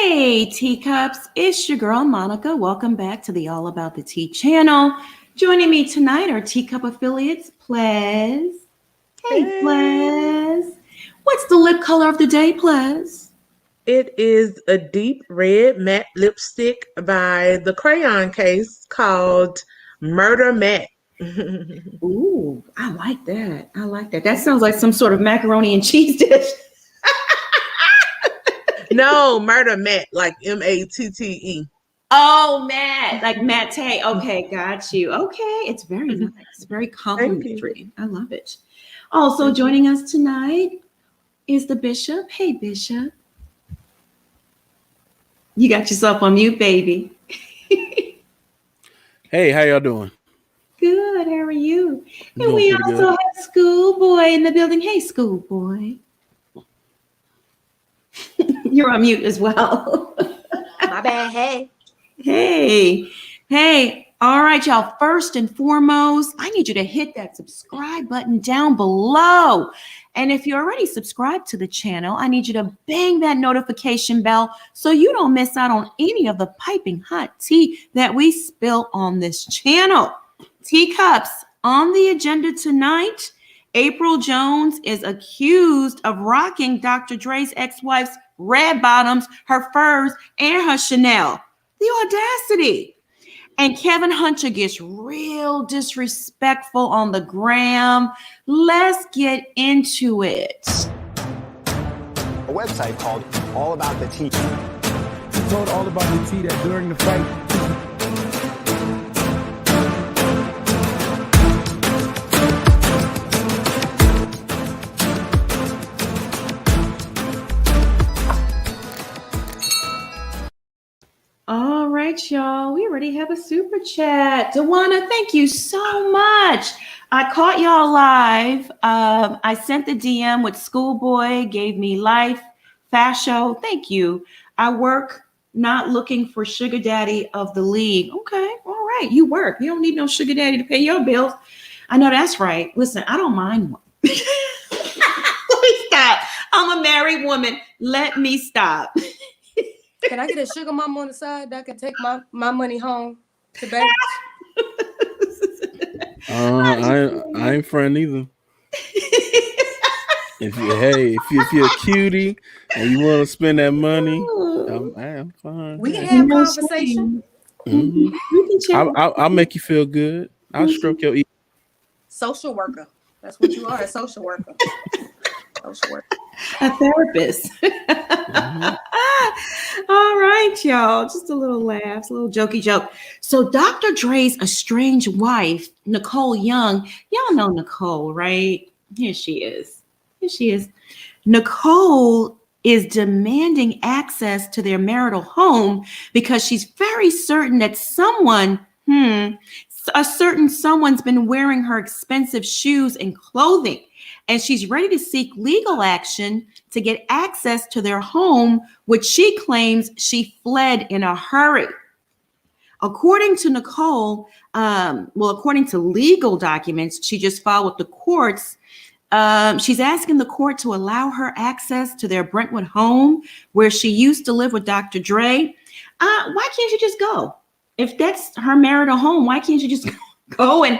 Hey, teacups, it's your girl Monica. Welcome back to the All About the Tea channel. Joining me tonight are teacup affiliates, Plez. Hey, Hey. Plez. What's the lip color of the day, Plez? It is a deep red matte lipstick by the crayon case called Murder Matte. Ooh, I like that. I like that. That sounds like some sort of macaroni and cheese dish. No, Murder Matte, like Matte. Oh, Matt, like Matte. Okay, got you. Okay, it's very nice, very Thank you. complimentary. I love it. Also Mhm. joining us tonight is the Bishop. Hey, Bishop. You got yourself on mute, baby. Hey, how y'all doing? Good. How are you? I'm And doing we pretty also good. have Schoolboy in the building. Hey, Schoolboy. You're on mute as well. My bad. Hey. Hey, hey. All right, y'all. First and foremost, I need you to hit that subscribe button down below. And if you're already subscribed to the channel, I need you to bang that notification bell so you don't miss out on any of the piping hot tea that we spill on this channel. Teacups, on the agenda tonight, Apryl Jones is accused of rocking Dr. Dre's ex-wife's red bottoms, her furs, and her Chanel. The audacity. And Kevin Hunter gets real disrespectful on the gram. Let's get into it. A website called All About the Tea. She told All About the Tea that during the fight, All right, y'all. We already have a super chat. Dewana, thank you so much. I caught y'all live. I sent the DM with Schoolboy, gave me life, fascio. Thank you. I work not looking for sugar daddy of the league. Okay, all right. You work. You don't need no sugar daddy to pay your bills. I know that's right. Listen, I don't mind one. Let me stop. I'm a married woman. Let me stop. Can I get a sugar mama on the side that can take my money home to baby? I ain't friend either. If you're a cutie and you want to spend that money, I'm fine. We can have conversation. Mm-hmm. We can chat. I'll make you feel good. I'll stroke your ego. Social worker. That's what you are, a social worker. Social worker. A therapist. Mm-hmm. All right, y'all. Just a little laugh, a little jokey joke. So, Dr. Dre's estranged wife, Nicole Young, y'all know Nicole, right? Here she is. Here she is. Nicole is demanding access to their marital home because she's very certain that someone's been wearing her expensive shoes and clothing. And she's ready to seek legal action to get access to their home, which she claims she fled in a hurry. According to Nicole, according to legal documents she just filed with the courts, she's asking the court to allow her access to their Brentwood home where she used to live with Dr. Dre. Why can't you just go? If that's her marital home, why can't you just go and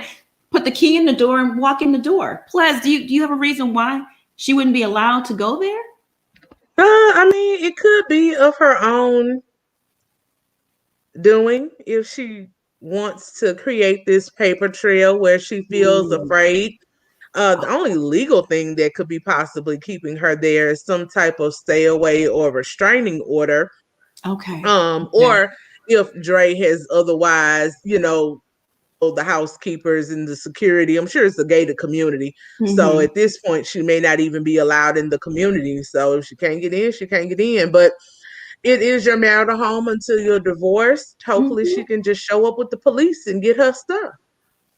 put the key in the door and walk in the door? Plus, do you have a reason why she wouldn't be allowed to go there? I mean, it could be of her own doing if she wants to create this paper trail where she feels afraid. The only legal thing that could be possibly keeping her there is some type of stay away or restraining order. Okay. Or if Dre has otherwise, the housekeepers and the security. I'm sure it's a gated community. Mm-hmm. So at this point, she may not even be allowed in the community. So if she can't get in, she can't get in. But it is your marital home until you're divorced. Hopefully, she can just show up with the police and get her stuff,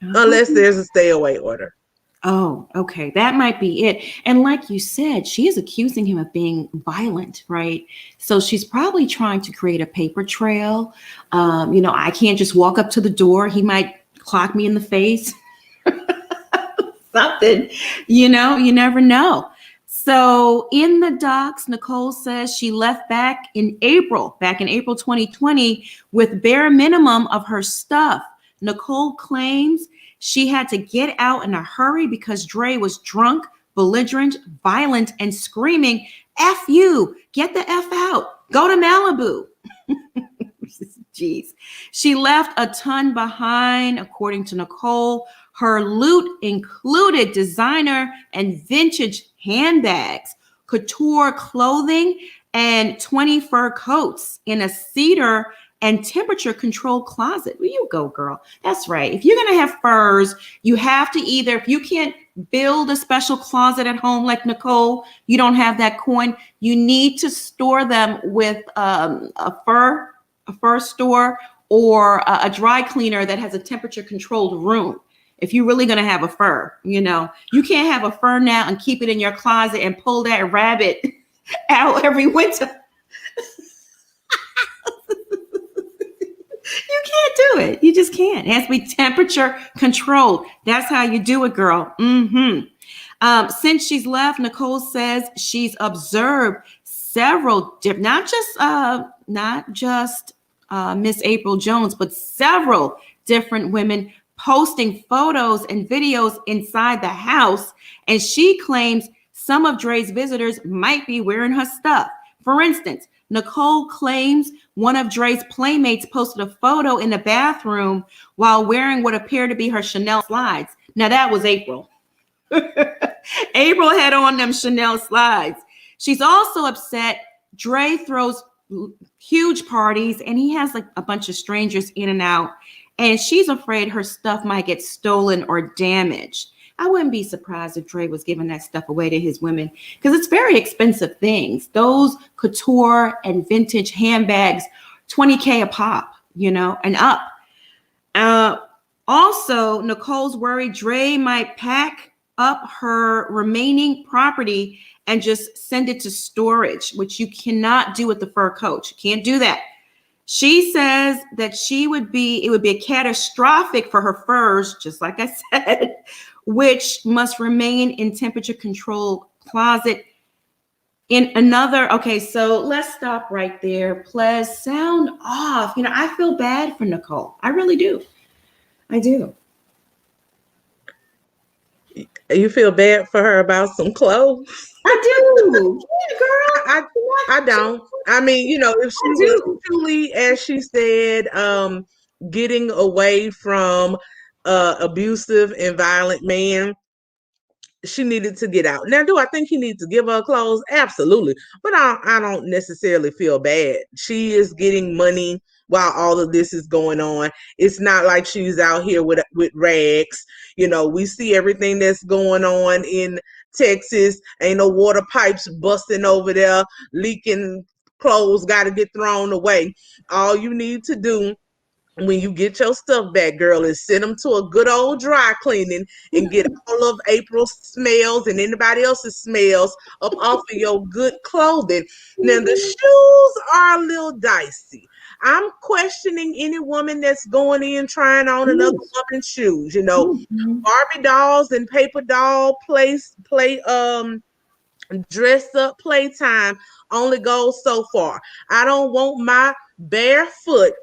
unless there's a stay away order. Oh, okay. That might be it. And like you said, she is accusing him of being violent, right? So she's probably trying to create a paper trail. I can't just walk up to the door. He might clock me in the face. Something, you never know. So in the docs, Nicole says she left back in April 2020 with bare minimum of her stuff. Nicole claims she had to get out in a hurry because Dre was drunk, belligerent, violent, and screaming, F you, get the F out, go to Malibu. Jeez. She left a ton behind, according to Nicole. Her loot included designer and vintage handbags, couture clothing, and 20 fur coats in a cedar and temperature controlled closet. Where you go, girl? That's right. If you're going to have furs, you have to either, if you can't build a special closet at home like Nicole, you don't have that coin, you need to store them with a fur store or a dry cleaner that has a temperature controlled room. If you're really going to have a fur, you can't have a fur now and keep it in your closet and pull that rabbit out every winter. You can't do it. You just can't. It has to be temperature controlled. That's how you do it, girl. Since she's left, Nicole says she's observed several not just Miss Apryl Jones, but several different women posting photos and videos inside the house. And she claims some of Dre's visitors might be wearing her stuff. For instance, Nicole claims one of Dre's playmates posted a photo in the bathroom while wearing what appeared to be her Chanel slides. Now that was Apryl. Apryl had on them Chanel slides. She's also upset Dre throws huge parties and he has like a bunch of strangers in and out. And she's afraid her stuff might get stolen or damaged. I wouldn't be surprised if Dre was giving that stuff away to his women because it's very expensive things. Those couture and vintage handbags, $20K a pop, and up. Also, Nicole's worried Dre might pack up her remaining property and just send it to storage, which you cannot do with the fur coat. You can't do that. She says that it would be catastrophic for her furs, just like I said, which must remain in temperature controlled closet. In another, okay, so let's stop right there. Please sound off. I feel bad for Nicole. I really do. I do. You feel bad for her about some clothes? I do. Yeah, girl. I don't. I mean, if she was truly, as she said, getting away from abusive and violent man, she needed to get out. Now, do I think he needs to give her clothes? Absolutely. But I don't necessarily feel bad. She is getting money while all of this is going on. It's not like she's out here with rags. We see everything that's going on in Texas. Ain't no water pipes busting over there, leaking clothes, got to get thrown away. All you need to do when you get your stuff back, girl, is send them to a good old dry cleaning and get all of Apryl's smells and anybody else's smells up off of your good clothing. Now, the shoes are a little dicey. I'm questioning any woman that's going in trying on another woman's shoes. Barbie dolls and paper doll play dress up playtime only goes so far. I don't want my bare foot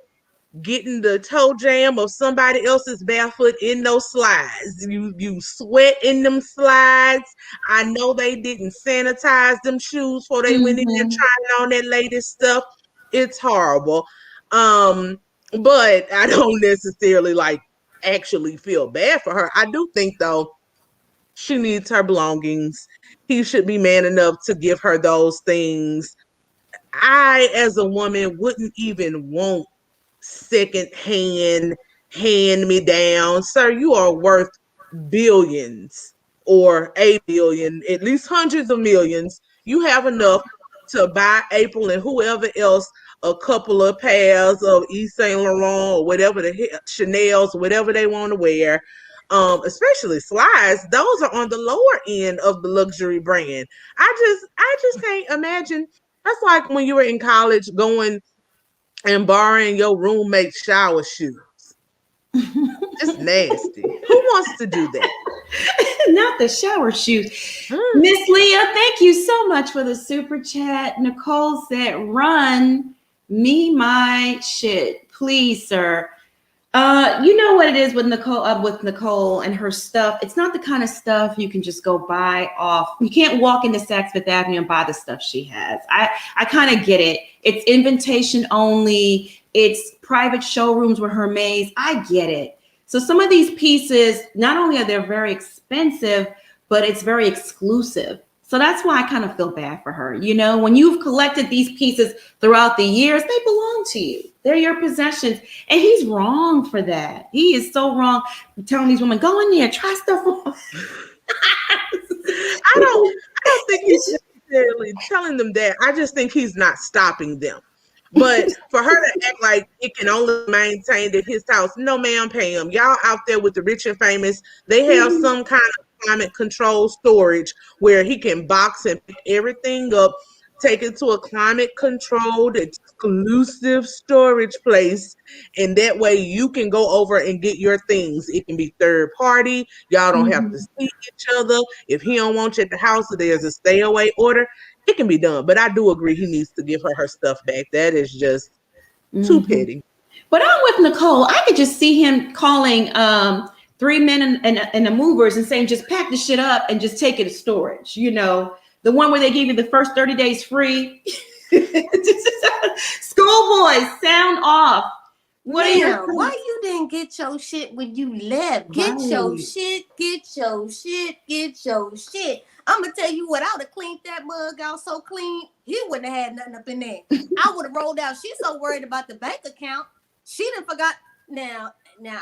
getting the toe jam of somebody else's barefoot in those slides. You sweat in them slides. I know they didn't sanitize them shoes before they went in there trying on that latest stuff. It's horrible. But I don't necessarily actually feel bad for her. I do think though she needs her belongings. He should be man enough to give her those things. I, as a woman, wouldn't even want second-hand hand-me-down. Sir, you are worth billions or a billion, at least hundreds of millions. You have enough to buy Apryl and whoever else a couple of pairs of Yves Saint Laurent or whatever the hell, Chanel's, whatever they want to wear. Especially slides, those are on the lower end of the luxury brand. I just can't imagine. That's like when you were in college going and borrowing your roommate's shower shoes. It's nasty. Who wants to do that? Not the shower shoes. Miss Leah, thank you so much for the super chat. Nicole said, run me my shit. Please, sir. You know what it is with Nicole and her stuff. It's not the kind of stuff you can just go buy off. You can't walk into Saks Fifth Avenue and buy the stuff she has. I kind of get it. It's invitation only. It's private showrooms with her maids. I get it. So some of these pieces, not only are they very expensive, but it's very exclusive. So that's why I kind of feel bad for her. You know, when you've collected these pieces throughout the years, they belong to you. They're your possessions. And he's wrong for that. He is so wrong for telling these women, go in there, try stuff on. I don't think he's necessarily telling them that. I just think he's not stopping them. But for her to act like it can only maintain at his house, no, ma'am, Pam. Y'all out there with the rich and famous, they have some kind of climate control storage where he can box and pick everything up, take it to a climate controlled, exclusive storage place, and that way you can go over and get your things. It can be third party. Y'all don't have to see each other. If he don't want you at the house, or there's a stay away order, it can be done. But I do agree he needs to give her stuff back. That is just too petty. But I'm with Nicole. I could just see him calling 3 men and the movers and saying, just pack the shit up and just take it to storage. You know, the one where they give you the first 30 days free. Schoolboys, sound off. What are you? Why you didn't get your shit when you left? Get your shit, get your shit, get your shit. I'm gonna tell you what, I would have cleaned that mug out so clean, he wouldn't have had nothing up in there. I would have rolled out. She's so worried about the bank account. She done forgot. Now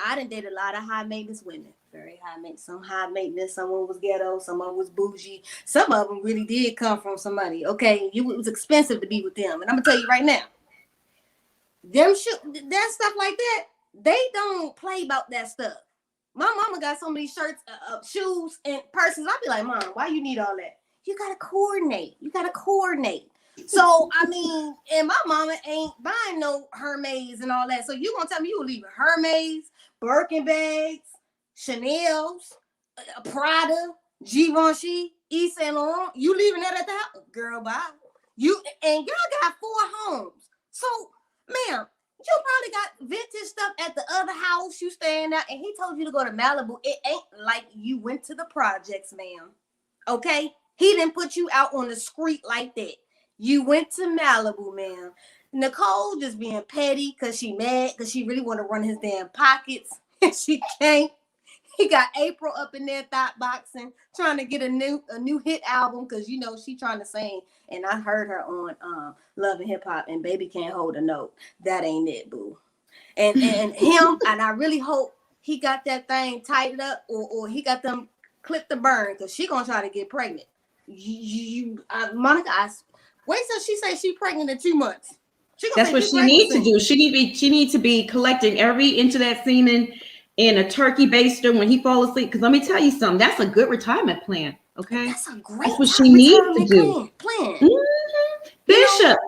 I done dated a lot of high maintenance women. Very high maintenance. Some high maintenance. Someone was ghetto. Someone was bougie. Some of them really did come from somebody. Okay, it was expensive to be with them. And I'm gonna tell you right now, that stuff like that, they don't play about that stuff. My mama got so many shirts, shoes, and purses. I'd be like, Mom, why you need all that? You gotta coordinate. So I mean, and my mama ain't buying no Hermes and all that. So you gonna tell me you leaving Hermes, Birkin bags, Chanel's, Prada, Givenchy, Yves Saint Laurent? You leaving that at the house, girl? Bye. You and y'all got 4 homes, so ma'am. You probably got vintage stuff at the other house you staying at, and he told you to go to Malibu. It ain't like you went to the projects, ma'am. Okay? He didn't put you out on the street like that. You went to Malibu, ma'am. Nicole just being petty because she mad, because she really want to run his damn pockets, and she can't. He got Apryl up in there thought boxing, trying to get a new hit album, because you know she trying to sing. And I heard her on Love and Hip Hop and Baby Can't Hold a Note. That ain't it, boo. And him, and I really hope he got that thing tightened up, or he got them clipped to burn, because she gonna try to get pregnant. Monica, wait till she say she pregnant in 2 months. That's what she needs to do. She needs to be collecting every inch of that semen in a turkey baster when he falls asleep. Because let me tell you something, that's a good retirement plan. Okay, that's what she needs to do. Plan. Bishop,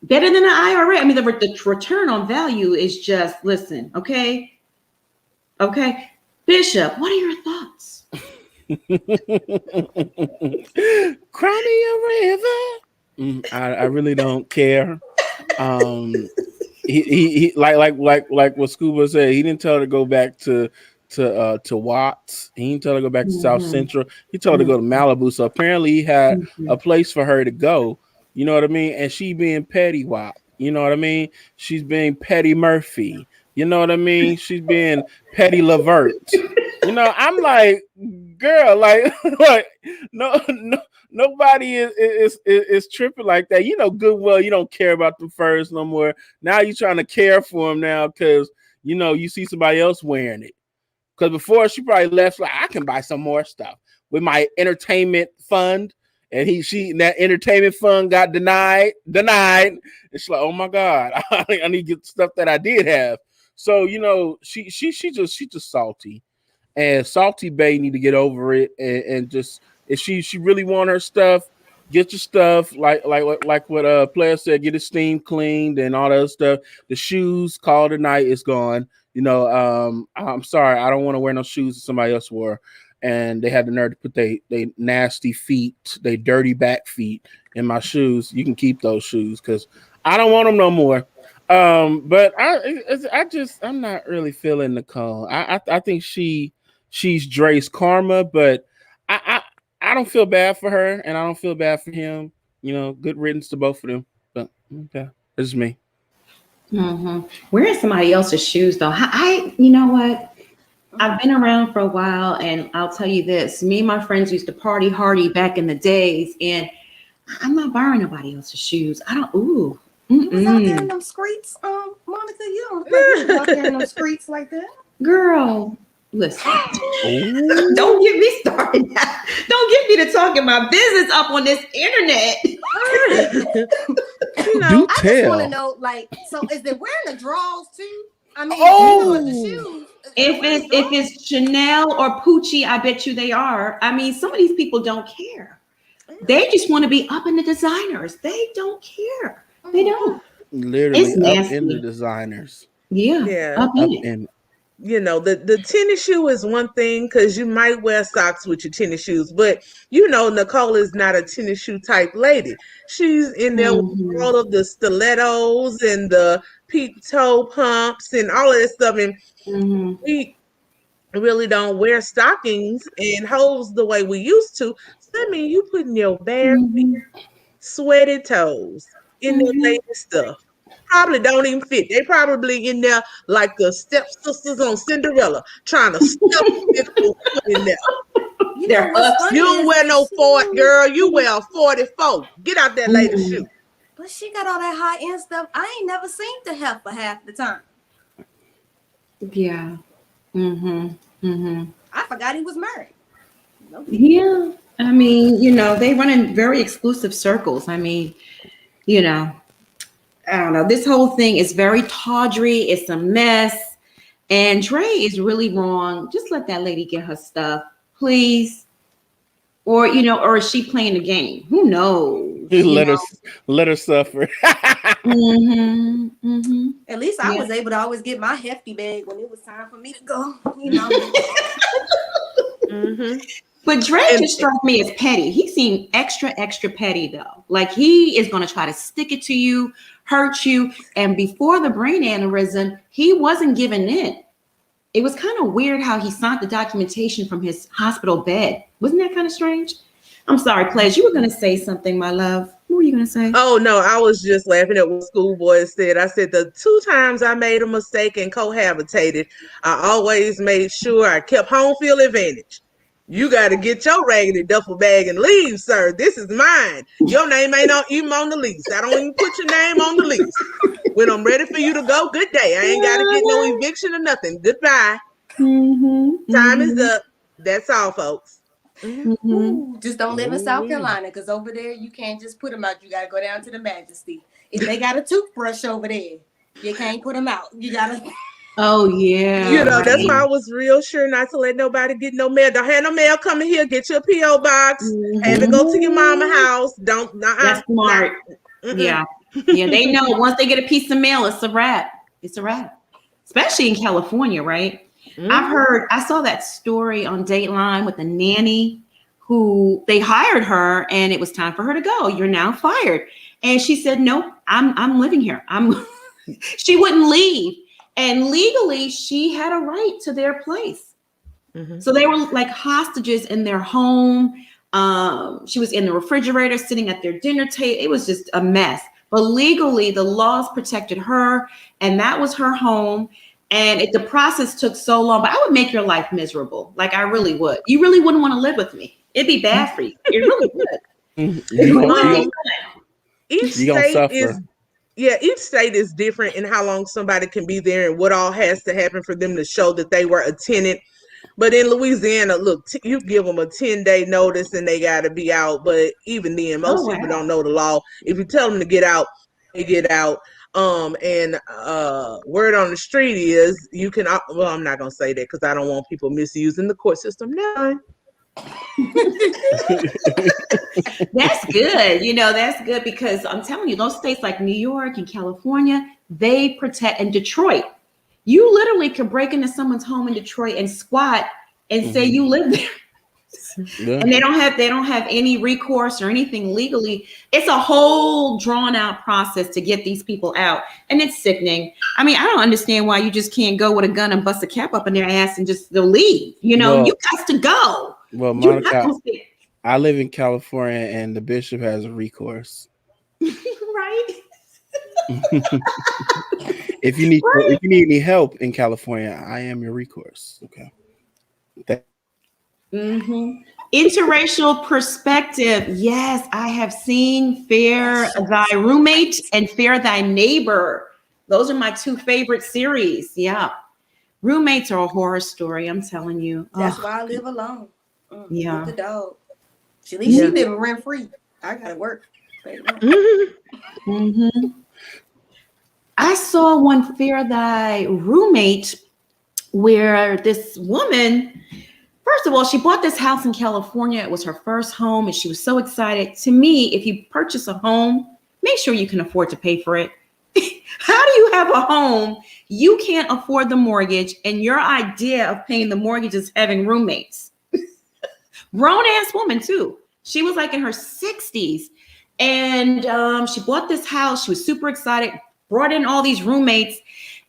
better than an IRA. I mean, the return on value is just, listen, okay. Bishop, what are your thoughts? Cry me a river. I really don't care. He like what Scuba said. He didn't tell her to go back to Watts. He didn't tell her to go back to South Central. He told her to go to Malibu. So apparently he had a place for her to go. You know what I mean? And she being petty Wop. You know what I mean? She's being petty Murphy. You know what I mean? She's being petty Levert. You know, I'm like, girl, like no, nobody is tripping like that. You know good well you don't care about them furs no more. Now you're trying to care for them now because you know you see somebody else wearing it. Because before she probably left like, I can buy some more stuff with my entertainment fund, and that entertainment fund got denied. And she's like, oh my God, I need to get stuff that I did have. So you know she just salty. And Salty Bay need to get over it and just if she really want her stuff, get your stuff like what Player said, get it steam cleaned and all that other stuff. The shoes, call tonight, it's gone. You know, I'm sorry, I don't want to wear no shoes that somebody else wore. and they had the nerve to put they nasty feet, they dirty back feet in my shoes. You can keep those shoes because I don't want them no more. But I'm not really feeling Nicole. I think she's Dre's karma, but I don't feel bad for her, and I don't feel bad for him. You know, good riddance to both of them. But okay, this is me. Wearing somebody else's shoes, though, you know what? I've been around for a while, and I'll tell you this: me and my friends used to party hardy back in the days, and I'm not borrowing nobody else's shoes. I don't. Ooh. You was out there in them streets, Monica. You don't think you was out there in them streets like that, girl. Listen, don't get me started. Don't get me to talking my business up on this internet. Do I tell. just want to know, like, so is they wearing the drawers too? I mean, the shoes. If it's Chanel or Pucci, I bet you they are. I mean, some of these people don't care. They just want to be up in the designers. They don't care. They don't. Literally It's up nasty. in the designers. Yeah. Up in. You know, the tennis shoe is one thing because you might wear socks with your tennis shoes, but you know, Nicole is not a tennis shoe type lady. She's in there with all of the stilettos and the peep toe pumps and all of that stuff. And we really don't wear stockings and hose the way we used to. So that means you putting your bare feet, sweaty toes in their latest stuff. Probably don't even fit. They probably in there like the stepsisters on Cinderella, trying to stuff this foot in there. You know what's funny You don't wear no 40, girl. You wear a 44. Get out that latest shoe. But she got all that high end stuff. I ain't never seen the heifer half the time. Yeah. I forgot he was married. Yeah. I mean, you know, they run in very exclusive circles. I mean, you know, I don't know. This whole thing is very tawdry. It's a mess. And Dre is really wrong. Just let that lady get her stuff, please. Or, you know, or is she playing the game? Who knows? Let her suffer. At least I was able to always get my hefty bag when it was time for me to go. You know. But Dre just struck me as petty. He seemed extra petty, though. Like he is going to try to stick it to you, hurt you. And before the brain aneurysm, he wasn't giving in. It was kind of weird how he signed the documentation from his hospital bed. Wasn't that kind of strange? I'm sorry, Pledge. You were going to say something, my love. What were you going to say? Oh, no, I was just laughing at what Schoolboy said. I said the 2 times I made a mistake and cohabitated, I always made sure I kept home field advantage. You got to get your raggedy duffel bag and leave, sir. This is mine. Your name ain't even on the lease. I don't even put your name on the lease. When I'm ready for you to go, good day. I ain't got to get no eviction or nothing. Goodbye. Time is up. That's all, folks. Just don't live in South Carolina, because over there you can't just put them out. You got to go down to the Majesty. If they got a toothbrush over there, you can't put them out. You got to... Oh, yeah. You know, that's why I was real sure not to let nobody get no mail. Don't have no mail coming here. Get your P.O. box. Have it go to your mama house. Don't. That's smart. Yeah. They know once they get a piece of mail, it's a wrap. It's a wrap. Especially in California, right? I saw that story on Dateline with the nanny who they hired her and it was time for her to go. You're now fired. And she said, no, I'm living here. She wouldn't leave. And legally, she had a right to their place. So they were like hostages in their home. She was in the refrigerator, sitting at their dinner table. It was just a mess. But legally, the laws protected her, and that was her home. And the process took so long, but I would make your life miserable. Like I really would. You really wouldn't want to live with me. It'd be bad for you. It really would. Each state is. Yeah, each state is different in how long somebody can be there and what all has to happen for them to show that they were a tenant. But in Louisiana, look, you give them a 10-day notice and they got to be out. But even then, most people don't know the law. If you tell them to get out, they get out. And word on the street is you can, well, I'm not going to say that because I don't want people misusing the court system. No. That's good. You know, that's good because I'm telling you, those states like New York and California, they protect, and Detroit, you literally could break into someone's home in Detroit and squat and say you live there. Yeah. And they don't have any recourse or anything legally. It's a whole drawn out process to get these people out, and it's sickening. I mean, I don't understand why you just can't go with a gun and bust a cap up in their ass and just they'll leave. You know, Well, you got to go. Well, You're not Monica, gonna stay. I live in California, and the bishop has a recourse. Right? If you need any help in California, I am your recourse. Okay. Interracial perspective. Yes, I have seen Fear Thy Roommate and Fear Thy Neighbor. Those are my two favorite series. Yeah. Roommates are a horror story, I'm telling you. That's why I live alone. Yeah. With the dog. At least she living rent free. I gotta work. I saw one Fear Thy Roommate where this woman, first of all, she bought this house in California. It was her first home, and she was so excited. To me, if you purchase a home, make sure you can afford to pay for it. How do you have a home, you can't afford the mortgage, and your idea of paying the mortgage is having roommates? Grown ass woman too. She was like in her 60s, and she bought this house. She was super excited, brought in all these roommates,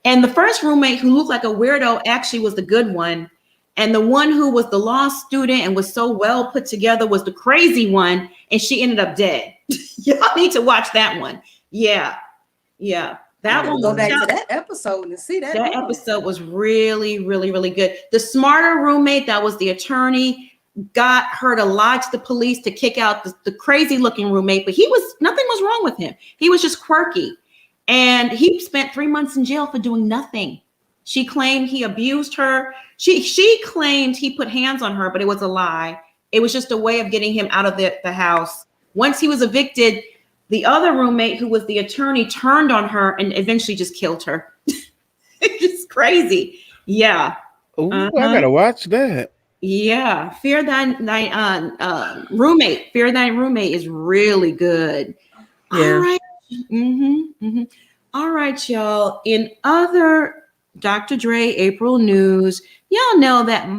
and the first roommate, who looked like a weirdo, actually was the good one. And the one who was the law student and was so well put together was the crazy one, and she ended up dead. Y'all need to watch that one. Yeah. That one. Go back to that episode and see that. That episode was really, really, really good. The smarter roommate, that was the attorney, got her to lie to the police to kick out the crazy looking roommate, but nothing was wrong with him. He was just quirky. And he spent 3 months in jail for doing nothing. She claimed he abused her. She claimed he put hands on her, but it was a lie. It was just a way of getting him out of the house. Once he was evicted, the other roommate, who was the attorney, turned on her and eventually just killed her. It's just crazy. Yeah. Ooh, I gotta watch that. Yeah. Fear Thy Roommate. Fear Thy Roommate is really good. Yeah. All right. All right, y'all. In other Dr. Dre Apryl news, y'all know that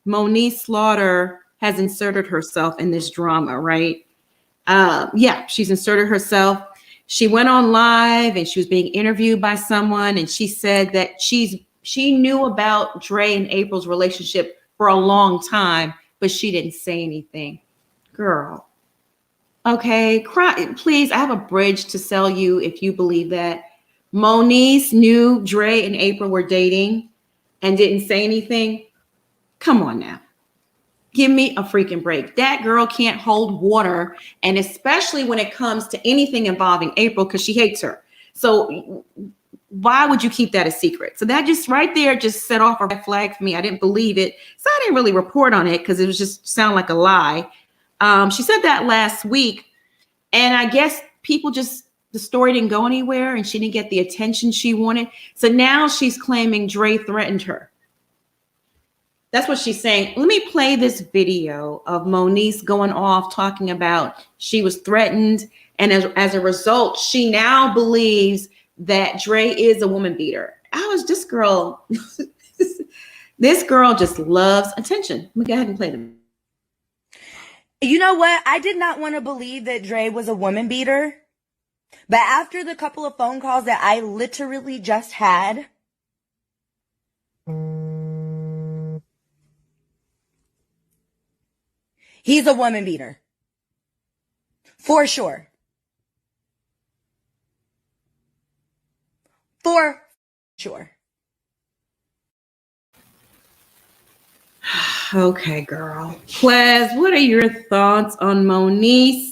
Moniece Slaughter has inserted herself in this drama, right? She's inserted herself. She went on live and she was being interviewed by someone, and she said that she knew about Dre and Apryl's relationship for a long time, but she didn't say anything. Girl. Okay, please, I have a bridge to sell you if you believe that. Moniece knew Dre and Apryl were dating and didn't say anything. Come on now. Give me a freaking break. That girl can't hold water, and especially when it comes to anything involving Apryl, because she hates her. So why would you keep that a secret? So that just right there just set off a red flag for me. I didn't believe it. So I didn't really report on it because it was just sound like a lie. She said that last week, and I guess the story didn't go anywhere and she didn't get the attention she wanted. So now she's claiming Dre threatened her. That's what she's saying. Let me play this video of Moniece going off talking about she was threatened. And as a result, she now believes that Dre is a woman beater. This girl just loves attention. Let me go ahead and play them. You know what? I did not want to believe that Dre was a woman beater. But after the couple of phone calls that I literally just had, he's a woman beater. For sure. For sure. Okay, girl. Plaz, what are your thoughts on Moniece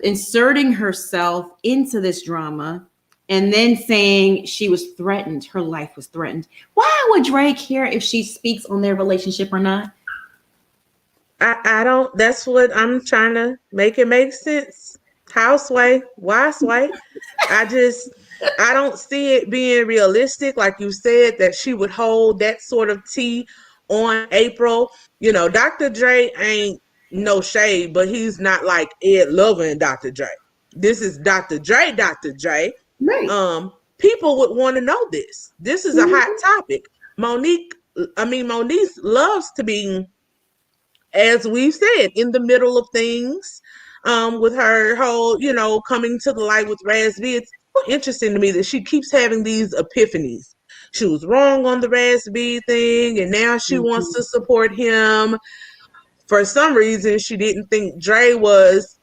inserting herself into this drama and then saying she was threatened, her life was threatened? Why would Dre care if she speaks on their relationship or not? I don't, that's what I'm trying to make it make sense. Houseway, wise way. I don't see it being realistic, like you said, that she would hold that sort of tea on Apryl. You know, Dr. Dre ain't no shade, but he's not like Ed Lover and Dr. Dre. This is Dr. Dre, Dr. Dre. Right. People would want to know this. This is a hot topic. Moniece loves to be as we've said, in the middle of things, with her whole, coming to the light with Raz B. It's interesting to me that she keeps having these epiphanies. She was wrong on the Raz B thing, and now she wants to support him. For some reason, she didn't think Dre was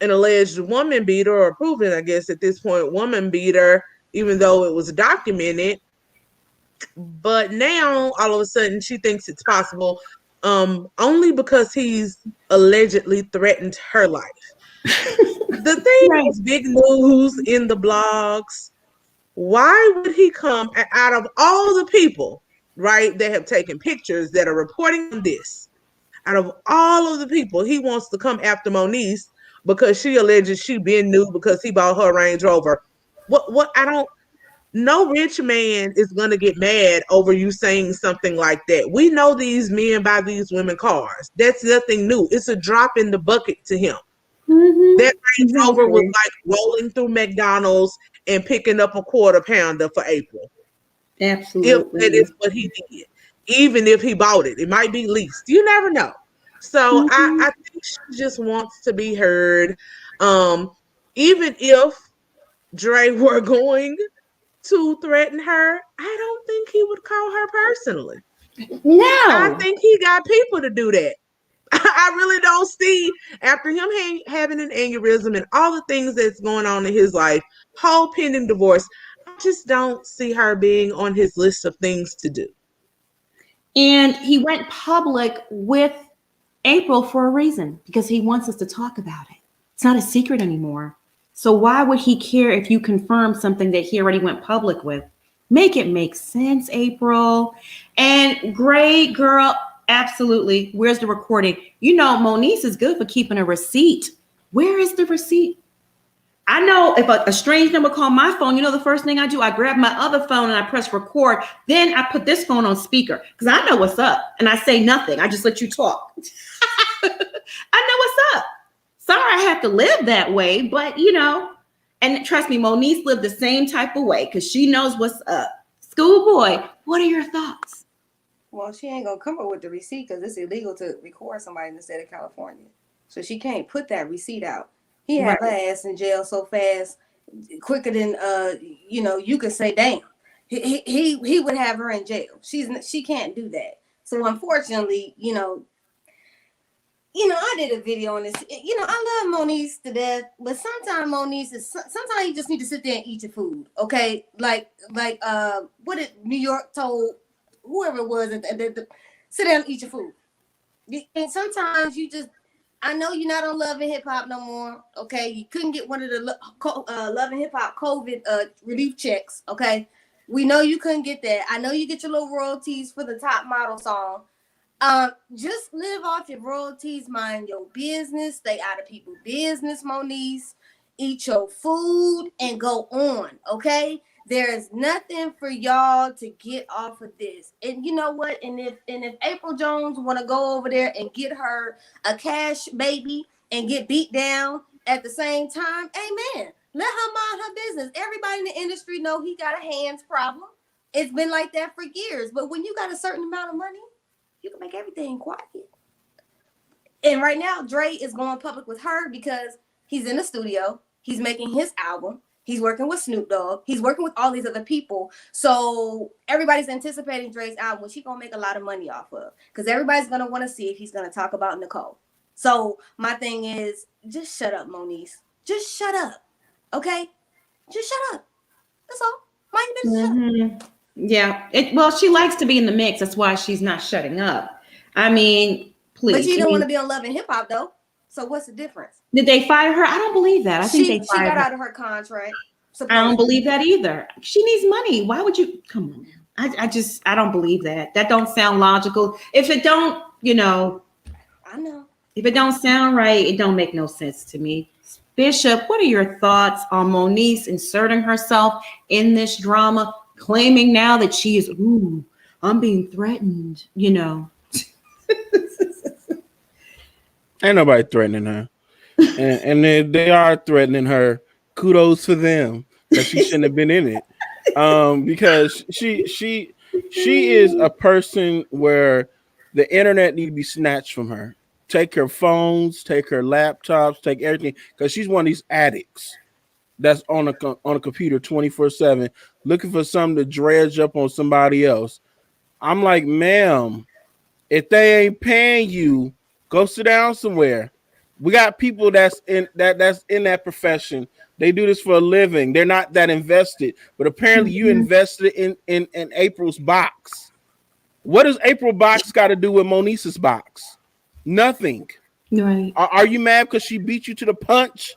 an alleged woman beater, or proven, I guess, at this point, woman beater, even though it was documented. But now, all of a sudden, she thinks it's possible, only because he's allegedly threatened her life. The thing is big news in the blogs. Why would he come out of all the people, right, that have taken pictures that are reporting on this? Out of all of the people, he wants to come after Moniece because she alleges she been new because he bought her Range Rover. No rich man is going to get mad over you saying something like that. We know these men buy these women cars. That's nothing new. It's a drop in the bucket to him. That Range Rover was like rolling through McDonald's and picking up a quarter pounder for Apryl. Absolutely. If that is what he did. Even if he bought it, it might be leased. You never know. So I think she just wants to be heard. Even if Dre were going to threaten her, I don't think he would call her personally. No. I think he got people to do that. I really don't see, after him having an aneurysm and all the things that's going on in his life, whole pending divorce, I just don't see her being on his list of things to do. And he went public with Apryl for a reason, because he wants us to talk about it. It's not a secret anymore. So why would he care if you confirm something that he already went public with? Make it make sense, Apryl. And great girl, absolutely. Where's the recording? Moniece is good for keeping a receipt. Where is the receipt? I know if a strange number called my phone, the first thing I do, I grab my other phone and I press record. Then I put this phone on speaker because I know what's up. And I say nothing. I just let you talk. I know what's up. Sorry I have to live that way, but and trust me, Moniece lived the same type of way because she knows what's up. Schoolboy, what are your thoughts? Well, she ain't gonna come up with the receipt because it's illegal to record somebody in the state of California. So she can't put that receipt out. He had her ass in jail so fast, quicker than you could say, damn. He would have her in jail. She can't do that. So unfortunately, I did a video on this. I love Moniece to death, but sometimes sometimes you just need to sit there and eat your food. Okay, like what did New York told whoever it was sit down and eat your food. And sometimes I know you're not on Love and Hip Hop no more. Okay, you couldn't get one of the Love and Hip Hop COVID relief checks. Okay, we know you couldn't get that. I know you get your little royalties for the Top Model song. Just live off your royalties, mind your business, stay out of people's business, Moniece. Eat your food and go on, okay? There is nothing for y'all to get off of this. And you know what? And if Apryl Jones want to go over there and get her a cash baby and get beat down at the same time, amen. Let her mind her business. Everybody in the industry know he got a hands problem. It's been like that for years. But when you got a certain amount of money, you can make everything quiet. And right now, Dre is going public with her because he's in the studio. He's making his album. He's working with Snoop Dogg. He's working with all these other people. So everybody's anticipating Dre's album, which he's going to make a lot of money off of. Because everybody's going to want to see if he's going to talk about Nicole. So my thing is, just shut up, Moniece. Just shut up. Okay? Just shut up. That's all. Mind your business. Shut up. Yeah. She likes to be in the mix. That's why she's not shutting up. I mean, please. But she don't want to be on Love and Hip Hop, though. So what's the difference? Did they fire her? I don't believe that. I think they fired her. She got out of her contract. Supposedly. I don't believe that either. She needs money. Why would you? Come on, man. I don't believe that. That don't sound logical. If it don't, I know. If it don't sound right, it don't make no sense to me. Bishop, what are your thoughts on Moniece inserting herself in this drama, claiming now that she is, I'm being threatened, Ain't nobody threatening her. and they are threatening her. Kudos for them, because she shouldn't have been in it. Because she is a person where the internet need to be snatched from her. take her phones, take her laptops, take everything, because she's one of these addicts that's on a computer 24/7, looking for something to dredge up on somebody else. I'm like, ma'am, if they ain't paying you, go sit down somewhere. We got people that's in that profession. They do this for a living. They're not that invested, but apparently you invested in April's box. What does April box got to do with Moniece's box? Nothing. Right. Are you mad because she beat you to the punch,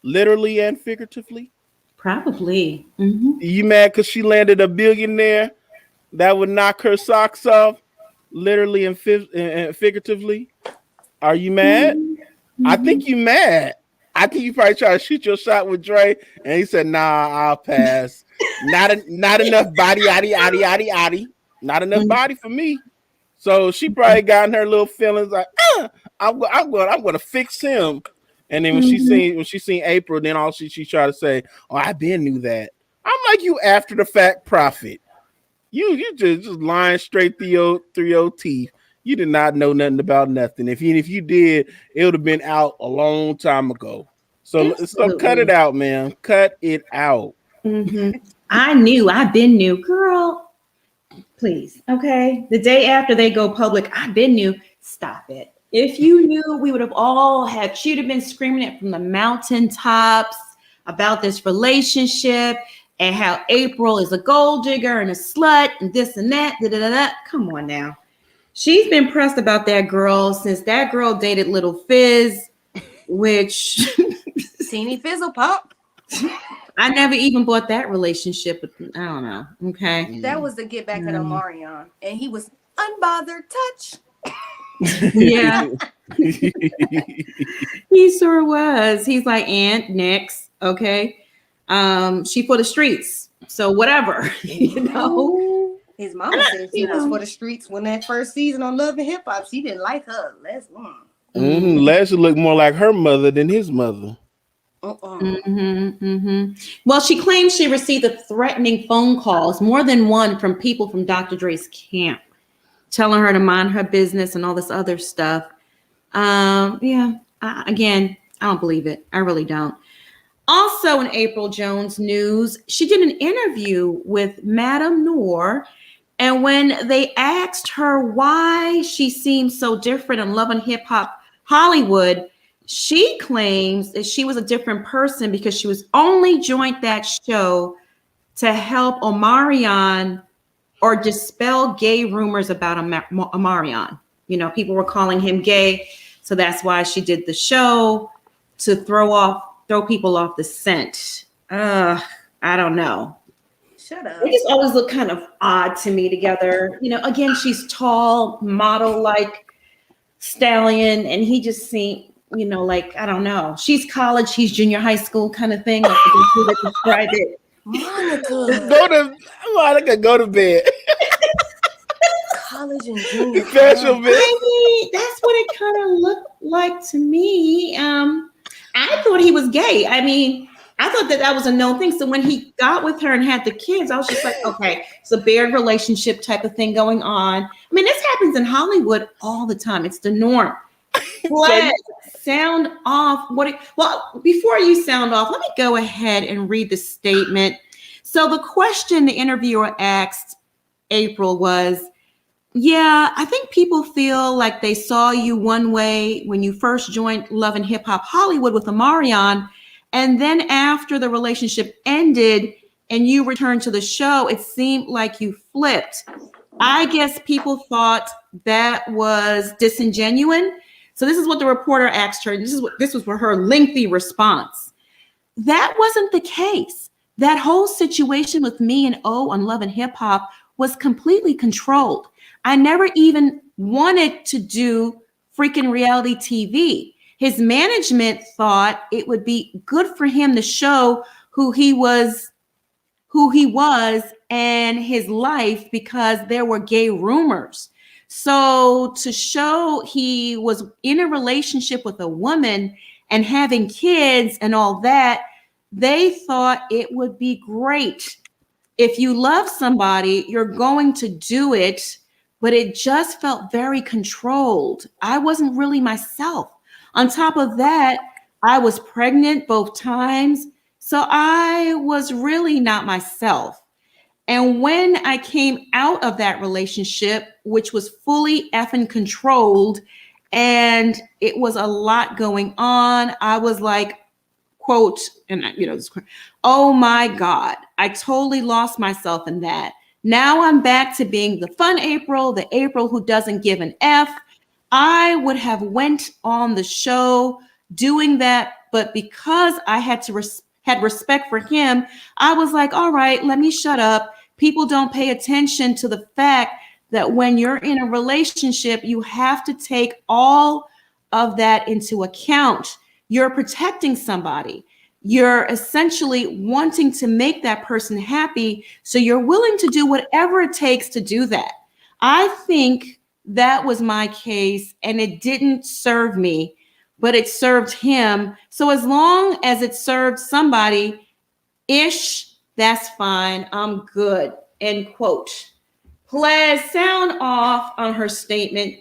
literally and figuratively? Probably. Mm-hmm. You mad because she landed a billionaire that would knock her socks off, literally and figuratively? Are you mad? Mm-hmm. I think you mad. I think you probably try to shoot your shot with Dre, and he said, "Nah, I'll pass. Not enough body, yaddy. Not enough body for me." So she probably got in her little feelings like, I'm going to fix him. And then when she seen Apryl, then all she tried to say, "Oh, I been knew that." I'm like, you after the fact prophet. You just lying straight through your teeth. You did not know nothing about nothing. If you did, it would have been out a long time ago. So cut it out, man. Cut it out. Mm-hmm. I've been new, girl. Please, okay. The day after they go public, I've been new. Stop it. If you knew, we would have all had. She'd have been screaming it from the mountaintops about this relationship and how Apryl is a gold digger and a slut and this and that. Come on now. She's been pressed about that girl since that girl dated Little Fizz, which Teeny Fizzle Pop. I never even bought that relationship. I don't know. Okay. That was the get back at Omarion. And he was unbothered touch. Yeah. He sure was. He's like, and next, okay. She for the streets. So whatever, you know. His mama said she was for the streets when that first season on Love and Hip Hop. She didn't like her. Leslie looked more like her mother than his mother. Well, she claims she received threatening phone calls, more than one, from people from Dr. Dre's camp, telling her to mind her business and all this other stuff. Again, I don't believe it. I really don't. Also in Apryl Jones news, she did an interview with Madame Noor, and when they asked her why she seems so different in Love and Hip Hop Hollywood, she claims that she was a different person because she was only joined that show to help Omarion or dispel gay rumors about Omarion. You know, people were calling him gay, so that's why she did the show, to throw people off the scent. I don't know. Shut up. They just always look kind of odd to me together. You know, again, she's tall, model-like stallion, and he just seemed, you know, like, I don't know. She's college, he's junior high school kind of thing. Like to describe it. Monica, go to bed. College and junior. Special bed. I mean, that's what it kind of looked like to me. I thought he was gay. I mean, I thought that was a known thing. So when he got with her and had the kids, I was just like, okay, it's a bad relationship type of thing going on. I mean, this happens in Hollywood all the time. It's the norm. Let's sound off. Well, before you sound off, let me go ahead and read the statement. So the question the interviewer asked Apryl was, yeah, I think people feel like they saw you one way when you first joined Love and Hip Hop Hollywood with Omarion, and then after the relationship ended and you returned to the show, it seemed like you flipped. I guess people thought that was disingenuous. So this is what the reporter asked her. This was for her lengthy response. That wasn't the case. That whole situation with me and O on Love and Hip Hop was completely controlled. I never even wanted to do freaking reality TV. His management thought it would be good for him to show who he was and his life because there were gay rumors. So to show he was in a relationship with a woman and having kids and all that, they thought it would be great. If you love somebody, you're going to do it but it just felt very controlled. I wasn't really myself. On top of that, I was pregnant both times, so I was really not myself. And when I came out of that relationship, which was fully effing controlled, and it was a lot going on, I was like, quote, and oh my God, I totally lost myself in that. Now I'm back to being the fun Apryl, the Apryl who doesn't give an F. I would have went on the show doing that, but because I had respect for him, I was like, all right, let me shut up. People don't pay attention to the fact that when you're in a relationship, you have to take all of that into account. You're protecting somebody. You're essentially wanting to make that person happy. So you're willing to do whatever it takes to do that. I think that was my case, and it didn't serve me, but it served him. So as long as it served somebody ish, that's fine. I'm good. End quote. Please sound off on her statement.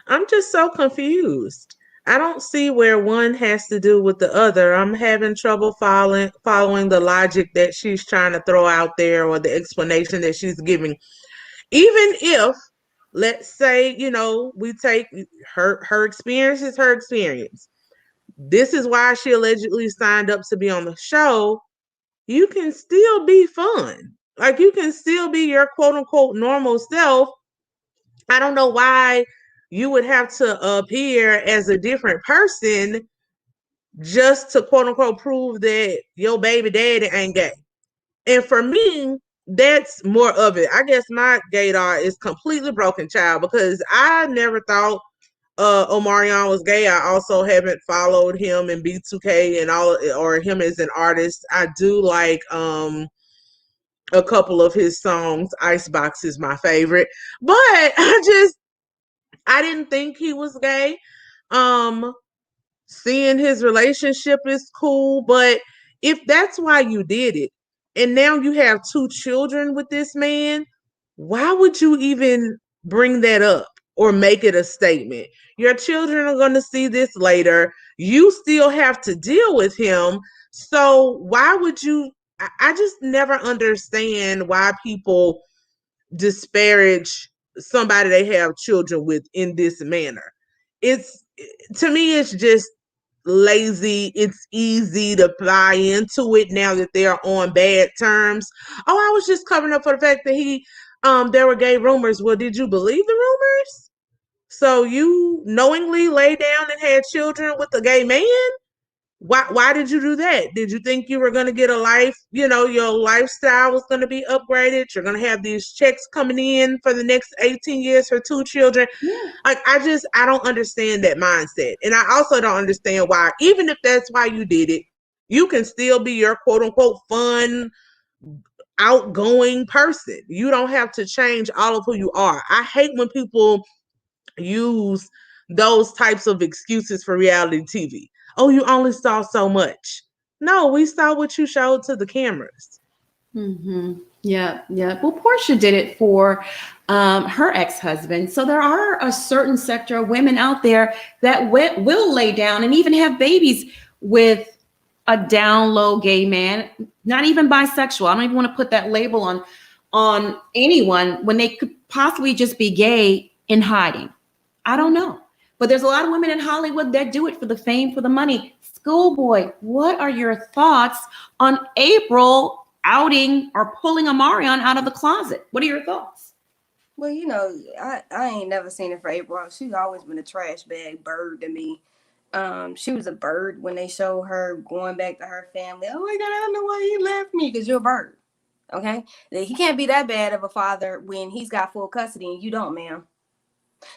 I'm just so confused. I don't see where one has to do with the other. I'm having trouble following the logic that she's trying to throw out there, or the explanation that she's giving. Even if, let's say, we take her experience is her experience. This is why she allegedly signed up to be on the show. You can still be fun. Like, you can still be your quote unquote normal self. I don't know why you would have to appear as a different person just to quote unquote prove that your baby daddy ain't gay. And for me, that's more of it. I guess my gaydar is completely broken, child, because I never thought Omarion was gay. I also haven't followed him in B2K and all, or him as an artist. I do like a couple of his songs. Icebox is my favorite, but I didn't think he was gay. Seeing his relationship is cool, but if that's why you did it, and now you have 2 children with this man, why would you even bring that up or make it a statement? Your children are going to see this later. You still have to deal with him. So why would you? I just never understand why people disparage somebody they have children with in this manner. It's, to me, it's just lazy. It's easy to buy into it now that they're on bad terms. Oh, I was just covering up for the fact that there were gay rumors. Well, did you believe the rumors? So you knowingly lay down and had children with a gay man? Why did you do that? Did you think you were going to get a life, your lifestyle was going to be upgraded? You're going to have these checks coming in for the next 18 years for 2 children. Yeah. Like, I don't understand that mindset. And I also don't understand why, even if that's why you did it, you can still be your quote unquote fun, outgoing person. You don't have to change all of who you are. I hate when people use those types of excuses for reality TV. Oh, you only saw so much. No, we saw what you showed to the cameras. Mm-hmm. Yeah, yeah. Well, Portia did it for her ex-husband. So there are a certain sector of women out there that will lay down and even have babies with a down low gay man, not even bisexual. I don't even want to put that label on anyone when they could possibly just be gay in hiding. I don't know. But there's a lot of women in Hollywood that do it for the fame, for the money. Schoolboy, what are your thoughts on Apryl outing or pulling Omarion out of the closet? What are your thoughts? Well, I ain't never seen it for Apryl. She's always been a trash bag bird to me. She was a bird when they showed her going back to her family. Oh my God, I don't know why he left me, because you're a bird. Okay? He can't be that bad of a father when he's got full custody and you don't, ma'am.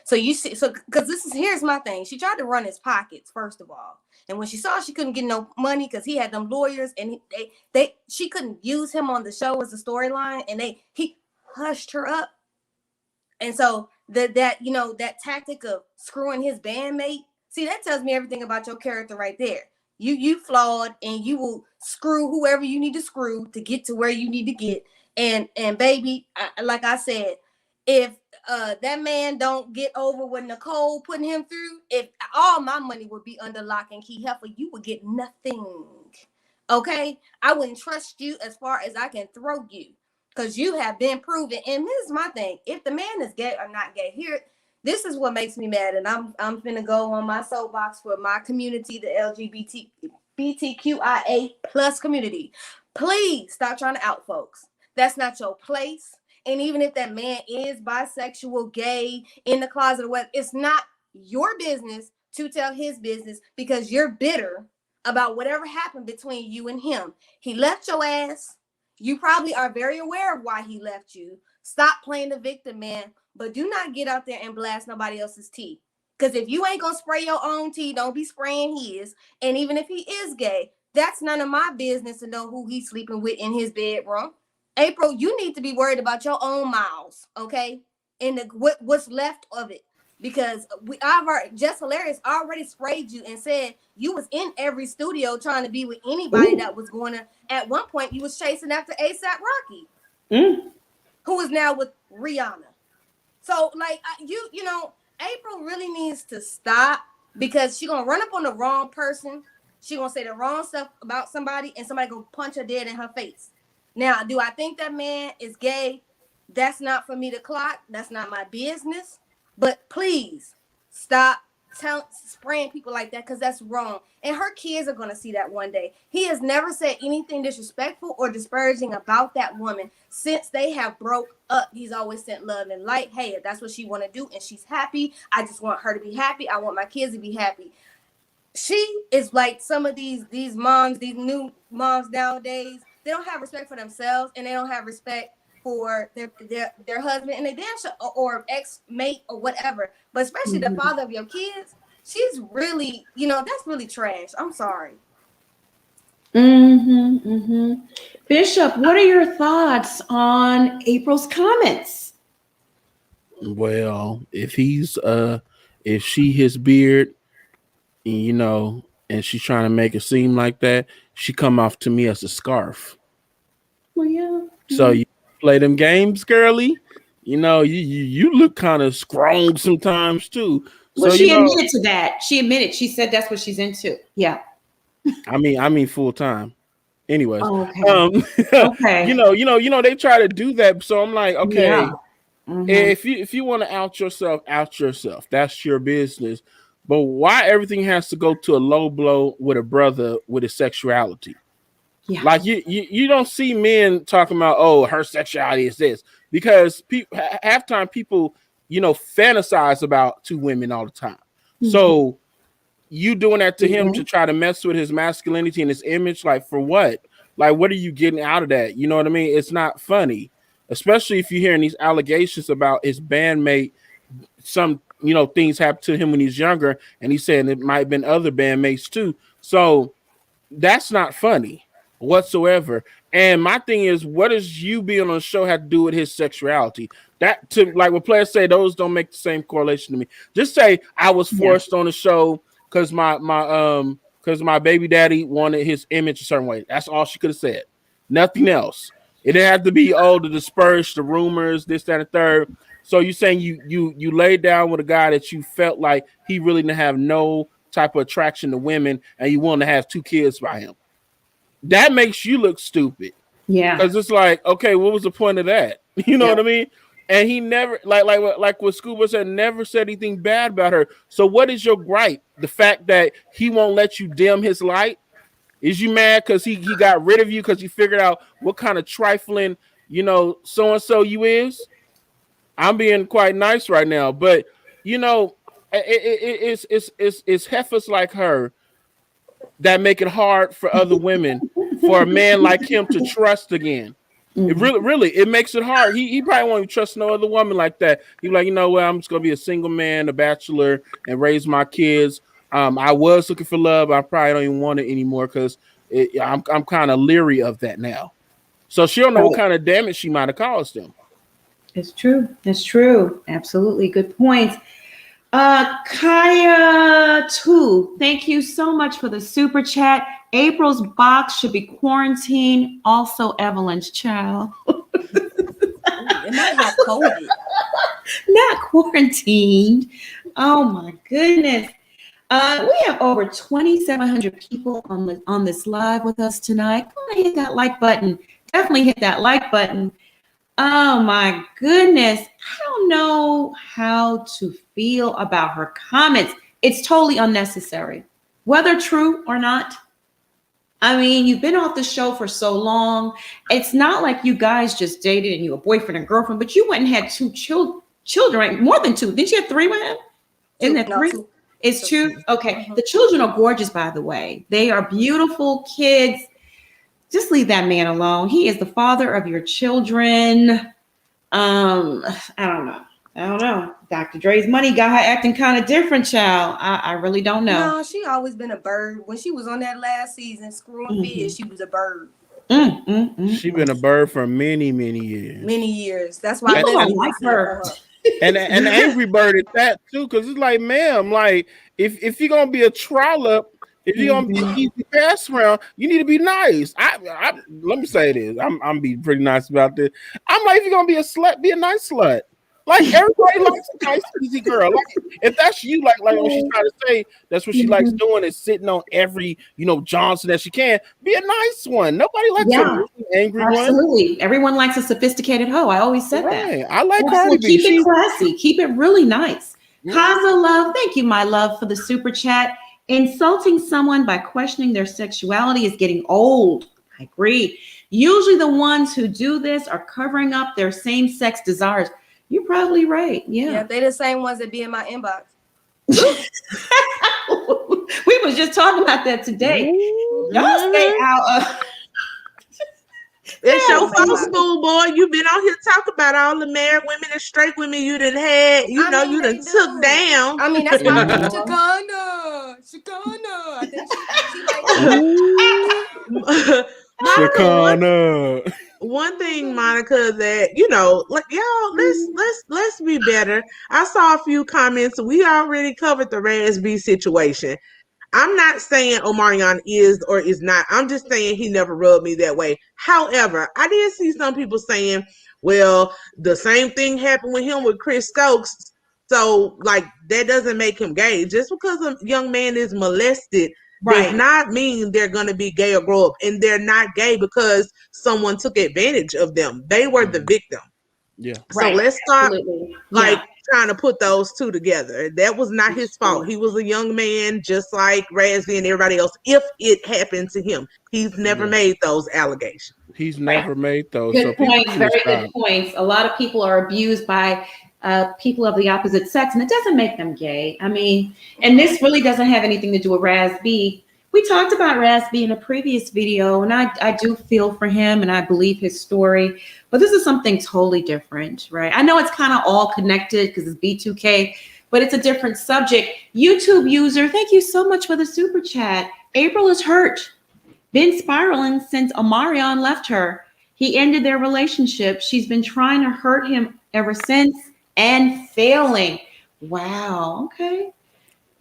So you see, because here's my thing. She tried to run his pockets, first of all. And when she saw she couldn't get no money because he had them lawyers and she couldn't use him on the show as a storyline, and he hushed her up. And so that tactic of screwing his bandmate, see, that tells me everything about your character right there. You flawed, and you will screw whoever you need to screw to get to where you need to get. And baby, like I said, if that man don't get over what Nicole putting him through, if all my money would be under lock and key, heifer, you would get nothing. Okay, I wouldn't trust you as far as I can throw you, because you have been proven. And this is my thing: if the man is gay or not gay, here, this is what makes me mad, and I'm finna go on my soapbox for my community, the LGBTQIA plus community. Please stop trying to out folks. That's not your place. And even if that man is bisexual, gay, in the closet, or what, it's not your business to tell his business, because you're bitter about whatever happened between you and him. He left your ass. You probably are very aware of why he left you. Stop playing the victim, man. But do not get out there and blast nobody else's tea. Because if you ain't going to spray your own tea, don't be spraying his. And even if he is gay, that's none of my business to know who he's sleeping with in his bedroom. Apryl, you need to be worried about your own mouths, okay? And what's left of it. Because Just Hilarious already sprayed you and said you was in every studio trying to be with anybody that was going to. At one point, you was chasing after ASAP Rocky, who is now with Rihanna. So, like, you know, Apryl really needs to stop, because she's gonna run up on the wrong person. She gonna say the wrong stuff about somebody, and somebody gonna punch her dead in her face. Now, do I think that man is gay? That's not for me to clock. That's not my business. But please stop spraying people like that, because that's wrong. And her kids are going to see that one day. He has never said anything disrespectful or disparaging about that woman since they have broke up. He's always sent love and light. Hey, if that's what she want to do and she's happy, I just want her to be happy. I want my kids to be happy. She is like some of these moms, these new moms nowadays. They don't have respect for themselves, and they don't have respect for their husband and their damn or ex-mate or whatever. But especially the father of your kids, she's really, you know, that's really trash. I'm sorry. Bishop, what are your thoughts on Apryl's comments? Well, if she his beard, you know, and she's trying to make it seem like that, she come off to me as a scarf. Well, yeah. So you play them games, girly. You know, you look kind of strong sometimes too. Well, so she admitted to that. She admitted. She said that's what she's into. Yeah. I mean full time. Anyways, okay. you know, they try to do that. So I'm like, okay, if you want to out yourself, that's your business. But why everything has to go to a low blow with a brother with his sexuality? Yeah. Like you don't see men talking about, oh, her sexuality is this, because half time people, you know, fantasize about two women all the time. So you doing that to him to try to mess with his masculinity and his image, like for what? Like, what are you getting out of that? You know what I mean? It's not funny, especially if you're hearing these allegations about his bandmate. Some, you know, things happened to him when he's younger, and he's saying it might have been other bandmates too. So that's not funny whatsoever. And my thing is, what does you being on the show have to do with his sexuality? That, to like what players say, those don't make the same correlation to me. Just say I was forced on the show because my baby daddy wanted his image a certain way. That's all she could have said. Nothing else. It didn't have to be to disperse the rumors, this, that, and the third. So you're saying you laid down with a guy that you felt like he really didn't have no type of attraction to women, and you wanted to have 2 kids by him. That makes you look stupid. Yeah. Because it's like, okay, what was the point of that? You know what I mean? And he never, like what Scuba said, never said anything bad about her. So what is your gripe? The fact that he won't let you dim his light? Is you mad because he got rid of you because he figured out what kind of trifling, you know, so-and-so you is? I'm being quite nice right now. But, you know, it's heifers like her that make it hard for other women, for a man like him to trust again. It really, it makes it hard. He probably won't trust no other woman like that. He's like, you know what, I'm just gonna be a single man, a bachelor, and raise my kids. I was looking for love. I probably don't even want it anymore because I'm kind of leery of that now. So she don't know what kind of damage she might have caused him. It's true. It's true. Absolutely. Good point. Kaya 2, thank you so much for the super chat. Apryl's box should be quarantined. Also, Evelyn's child. It might have COVID. Not quarantined. Oh my goodness. We have over 2,700 people on this live with us tonight. Come on, hit that like button. Definitely hit that like button. Oh my goodness. I don't know how to feel about her comments. It's totally unnecessary, whether true or not. I mean, you've been off the show for so long. It's not like you guys just dated and you were boyfriend and girlfriend, but you went and had two children, right? More than two. Didn't you have three with him? Isn't that three? Two. It's two. Okay. The children are gorgeous, by the way. They are beautiful kids. Just leave that man alone. He is the father of your children. I don't know. Dr. Dre's money got her acting kind of different, child. I really don't know. No, she always been a bird. When she was on that last season, screwing fish, she was a bird. She been a bird for many, many years. Many years. That's why People I don't like her. And angry bird at that too, because it's like, ma'am, like if you're gonna be a trollop, if you're gonna be an easy pass around, you need to be nice. I let me say this. I'm being pretty nice about this. I'm like, if you're gonna be a slut, be a nice slut. Like everybody likes a nice, easy girl. Like if that's you, like what she's trying to say, that's what she likes doing is sitting on every Johnson that she can. Be a nice one. Nobody likes an angry one. Absolutely. Everyone likes a sophisticated hoe. I always said that. I like Cardi B. Keep it classy. Keep it really nice. Kaza Love, thank you, my love, for the super chat. Insulting someone by questioning their sexuality is getting old. I agree. Usually the ones who do this are covering up their same-sex desires. You're probably right. Yeah, they the same ones that be in my inbox. We was just talking about that today. Y'all stay out of. It's your fault, schoolboy. You've been out here talking about all the married women and straight women you done had. You done took down. I mean, that's why Chicana. I think she Chicana. One thing, Monica, that like y'all, let's be better. I saw a few comments. We already covered the Raz B situation. I'm not saying Omarion is or is not. I'm just saying he never rubbed me that way. However, I did see some people saying, well, the same thing happened with him with Chris Stokes. So, like, that doesn't make him gay. Just because a young man is molested does not mean they're going to be gay or grow up. And they're not gay because someone took advantage of them. They were the victim. Yeah. So let's stop trying to put those two together. That was not his fault. He was a young man just like Razzie and everybody else. If it happened to him, he's never made those allegations. He's never made those. Good points. Very good points. A lot of people are abused by people of the opposite sex, and it doesn't make them gay. I mean, and this really doesn't have anything to do with Raz B. We talked about Raz B in a previous video, and I do feel for him, and I believe his story. But this is something totally different, right? I know it's kind of all connected because it's B2K, but it's a different subject. YouTube user, thank you so much for the super chat. Apryl is hurt. Been spiraling since Omarion left her. He ended their relationship. She's been trying to hurt him ever since and failing. Wow. Okay.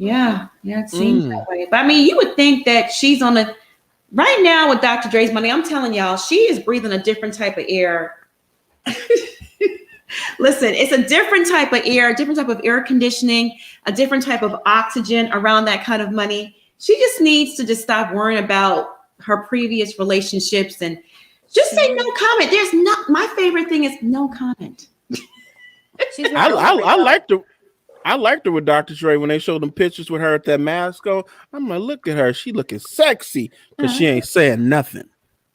Yeah, it seems that way. But I mean, you would think that she's on a right now with Dr. Dre's money. I'm telling y'all, she is breathing a different type of air. Listen, it's a different type of air, a different type of air conditioning, a different type of oxygen around that kind of money. She just needs to just stop worrying about her previous relationships and just say no comment. There's not. My favorite thing is no comment. I liked her with Dr. Dre when they showed them pictures with her at that mask on. I'm like, look at her. She looking sexy because she ain't saying nothing.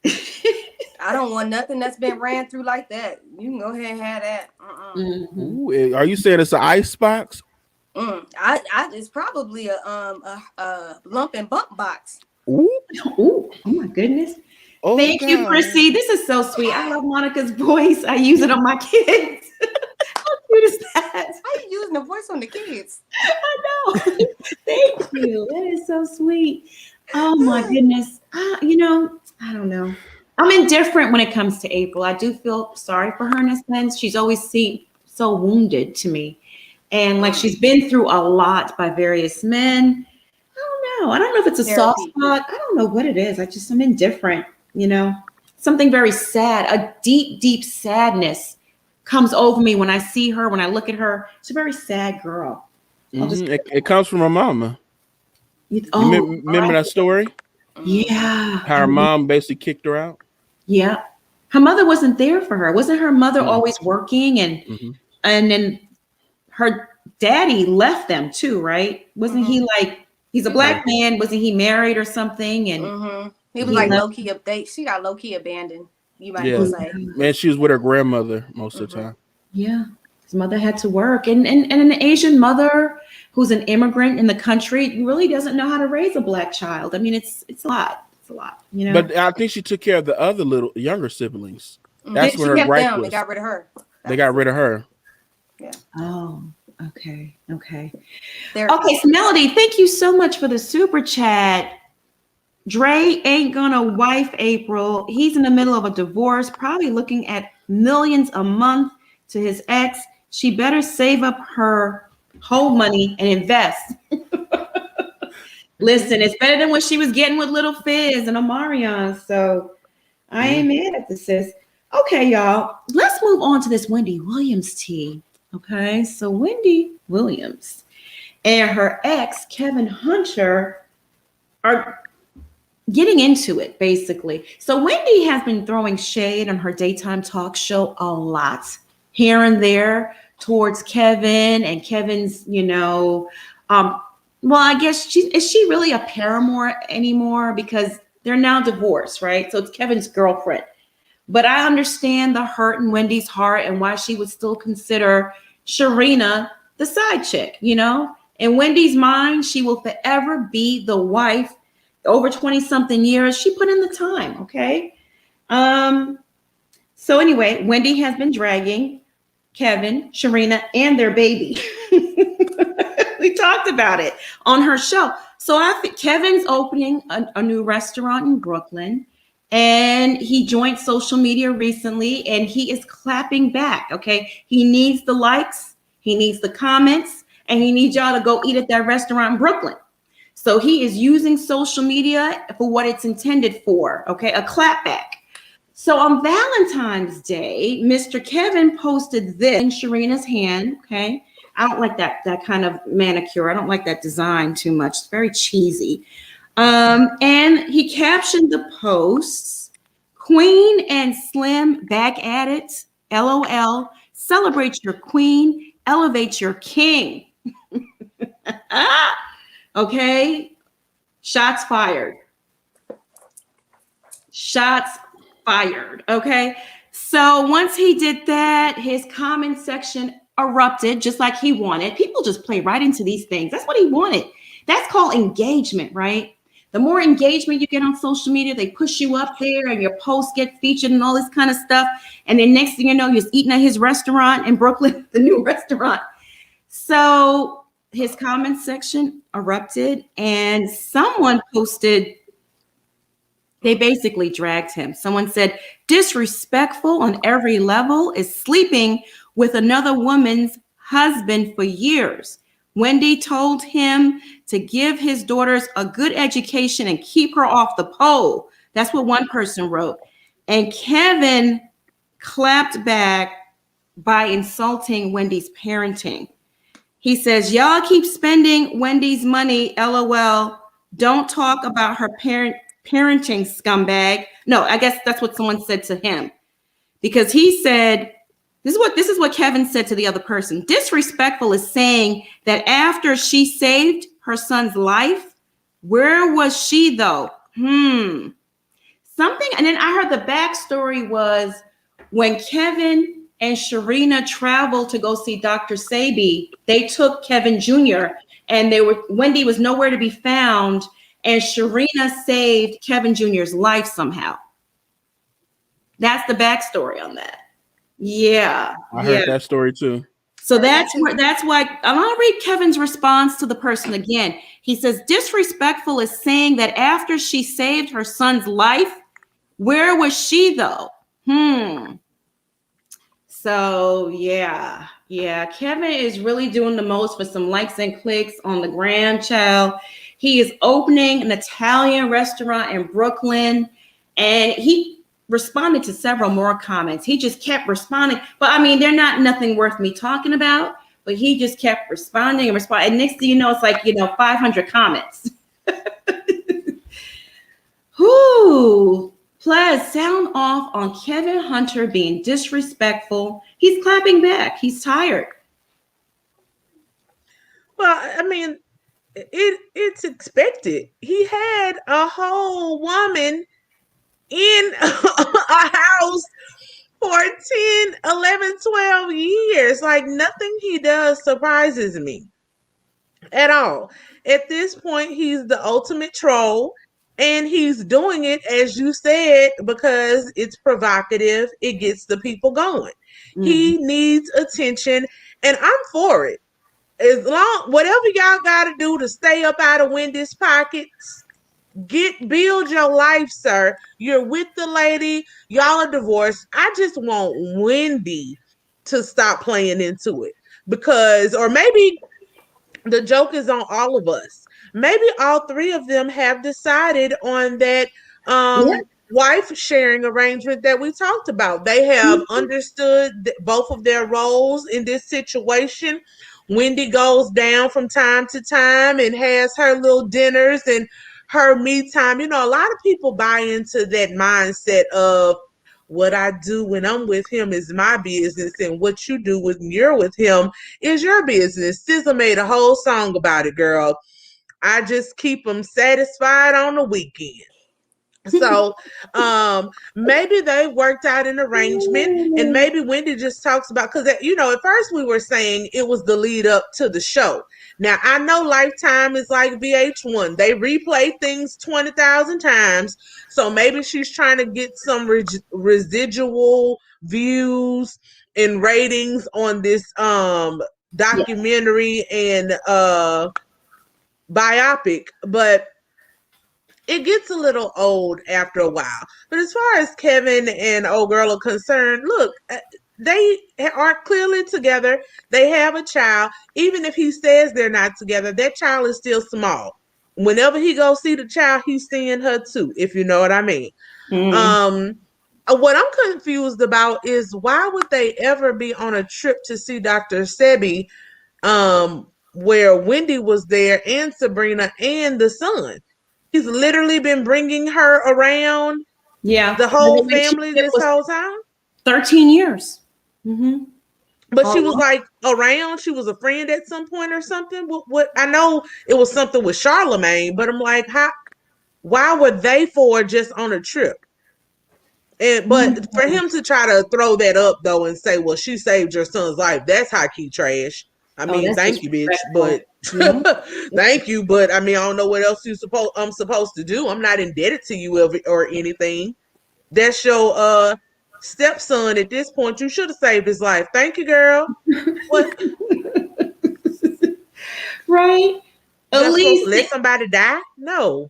I don't want nothing that's been ran through like that. You can go ahead and have that. Ooh, are you saying it's an ice box? It's probably a lump and bump box. Ooh, oh my goodness. Oh, Thank you, Chrissy. This is so sweet. I love Monica's voice. I use it on my kids. How cute is that? How you using the voice on the kids? I know. Thank you. That is so sweet. Oh my goodness. I don't know. I'm indifferent when it comes to Apryl. I do feel sorry for her in a sense. She's always seemed so wounded to me. And like she's been through a lot by various men. I don't know. I don't know if it's a soft spot. I don't know what it is. I'm indifferent, something very sad, a deep, deep sadness comes over me when I see her, when I look at her. She's a very sad girl. It comes from her mama. Remember that story? Yeah. How her mom basically kicked her out? Yeah. Her mother wasn't there for her. Wasn't her mother always working? And then her daddy left them too, right? Wasn't he like, he's a black man. Wasn't he married or something? And he was like low key she got low key abandoned. You might as well say. Man, she was with her grandmother most of the time. Yeah. His mother had to work. And an Asian mother who's an immigrant in the country really doesn't know how to raise a black child. I mean, it's a lot. It's a lot, you know. But I think she took care of the other younger siblings. That's where her gripe was. They got rid of her. They got rid of her. Yeah. Oh, okay. Okay. Okay, so Melody, thank you so much for the super chat. Dre ain't gonna wife Apryl. He's in the middle of a divorce, probably looking at millions a month to his ex. She better save up her whole money and invest. Listen, it's better than what she was getting with Little Fizz and Omarion. So I ain't mad at this, sis. Okay, y'all, let's move on to this Wendy Williams tea. Okay, so Wendy Williams and her ex, Kevin Hunter, are getting into it, basically. So Wendy has been throwing shade on her daytime talk show a lot, here and there, towards Kevin and Kevin's, well, I guess is she really a paramour anymore? Because they're now divorced, right? So it's Kevin's girlfriend. But I understand the hurt in Wendy's heart and why she would still consider Sharina the side chick, In Wendy's mind, she will forever be the wife. Over 20-something years, she put in the time, okay? So anyway, Wendy has been dragging Kevin, Sharina, and their baby. We talked about it on her show. So I think Kevin's opening a new restaurant in Brooklyn, and he joined social media recently, and he is clapping back, okay? He needs the likes, he needs the comments, and he needs y'all to go eat at that restaurant in Brooklyn. So he is using social media for what it's intended for, okay? A clapback. So on Valentine's Day, Mr. Kevin posted this in Sharina's hand, okay? I don't like that kind of manicure. I don't like that design too much. It's very cheesy. And he captioned the posts, "Queen and Slim back at it, LOL. Celebrate your queen, elevate your king." Okay, shots fired. Shots fired, okay? So once he did that, his comment section erupted just like he wanted. People just play right into these things. That's what he wanted. That's called engagement, right? The more engagement you get on social media, they push you up there and your posts get featured and all this kind of stuff. And then next thing you know, you're eating at his restaurant in Brooklyn, the new restaurant. So his comment section erupted and someone posted, they basically dragged him. Someone said, "Disrespectful on every level, is sleeping with another woman's husband for years. Wendy told him to give his daughters a good education and keep her off the pole." That's what one person wrote. And Kevin clapped back by insulting Wendy's parenting. He says, "Y'all keep spending Wendy's money, LOL. Don't talk about her parenting, scumbag." No, I guess that's what someone said to him. Because he said, this is what Kevin said to the other person. "Disrespectful is saying that after she saved her son's life, where was she though? Something." And then I heard the backstory was when Kevin and Sharina traveled to go see Dr. Sabi, they took Kevin Jr. and Wendy was nowhere to be found, and Sharina saved Kevin Jr.'s life somehow. That's the backstory on that. Yeah. I heard that story too. So that's why I'm gonna read Kevin's response to the person again. He says, "Disrespectful is saying that after she saved her son's life, where was she though?" So yeah, Kevin is really doing the most for some likes and clicks on the gram, child. He is opening an Italian restaurant in Brooklyn, and he responded to several more comments. He just kept responding. But I mean, they're not nothing worth me talking about, but he just kept responding and responding. And next thing you know, it's like, 500 comments. Whoo! Plus, sound off on Kevin Hunter being disrespectful. He's clapping back. He's tired. Well, I mean, it's expected. He had a whole woman in a house for 10, 11, 12 years. Like, nothing he does surprises me at all. At this point, he's the ultimate troll. And he's doing it, as you said, because it's provocative. It gets the people going. He needs attention, and I'm for it. As long, whatever y'all got to do to stay up out of Wendy's pockets, build your life, sir. You're with the lady. Y'all are divorced. I just want Wendy to stop playing into it, because, or maybe the joke is on all of us. Maybe all three of them have decided on that wife sharing arrangement that we talked about. They have understood both of their roles in this situation. Wendy goes down from time to time and has her little dinners and her me time. A lot of people buy into that mindset of, what I do when I'm with him is my business, and what you do when you're with him is your business. SZA made a whole song about it, girl. I just keep them satisfied on the weekend. So maybe they worked out an arrangement, and maybe Wendy just talks about, because at first we were saying it was the lead up to the show. Now I know Lifetime is like VH1. They replay things 20,000 times. So maybe she's trying to get some residual views and ratings on this documentary and biopic, but it gets a little old after a while. But as far as Kevin and old girl are concerned, look, they are clearly together. They have a child. Even if he says they're not together, that child is still small. Whenever he goes see the child, he's seeing her too, if you know what I mean. What I'm confused about is, why would they ever be on a trip to see Dr. Sebi, where Wendy was there and Sabrina and the son? He's literally been bringing her around, the whole family this whole time. 13 years. But she was like around. She was a friend at some point or something. What I know, it was something with Charlemagne, but I'm like, why were they four just on a trip? But for him to try to throw that up though and say, well, she saved your son's life, that's high key trash. I mean, thank you, bitch, but thank you, but I mean, I don't know what else I'm supposed to do. I'm not indebted to you or anything. That's your stepson at this point. You should have saved his life. Thank you, girl. What? Right? At least let somebody die? No.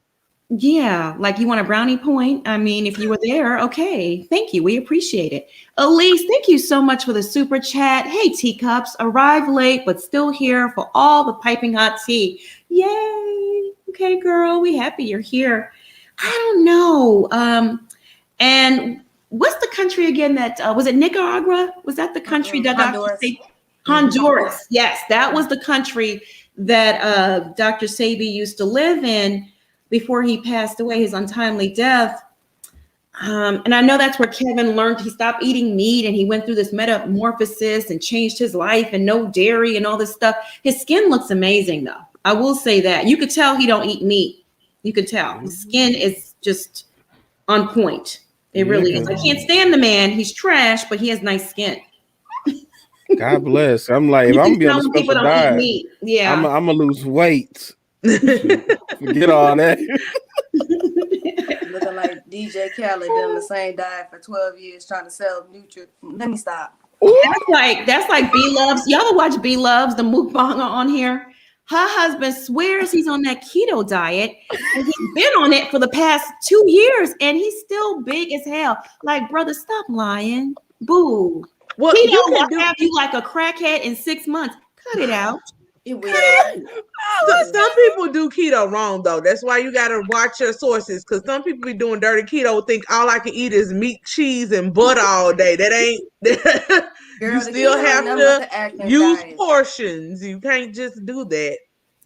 Yeah, like, you want a brownie point? I mean, if you were there, okay. Thank you. We appreciate it. Elise, thank you so much for the super chat. Hey, teacups, arrived late, but still here for all the piping hot tea. Yay. Okay, girl, we happy you're here. I don't know. And what's the country again that, was it Nicaragua? Was that the country that Honduras. Honduras. Yes, that was the country that Dr. Sebi used to live in before he passed away, his untimely death. And I know that's where Kevin learned. He stopped eating meat and he went through this metamorphosis and changed his life, and no dairy and all this stuff. His skin looks amazing though. I will say that. You could tell he don't eat meat. You could tell. His skin is just on point. It really is. I can't stand the man. He's trash, but he has nice skin. God bless. I'm like, if I'm gonna be on a special diet, I'm gonna lose weight. Forget all that. Looking like DJ Khaled doing the same diet for 12 years trying to sell nutrient. Let me stop. That's like B Loves. Y'all watch B Loves, the mukbanger on here. Her husband swears he's on that keto diet, and he's been on it for the past 2 years, and he's still big as hell. Like, brother, stop lying. Boo. Well, he don't have you like a crackhead in 6 months. Cut it out. It will. Some people do keto wrong though. That's why you gotta watch your sources, because some people be doing dirty keto, think all I can eat is meat, cheese, and butter all day. That ain't. Girl, You the still keto ain't have nothing but to the Atkins use diet. portions. You can't just do that.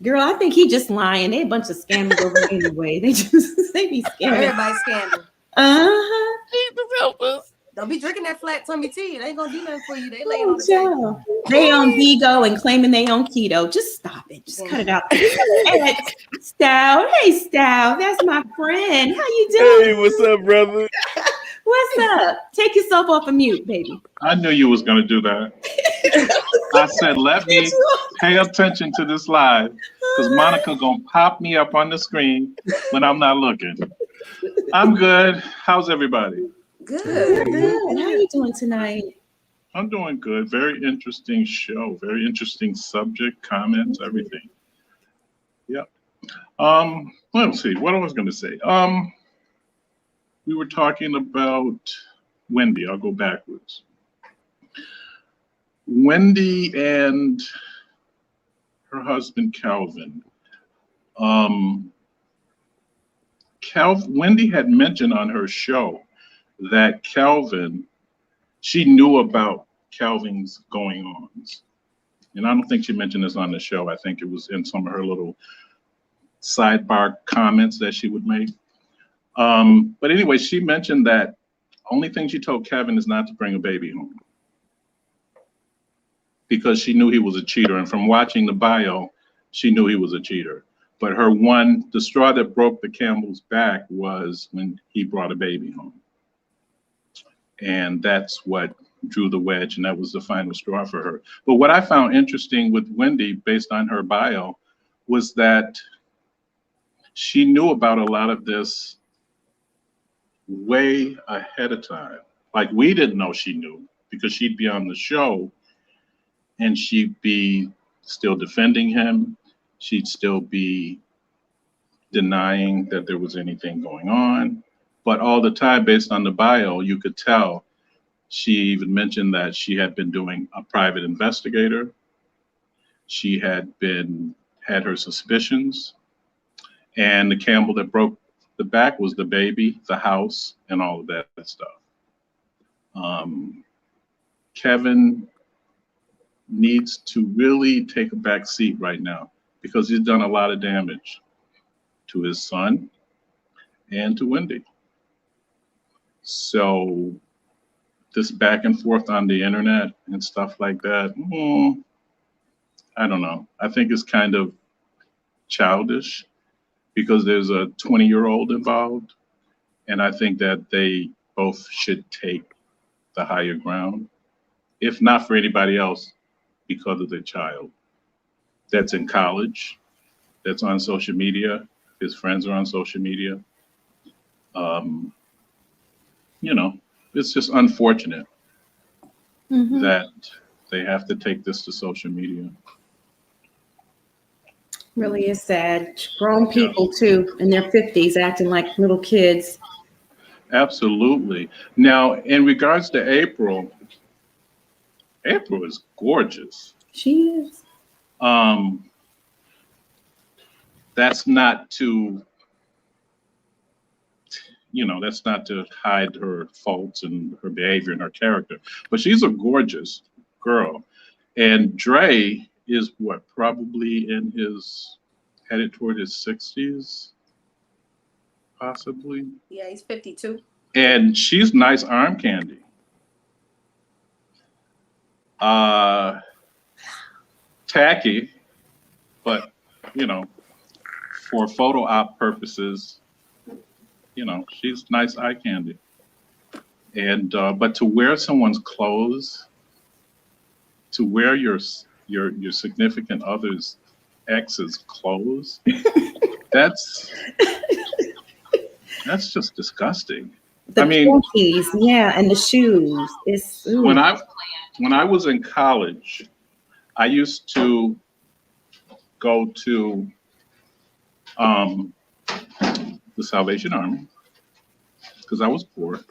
Girl, I think he just lying. They a bunch of scammers over there anyway. They be scamming. Everybody's scamming. Uh-huh. Don't be drinking that flat tummy tea. It ain't gonna do nothing for you. They laying on the table. They on Vigo and claiming they on keto. Just stop it. Just cut it out. Hey, Stout. Hey, Stout. That's my friend. How you doing? Hey, what's up, brother? What's up? Take yourself off of mute, baby. I knew you was going to do that. I said, let me pay attention to this live because Monica going to pop me up on the screen when I'm not looking. I'm good. How's everybody? Good. Good. How you doing tonight? I'm doing good. Very interesting show. Very interesting subject, comments, everything. Yep. Let's see. What I was going to say. We were talking about Wendy. I'll go backwards. Wendy and her husband, Calvin. Wendy had mentioned on her show that she knew about Calvin's going-ons. And I don't think she mentioned this on the show. I think it was in some of her little sidebar comments that she would make. But anyway, she mentioned that only thing she told Kevin is not to bring a baby home because she knew he was a cheater. And from watching the bio, she knew he was a cheater. But the straw that broke the camel's back was when he brought a baby home. And that's what drew the wedge, and that was the final straw for her. But what I found interesting with Wendy, based on her bio, was that she knew about a lot of this way ahead of time. Like, we didn't know she knew because she'd be on the show and she'd be still defending him. She'd still be denying that there was anything going on. But all the time, based on the bio, you could tell. She even mentioned that she had been doing a private investigator. She had her suspicions. And the camel that broke the back was the baby, the house, and all of that stuff. Kevin needs to really take a back seat right now because he's done a lot of damage to his son and to Wendy. So this back and forth on the internet and stuff like that, I don't know. I think it's kind of childish because there's a 20-year-old involved. And I think that they both should take the higher ground, if not for anybody else, because of their child that's in college, that's on social media. His friends are on social media. It's just unfortunate that they have to take this to social media. Really is sad. Grown people too, in their 50s, acting like little kids. Absolutely. Now, in regards to Apryl is gorgeous. She is. That's not to hide her faults and her behavior and her character, but she's a gorgeous girl. And Dre is probably headed toward his 60s, possibly. Yeah, he's 52. And she's nice arm candy. Tacky, but for photo op purposes, she's nice eye candy. And but to wear someone's clothes, to wear your significant other's ex's clothes, that's just disgusting. The pinkies, yeah, and the shoes. It's when I was in college, I used to go to the Salvation Army because I was poor,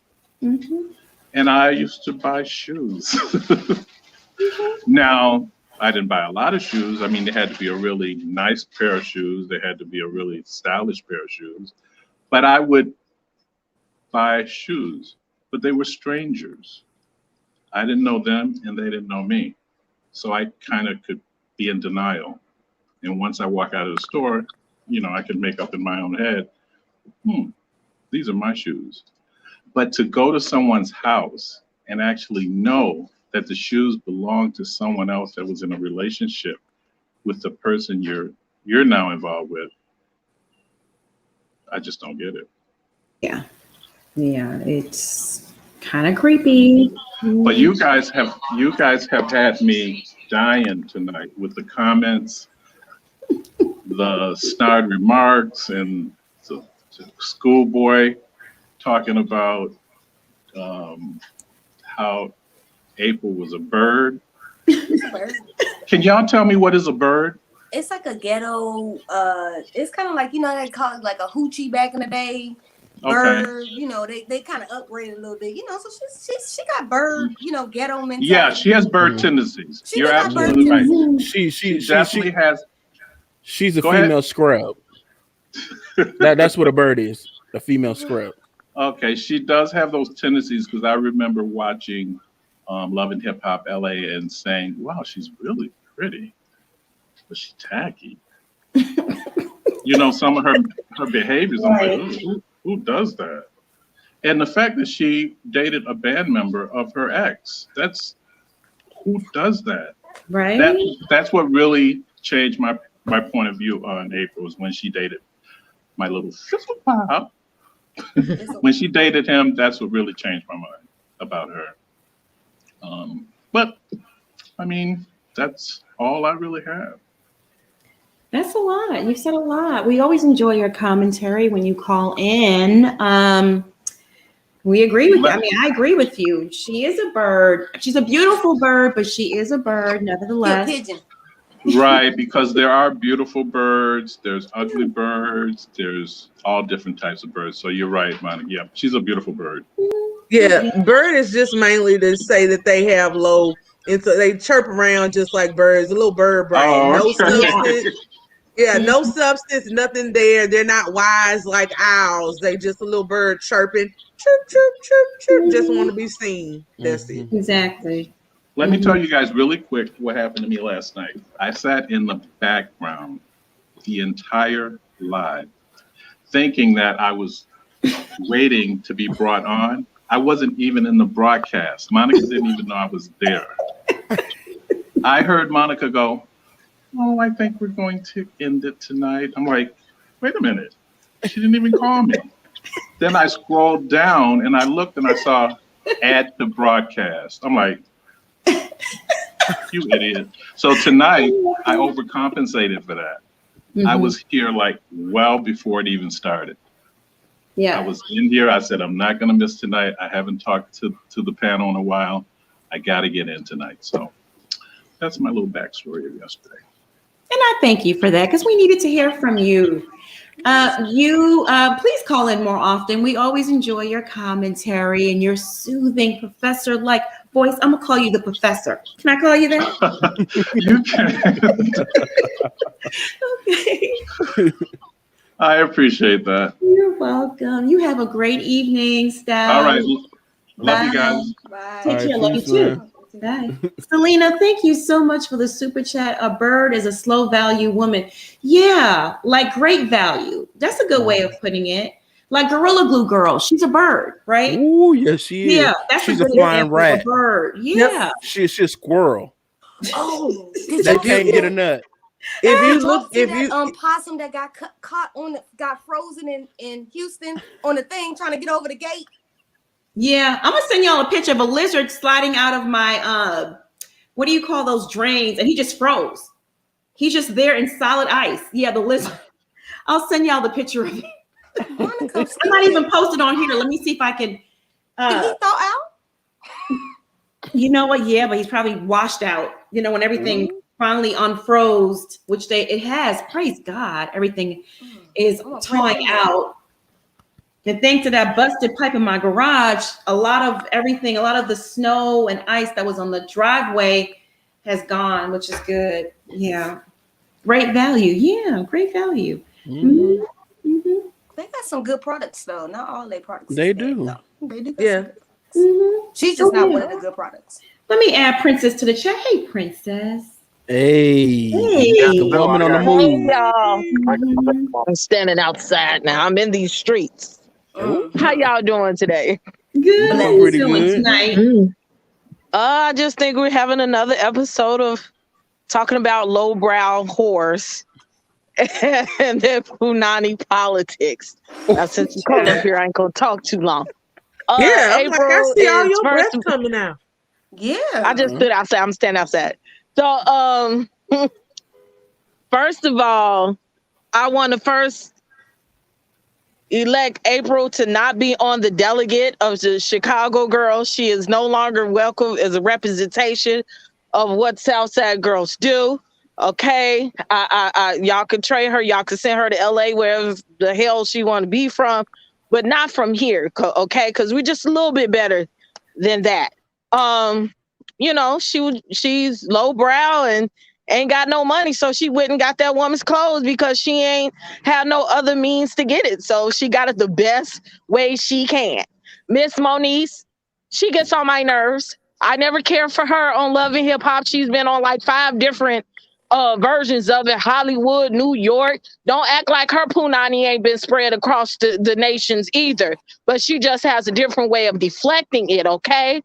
and I used to buy shoes. Now, I didn't buy a lot of shoes. I mean, they had to be a really nice pair of shoes. They had to be a really stylish pair of shoes. But I would buy shoes, but they were strangers. I didn't know them and they didn't know me. So I kind of could be in denial. And once I walk out of the store, you know, I could make up in my own head, these are my shoes. But to go to someone's house and actually know that the shoes belong to someone else that was in a relationship with the person you're now involved with, I just don't get it. Yeah, it's kind of creepy. But you guys have had me dying tonight with the comments, the snide remarks, and the schoolboy talking about how April was a bird. It's a bird. Can y'all tell me what is a bird? It's like a ghetto. It's kind of like, you know, they call it like a hoochie back in the day. Bird, Okay. you know, they kind of upgraded a little bit, you know. So she got bird, you know, ghetto mentality. Yeah, she has bird tendencies. She You're got bird absolutely right. tendencies. She definitely has. She's a Go female ahead. scrub. That's what a bird is. A female scrub. Okay, she does have those tendencies because I remember watching Love and Hip Hop LA and saying, "Wow, she's really pretty, but she's tacky." You know, some of her behaviors. I'm like, who does that? And the fact that she dated a band member of her ex, who does that? Right. That's what really changed my point of view on April, was when she dated my little sister pop. When she dated him, that's what really changed my mind about her. But I mean, that's all I really have. That's a lot. You've said a lot. We always enjoy your commentary when you call in. We agree with you. I mean, I agree with you. She is a bird. She's a beautiful bird, but she is a bird nevertheless. You're a pigeon. Right, because there are beautiful birds, there's ugly birds, there's all different types of birds. So you're right, Monica. Yeah, she's a beautiful bird. Yeah, bird is just mainly to say that they have low, and so they chirp around just like birds, a little bird brain. Oh, okay. No substance. Yeah, no substance, nothing there. They're not wise like owls. They just a little bird chirping, chirp, chirp, chirp, chirp. Just want to be seen. That's it. Exactly. Let me tell you guys really quick what happened to me last night. I sat in the background the entire live, thinking that I was waiting to be brought on. I wasn't even in the broadcast. Monica didn't even know I was there. I heard Monica go, "Oh, I think we're going to end it tonight." I'm like, wait a minute. She didn't even call me. Then I scrolled down and I looked and I saw add to broadcast. I'm like, you idiot. So tonight I overcompensated for that. I was here like well before it even started. Yeah. I was in here. I said, I'm not going to miss tonight. I haven't talked to the panel in a while. I got to get in tonight. So that's my little backstory of yesterday. And I thank you for that, because we needed to hear from you. Please call in more often. We always enjoy your commentary and your soothing professor-like voice. I'm gonna call you the professor. Can I call you that? You can. Okay. I appreciate that. You're welcome. You have a great evening, Steph. All right. Love you guys. Bye. Take care. Love you peace, too. man. Bye. Selena, thank you so much for the super chat. A bird is a slow value woman. Yeah, like great value. That's a good way of putting it. Like Gorilla Glue Girl, she's a bird, right? Oh, yes, she is. Yeah, that's she's a a good flying example of a rat. bird. Yeah. She's a squirrel. Oh, They can't get a nut. If you look, look, if that you possum that got caught got frozen in Houston on the thing trying to get over the gate. Yeah, I'm gonna send y'all a picture of a lizard sliding out of my what do you call those drains? And he just froze. He's just there in solid ice. Yeah, the lizard. I'll send y'all the picture of it. Monica, I'm not even posted on here. Let me see if I can. did he thaw out? You know what? Yeah, but he's probably washed out. You know, when everything finally unfroze, which it has. Praise God, everything is thawing out. And thanks to that busted pipe in my garage, a lot of the snow and ice that was on the driveway has gone, which is good. Yeah. Great value. Yeah, great value. Mhm. Mm-hmm. They got some good products though. Not all their products. They is bad, do. though. They do. Got Yeah. some good products. Mm-hmm. She's just not yeah. one of the good products. Let me add Princess to the chat. Hey, Princess. Hey, Hey. the woman on the Hey, move. y'all. Mhm. I'm standing outside now. I'm in these streets. How Mhm. y'all doing today? Good. How Doing you pretty doing good. tonight? I just think we're having another episode of talking about lowbrow whores and their punani politics. Now, since Nicole up here, I ain't gonna talk too long. Yeah, I'm like, I April see all is your breath first. coming out. Yeah. I just stood outside. I'm standing outside. So, first of all, I want to first elect April to not be on the delegate of the Chicago girls. She is no longer welcome as a representation of what Southside girls do. Okay, y'all could trade her. Y'all could send her to LA, wherever the hell she want to be from, but not from here. Okay, because we're just a little bit better than that. She's lowbrow and ain't got no money, so she went and got that woman's clothes because she ain't had no other means to get it. So she got it the best way she can. Miss Moniece, she gets on my nerves. I never cared for her on Love and Hip Hop. She's been on like 5 different versions of it. Hollywood, New York. Don't act like her punani ain't been spread across the nations either. But she just has a different way of deflecting it, okay?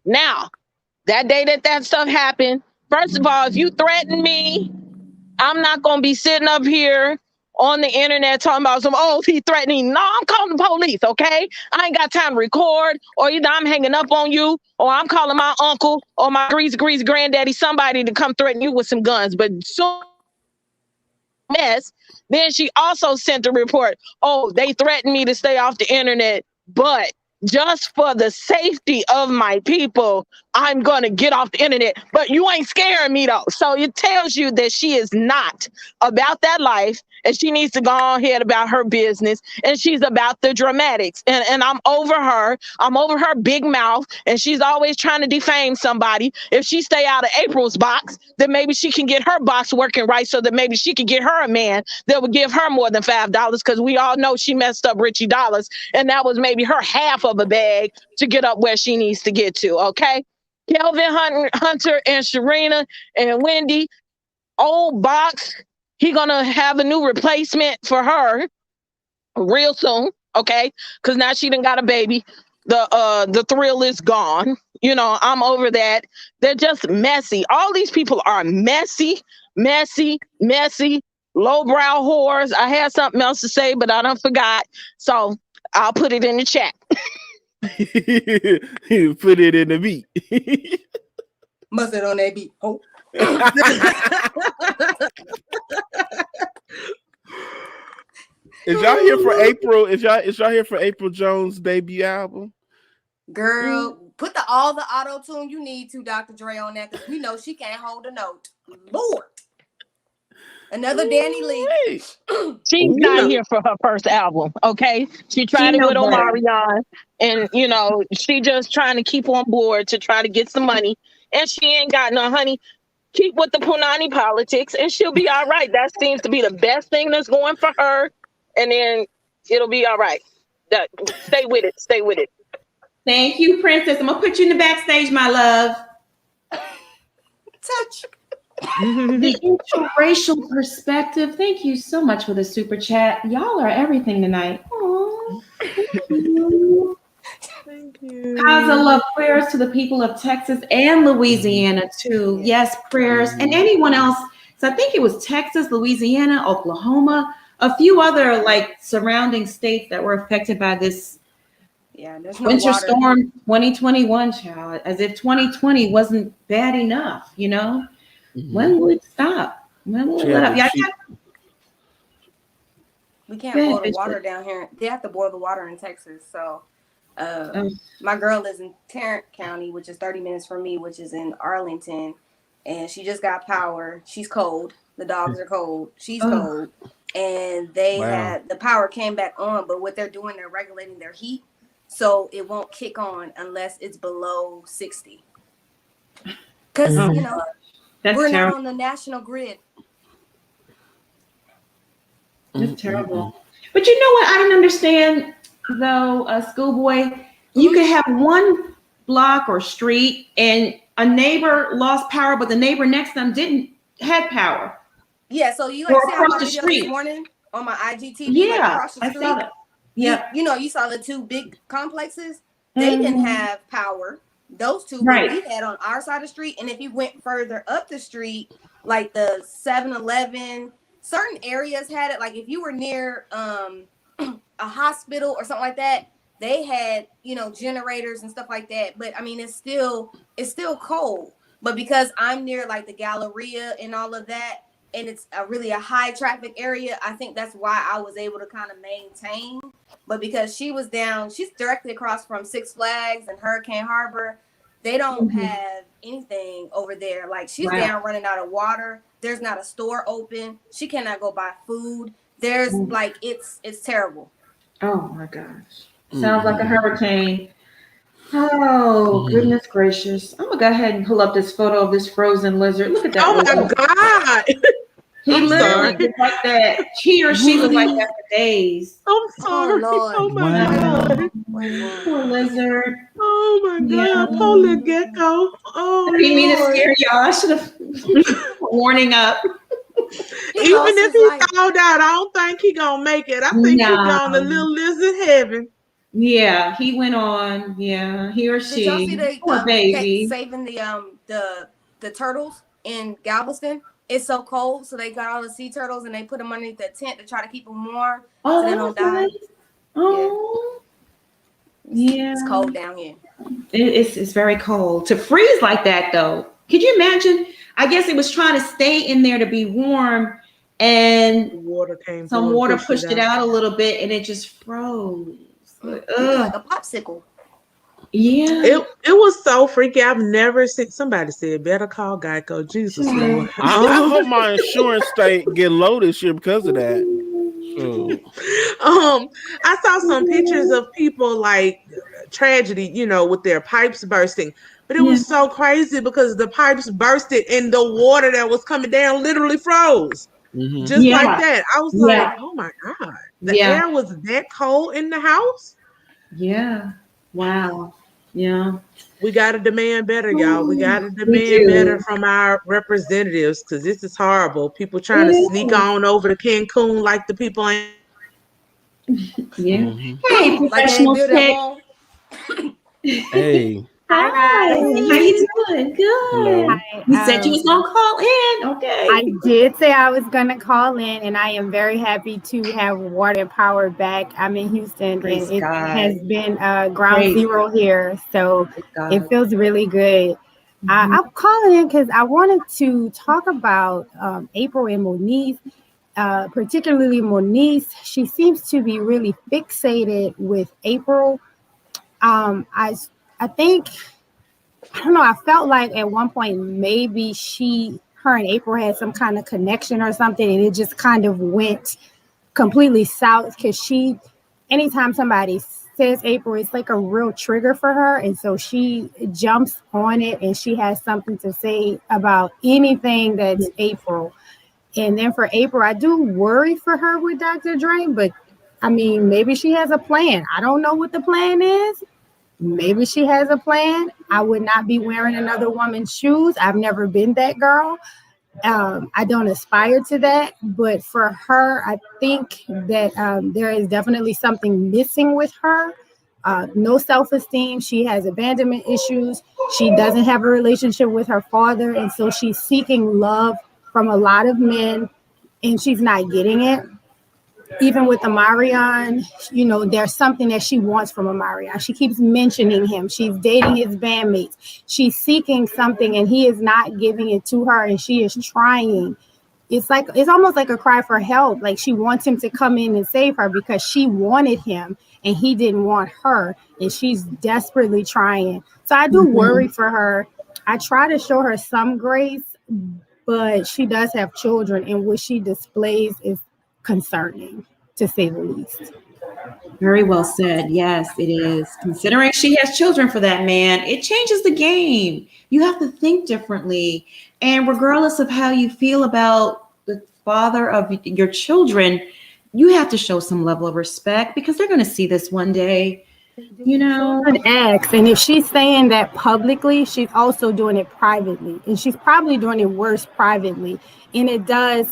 Now, that day that stuff happened, first of all, if you threaten me, I'm not going to be sitting up here on the internet talking about he threatening. No, I'm calling the police, okay? I ain't got time to record, or either I'm hanging up on you, or I'm calling my uncle or my greasy granddaddy, somebody to come threaten you with some guns. But so mess, then she also sent a report, they threatened me to stay off the internet, but just for the safety of my people, I'm going to get off the internet. But you ain't scaring me, though. So it tells you that she is not about that life, and she needs to go ahead about her business, and she's about the dramatics. And I'm over her. I'm over her big mouth, and she's always trying to defame somebody. If she stay out of April's box, then maybe she can get her box working right so that maybe she could get her a man that would give her more than $5, because we all know she messed up Richie Dollars, and that was maybe her half of a bag to get up where she needs to get to, okay? Kelvin Hunter and Sharina and Wendy, old box, he gonna have a new replacement for her real soon, okay? Because now she done got a baby. The thrill is gone. I'm over that. They're just messy. All these people are messy, lowbrow whores. I had something else to say, but I done forgot. So I'll put it in the chat. Put it in the beat. Must it on that beat. Oh. Is y'all here for April? Is y'all here for Apryl Jones' debut album? Girl, put all the auto tune you need to, Dr. Dre, on that, because we know she can't hold a note. Lord. Another Danny Lee. She's not here for her first album, okay? She tried it with Omarion, and she just trying to keep on board to try to get some money, and she ain't got no honey. Keep with the punani politics, and she'll be all right. That seems to be the best thing that's going for her, and then it'll be all right. Stay with it. Stay with it. Thank you, Princess. I'm gonna put you in the backstage, my love. Touch. The interracial perspective. Thank you so much for the super chat. Y'all are everything tonight. Aww. Thank you. Kaza love prayers to the people of Texas and Louisiana too. Yes, prayers. And anyone else. So I think it was Texas, Louisiana, Oklahoma, a few other surrounding states that were affected by this there's no winter water. storm 2021, child. As if 2020 wasn't bad enough, Mm-hmm. When will it stop? When will it let up? We can't boil the water down here. They have to boil the water in Texas. So my girl lives in Tarrant County, which is 30 minutes from me, which is in Arlington. And she just got power. She's cold. The dogs are cold. She's cold. And the power came back on. But what they're doing, they're regulating their heat. So it won't kick on unless it's below 60. Because, Oh, you know, that's we're not terrible. on the national grid. That's terrible. But you know what? I didn't understand though, schoolboy. You could have one block or street, and a neighbor lost power, but the neighbor next to them didn't have power. Yeah, so you Or like see how across my the video street. this morning on my IGTV, like Yeah, across the I street. saw that. Yeah, You know, you saw the two big complexes. They didn't have power. Those two, but we had on our side of the street. And if you went further up the street, like the 7-Eleven, certain areas had it. Like if you were near a hospital or something like that, they had, you know, generators and stuff like that. But I mean, it's still cold. But because I'm near like the Galleria and all of that, and it's really a high traffic area, I think that's why I was able to kind of maintain. But because she was down, she's directly across from Six Flags and Hurricane Harbor. They don't have anything over there. Like she's down running out of water. There's not a store open. She cannot go buy food. There's like, it's terrible. Oh my gosh. Sounds like a hurricane. Oh, goodness gracious. I'm gonna go ahead and pull up this photo of this frozen lizard. Look at that. Oh my lizard. God. He I'm literally sorry. was like that. He or she was like that for days. I'm sorry. Lord. Oh my God. Poor lizard. Oh my God. Yeah. Poor little gecko. Oh, I didn't mean to Lord. scare y'all. I should have warning up. Even if he found out, I don't think he gonna make it. I think he gone to little lizard heaven. Yeah, he went on. Yeah, he or she. Did y'all see they Poor baby. saving the turtles in Galveston? It's so cold, so they got all the sea turtles and they put them underneath the tent to try to keep them warm, so they don't die. Oh, yeah. It's cold down here. It's very cold. To freeze like that, though, could you imagine? I guess it was trying to stay in there to be warm, and water came. Some water pushed it out a little bit, and it just froze. Like a popsicle. Yeah. It was so freaky. I've never seen. Somebody said, "Better call Geico." Jesus Lord. I hope my insurance get low this year because of that. I saw some pictures of people like tragedy, you know, with their pipes bursting. But it was so crazy because the pipes bursted and the water that was coming down literally froze. Just like that. I was like, oh my God. The air was that cold in the house? Yeah. Wow. Yeah. We got to demand better, y'all. We got to demand better from our representatives because this is horrible. People trying to sneak on over to Cancun like the people ain't. Yeah. Hey, professional tech. Hey. Hi. How you doing? Good. Hello. You said you was gonna call in. Okay. I did say I was gonna call in, and I am very happy to have water and power back. I'm in Houston, Praise and it God. has been ground zero here, so it feels really good. I'm calling in because I wanted to talk about Apryl and Moniece. Particularly Moniece, she seems to be really fixated with Apryl. I think, I don't know, I felt like at one point maybe her and Apryl had some kind of connection or something, and it just kind of went completely south because anytime somebody says Apryl, it's like a real trigger for her, and so she jumps on it and she has something to say about anything that's Apryl. And then for Apryl, I do worry for her with Dr. Dre, but I mean, maybe she has a plan. I don't know what the plan is. Maybe she has a plan. I would not be wearing another woman's shoes. I've never been that girl. I don't aspire to that. But for her, I think that there is definitely something missing with her. No self-esteem. She has abandonment issues. She doesn't have a relationship with her father. And so she's seeking love from a lot of men, and she's not getting it. Even with Omarion, you know, there's something that she wants from Omarion. She keeps mentioning him. She's dating his bandmates. She's seeking something, and he is not giving it to her, and she is trying. It's almost like a cry for help. Like she wants him to come in and save her because she wanted him, and he didn't want her, and she's desperately trying. So I do worry for her. I try to show her some grace, but she does have children, and what she displays is concerning, to say the least. Very well said. Yes, it is. Considering she has children for that man, it changes the game. You have to think differently. And regardless of how you feel about the father of your children, you have to show some level of respect because they're going to see this one day. You know, X, and if she's saying that publicly, she's also doing it privately, and she's probably doing it worse privately. And it does,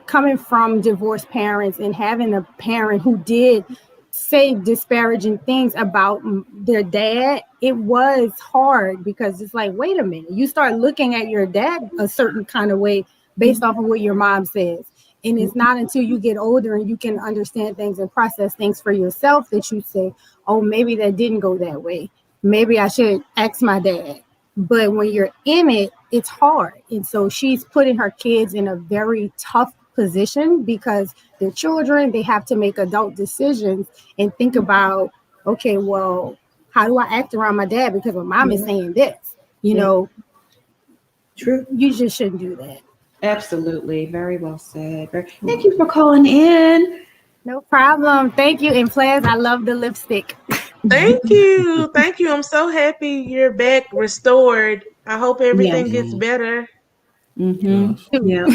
coming from divorced parents and having a parent who did say disparaging things about their dad, it was hard because it's like, wait a minute, you start looking at your dad a certain kind of way based off of what your mom says. And it's not until you get older and you can understand things and process things for yourself that you say, oh, maybe that didn't go that way. Maybe I should ask my dad. But when you're in it, it's hard. And so she's putting her kids in a very tough position because they're children. They have to make adult decisions and think about, okay, well, how do I act around my dad? Because my mom is saying this, you know. True. You just shouldn't do that. Absolutely. Very well said. Thank you for calling in. No problem. Thank you. And Plaz, I love the lipstick. Thank you. Thank you. I'm so happy you're back restored. I hope everything gets better. Yeah.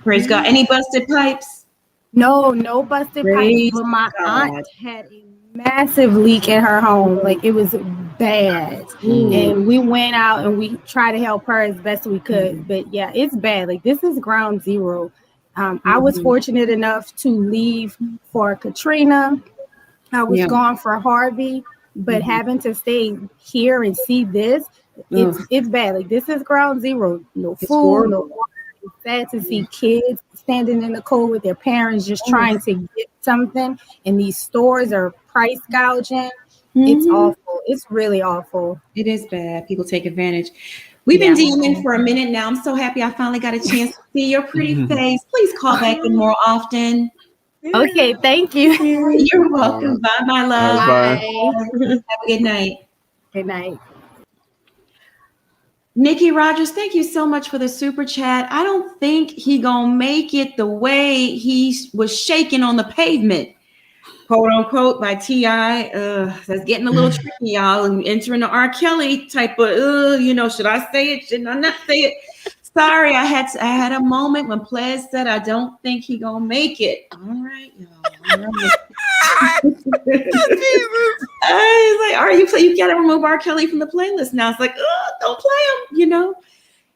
Praise God. Any busted pipes? No busted pipes. But my aunt had a massive leak in her home. Like, it was bad. And we went out and we tried to help her as best we could. But yeah, it's bad. Like, this is ground zero. I was fortunate enough to leave for Katrina. I was gone for Harvey, but having to stay here and see this, it's bad. Like, this is ground zero. No food, no water. It's sad to see kids standing in the cold with their parents just trying to get something, and these stores are price gouging. It's awful. It's really awful. It is bad. People take advantage. We've been DMing for a minute now. I'm so happy I finally got a chance to see your pretty face. Please call back in more often. Okay, thank you. You're welcome. Bye, my love. Bye. Have a good night. Good night. Nikki Rogers, thank you so much for the super chat. I don't think he gonna make it the way he was shaking on the pavement, quote unquote, by T.I. That's getting a little tricky, y'all, and entering the R. Kelly type of, should I say it? Should I not say it? Sorry, I had a moment when Plez said I don't think he gonna make it. All right, y'all. All right. He's like, all right, you gotta remove R. Kelly from the playlist now. It's like, don't play him,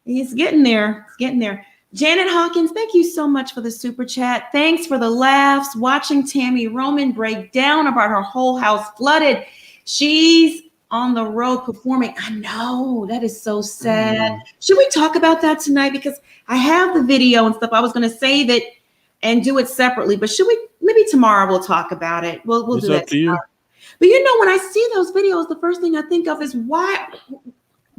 He's getting there. It's getting there. Janet Hawkins, thank you so much for the super chat. Thanks for the laughs. Watching Tammy Roman break down about her whole house flooded. She's on the road performing. I know, that is so sad. Should we talk about that tonight? Because I have the video and stuff. I was going to save it and do it separately, but should we? Maybe tomorrow we'll talk about it. We'll do that tomorrow. But when I see those videos, the first thing I think of is why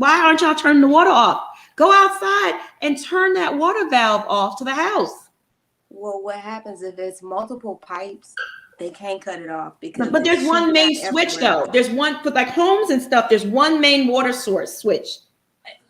aren't y'all turning the water off? Go outside and turn that water valve off to the house. Well, what happens if it's multiple pipes? They can't cut it off because. But there's one main switch though. There's one for like homes and stuff. There's one main water source switch.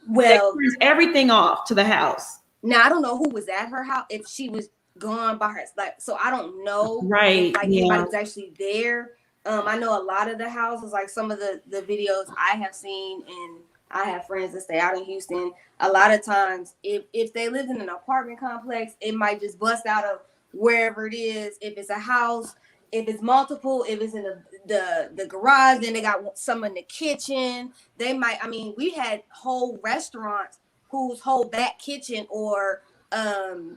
Well, turns everything off to the house. Now I don't know who was at her house if she was gone by her. So I don't know. Right. If, anybody was actually there. I know a lot of the houses, like some of the videos I have seen, and I have friends that stay out in Houston. A lot of times, if they live in an apartment complex, it might just bust out of wherever it is. If it's a house, if it's multiple, if it's in the garage, then they got some in the kitchen. They might. I mean, we had whole restaurants whose whole back kitchen or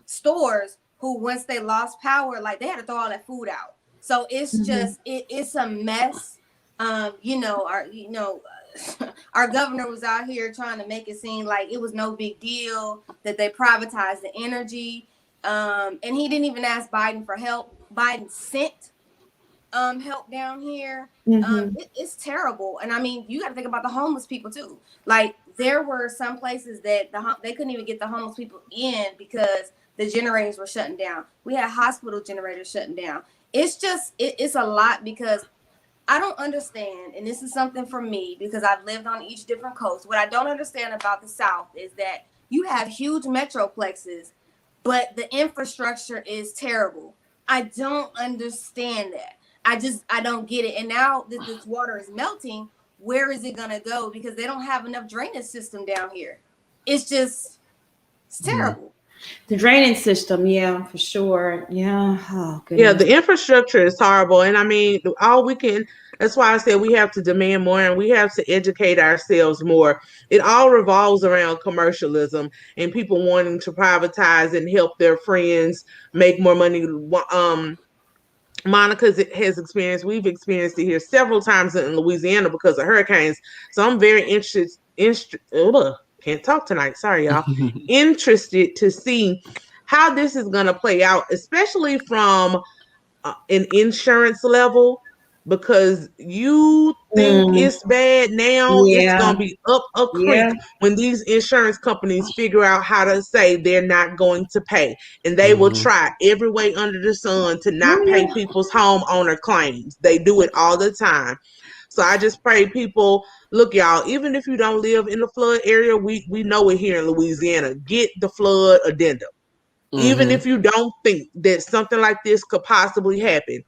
stores who once they lost power, like they had to throw all that food out. So it's just it's a mess. Our governor was out here trying to make it seem like it was no big deal that they privatized the energy. And he didn't even ask Biden for help. Biden sent help down here. It's terrible. And I mean, you got to think about the homeless people too. Like there were some places that they couldn't even get the homeless people in because the generators were shutting down. We had hospital generators shutting down. It's just, it's a lot because I don't understand, and this is something for me because I've lived on each different coast. What I don't understand about the South is that you have huge metroplexes, but the infrastructure is terrible. I don't understand that. I don't get it. And now that this water is melting, where is it gonna go? Because they don't have enough drainage system down here. It's terrible. The drainage system, yeah, for sure. Yeah. Oh, goodness. Yeah, the infrastructure is horrible. And I mean, all we can, that's why I said we have to demand more and we have to educate ourselves more. It all revolves around commercialism and people wanting to privatize and help their friends make more money. Monica has experienced, we've experienced it here several times in Louisiana because of hurricanes. So I'm very can't talk tonight. Sorry, y'all. Interested to see how this is going to play out, especially from an insurance level, because you think it's bad now. It's going to be up a creek when these insurance companies figure out how to say they're not going to pay. And they will try every way under the sun to not pay people's homeowner claims. They do it all the time. So I just pray people, look, y'all, even if you don't live in the flood area, we know it here in Louisiana. Get the flood addendum. Even if you don't think that something like this could possibly happen,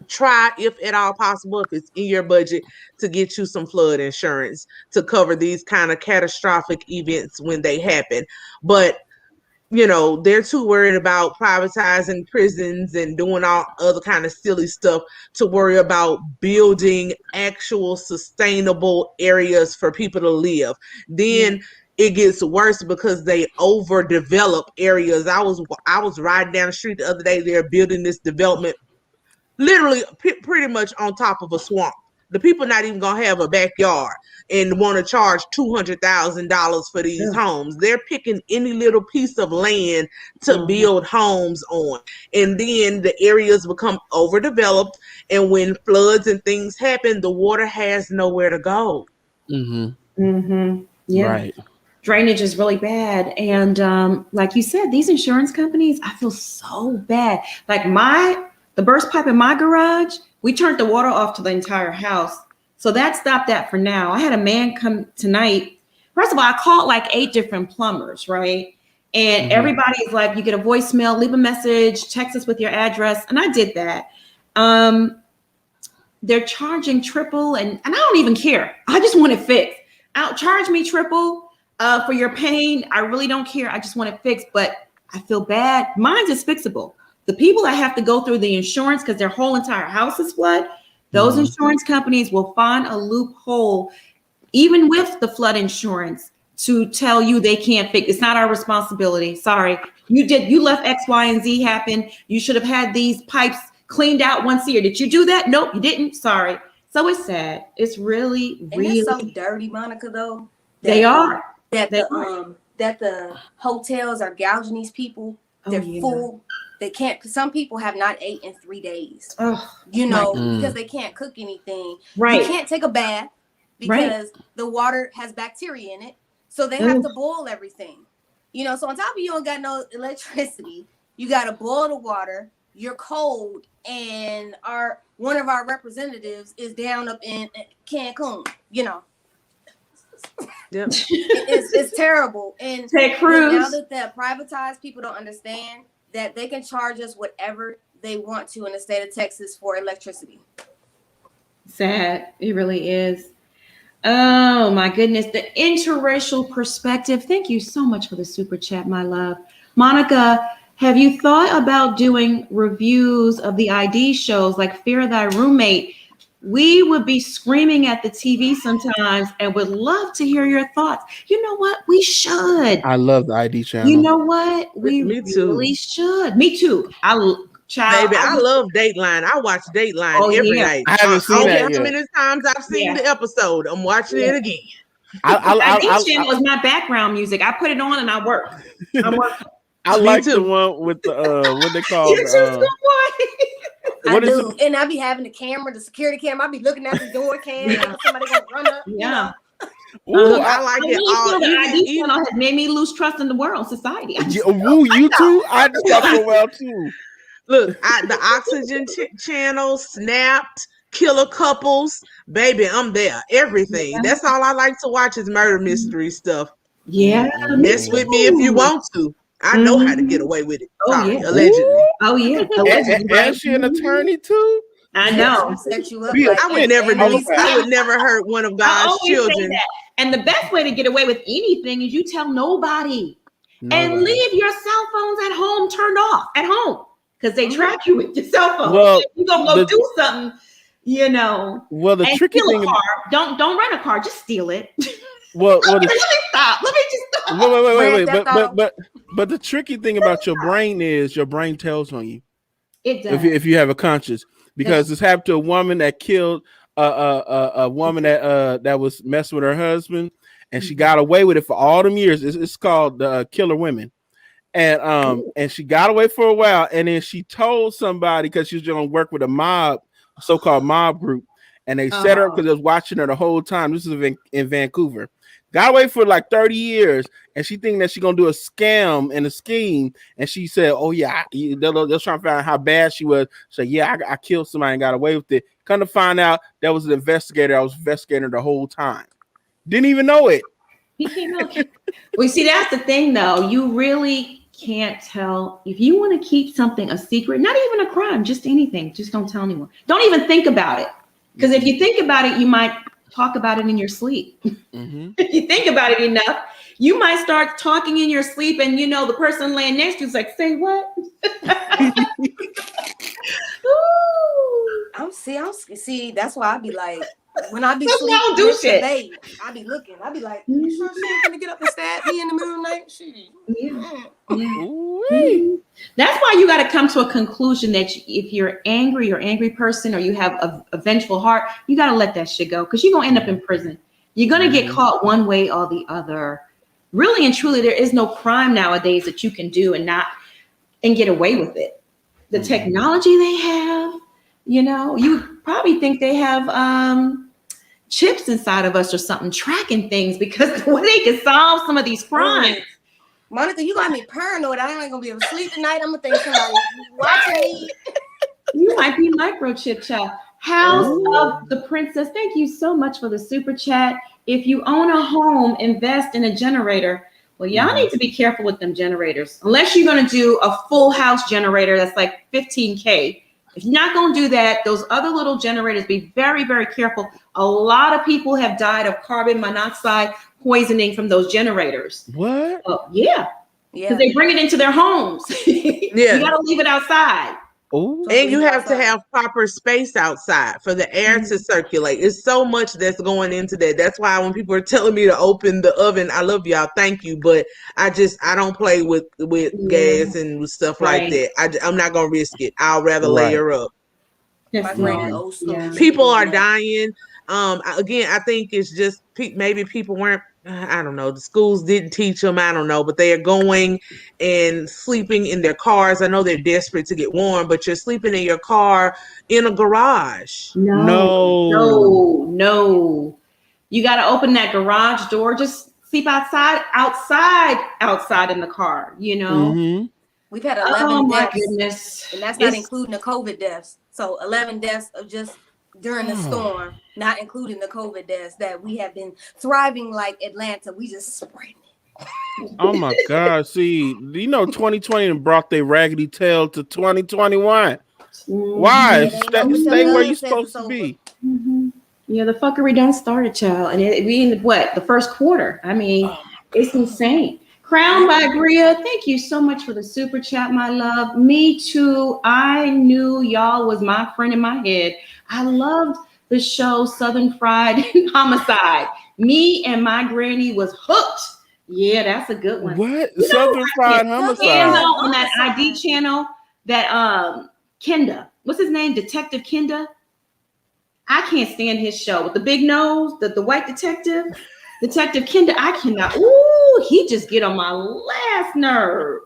try, if at all possible, if it's in your budget, to get you some flood insurance to cover these kind of catastrophic events when they happen. But they're too worried about privatizing prisons and doing all other kind of silly stuff to worry about building actual sustainable areas for people to live. Then it gets worse because they overdevelop areas. I was riding down the street the other day. They're building this development literally pretty much on top of a swamp. The people not even gonna have a backyard and want to charge $200,000 for these homes. They're picking any little piece of land to build homes on, and then the areas become overdeveloped. And when floods and things happen, the water has nowhere to go. Yeah. Right. Drainage is really bad. And like you said, these insurance companies, I feel so bad. Like the burst pipe in my garage, we turned the water off to the entire house. So that stopped that for now. I had a man come tonight. First of all, I called like 8 different plumbers, right? And everybody's like, you get a voicemail, leave a message, text us with your address. And I did that. They're charging triple, and I don't even care. I just want it fixed. Charge me triple for your pain. I really don't care. I just want it fixed, but I feel bad. Mine's is fixable. The people that have to go through the insurance because their whole entire house is flood, those insurance companies will find a loophole, even with the flood insurance, to tell you they can't fix. It's not our responsibility. Sorry, you left X, Y, and Z happen. You should have had these pipes cleaned out once a year. Did you do that? Nope, you didn't. Sorry. So it's sad. It's really, really. And it's so dirty, Monica. Though they are. That the hotels are gouging these people. They're full. They can't. Some people have not ate in 3 days. Because they can't cook anything. Right. You can't take a bath because the water has bacteria in it. So they have to boil everything. So on top of you don't got no electricity, you got to boil the water. You're cold, and one of our representatives is down up in Cancun. It's terrible. And Ted Cruz. Now that privatized, people don't understand that they can charge us whatever they want to in the state of Texas for electricity. Sad. It really is. Oh my goodness. The interracial perspective. Thank you so much for the super chat, my love. Monica, have you thought about doing reviews of the ID shows like Fear Thy Roommate? We would be screaming at the TV sometimes and would love to hear your thoughts. You know what? We should. I love the ID channel. You know what? We really should. Me too. I love Dateline. I watch Dateline every night. I haven't seen that yet. How many times I've seen the episode? I'm watching it again. ID channel is my background music. I put it on and I work. I like the one with the what they call I do, and I be having the security camera. I be looking at the door cam. Somebody gonna run up. Yeah. I like it. The ID channel has made me lose trust in the world, society. You too? I just got so well too. Look, the Oxygen channel, Snapped, Killer Couples, baby, I'm there. Everything. Yeah. That's all I like to watch is murder mystery stuff. Yeah. Mess with me if you want to. I know how to get away with it. Allegedly. Oh yeah. And she an attorney too? I know. Set you up Be- like I would never do- do. I would never hurt one of I God's always say children. that. And the best way to get away with anything is you tell nobody. And Nobody. leave your cell phones at home turned off at home because they track you with your cell phone. Well, You're gonna go do something, you know. Well, the and tricky steal thing. a car. Don't rent a car. Just steal it. Well, Let me stop. Let me just stop. Wait. But the tricky thing about your brain is your brain tells on you. It does. If you have a conscience, because this happened to a woman that killed a woman that was messing with her husband, and she got away with it for all them years. It's called Killer Women, and she got away for a while, and then she told somebody because she was going to work with a mob, so-called mob group, and they set her because they was watching her the whole time. This is in Vancouver. Got away for like 30 years, and she thinking that she's gonna do a scam and a scheme. And she said, "Oh yeah, they're trying to find out how bad she was." So yeah, I killed somebody and got away with it. Come to find out, that was an investigator. I was investigating her the whole time. Didn't even know it. Well, see, that's the thing, though. You really can't tell if you want to keep something a secret. Not even a crime, just anything. Just don't tell anyone. Don't even think about it, because if you think about it, you might talk about it in your sleep. If you think about it enough, you might start talking in your sleep, and the person laying next to you is like, "Say what?" I'm see. That's why I be like, when I be That's why I don't do with the shit. babe, I be looking. I be like, you sure she ain't gonna get up and stab me in the middle of the night? That's why you got to come to a conclusion that if you're angry person, or you have a vengeful heart, you got to let that shit go, because you're going to end up in prison. You're going to get caught one way or the other. Really and truly, there is no crime nowadays that you can do and get away with it. The technology they have, you probably think they have chips inside of us or something tracking things, because the way they can solve some of these crimes. Monica, you got me paranoid. I ain't gonna be able to sleep tonight. I'm gonna think somebody watching me. You might be microchip, child. House of the Princess. Thank you so much for the super chat. If you own a home, invest in a generator. Well, y'all need to be careful with them generators. Unless you're gonna do a full house generator that's like $15K. If you're not gonna do that, those other little generators, be very, very careful. A lot of people have died of carbon monoxide poisoning from those generators. What? Yeah. Because they bring it into their homes. You gotta leave it outside. And you have to have proper space outside for the air to circulate. It's so much that's going into that. That's why when people are telling me to open the oven, I love y'all, thank you, but I don't play with gas and with stuff like that. I'm not gonna risk it. I'll rather layer up. People are dying. Again, I think it's just maybe people weren't. I don't know. The schools didn't teach them. I don't know, but they are going and sleeping in their cars. I know they're desperate to get warm, but you're sleeping in your car in a garage. No. You got to open that garage door. Just sleep outside in the car. We've had 11 my deaths, goodness, and that's not including the COVID deaths. So 11 deaths of just during the storm, not including the COVID deaths, that we have been thriving like Atlanta. We just spreading it. Oh my God. See, 2020 brought their raggedy tail to 2021. Why? Stay where you're supposed to be. Yeah, the fuckery done started, child. And it be in the first quarter. I mean, it's insane. Crown by Bria, thank you so much for the super chat, my love. Me too. I knew y'all was my friend in my head. I loved the show Southern Fried Homicide. Me and my granny was hooked. Yeah, that's a good one. What? Southern Fried Homicide? On that ID channel, that Kenda. What's his name? Detective Kenda. I can't stand his show with the big nose, the white detective. Detective Kenda, I cannot. Ooh, he just get on my last nerve.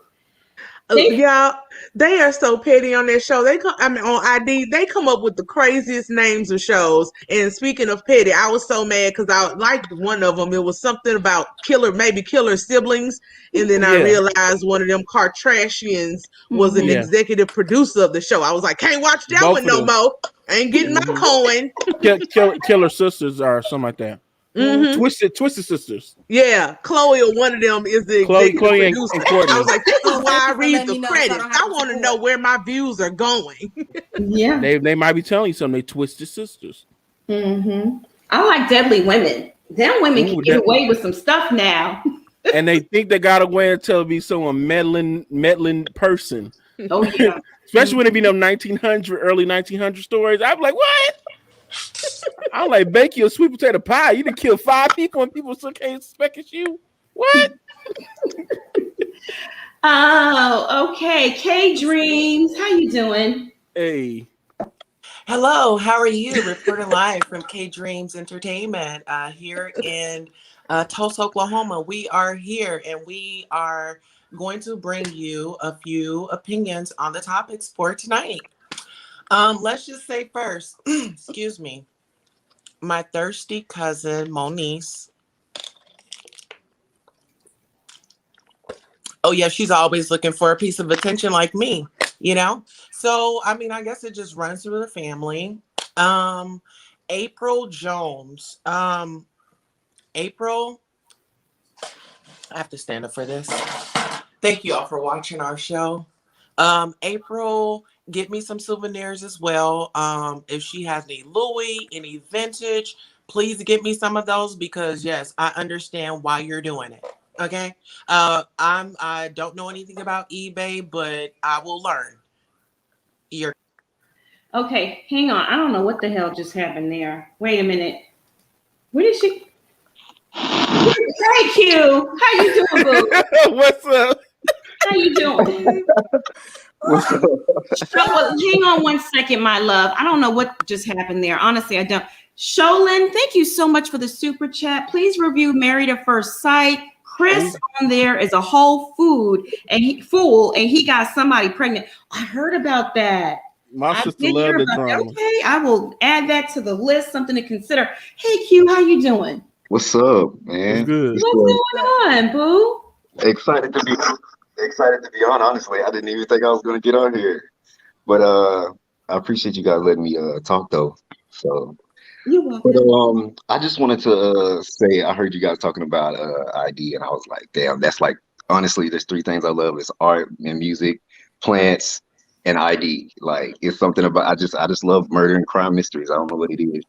Y'all, they are so petty on their show. On ID, they come up with the craziest names of shows. And speaking of petty, I was so mad because I liked one of them. It was something about killer siblings. And then I realized one of them Kardashians was an executive producer of the show. I was like, can't watch that one no more. I ain't getting my coin. Killer Sisters or something like that. Mm-hmm. Twisted Sisters. Yeah, Chloe or one of them is the Chloe executive and producer. Courtney. I was like, this is why thank I you for read letting the me know so I credits. don't have I to want to support. know where my views are going. Yeah. They might be telling you something. They Twisted Sisters. Mm-hmm. I like Deadly Women. Them women can get away with some stuff now. And they think they got away until it be someone meddling person. Oh yeah. Especially when it be them 1900, early 1900 stories. I'm like, what? I'm like, bake you a sweet potato pie. You done kill 5 people and people still can't suspect it's you. What? Oh, okay. K Dreams, how you doing? Hey. Hello, how are you? Reporting live from K Dreams Entertainment here in Tulsa, Oklahoma. We are here and we are going to bring you a few opinions on the topics for tonight. Let's just say first, excuse me, my thirsty cousin Moniece. Oh yeah, she's always looking for a piece of attention like me, you know? So, I mean, I guess it just runs through the family. Apryl Jones. Apryl, I have to stand up for this. Thank you all for watching our show. Apryl, get me some souvenirs as well. If she has any Louis, any vintage, please get me some of those because yes, I understand why you're doing it. Okay. I don't know anything about eBay, but I will learn. Okay, hang on. I don't know what the hell just happened there. Wait a minute. Where did she? Thank you. How you doing, boo? What's up? How you doing? Hang on one second, my love. I don't know what just happened there. Honestly, I don't. Sholin, thank you so much for the super chat. Please review Married at First Sight. Chris on there is a whole fool, and he got somebody pregnant. I heard about that. My sister loved the drama. Okay, I will add that to the list. Something to consider. Hey, Q, how you doing? What's up, man? It's good. What's going on, boo? Excited to be on. Honestly, I didn't even think I was going to get on here, but I appreciate you guys letting me talk though. So, you're welcome. But I just wanted to say I heard you guys talking about ID, and I was like, damn, that's like honestly, there's 3 things I love: it's art and music, plants, and ID. Like it's something about I just love murder and crime mysteries. I don't know what it is.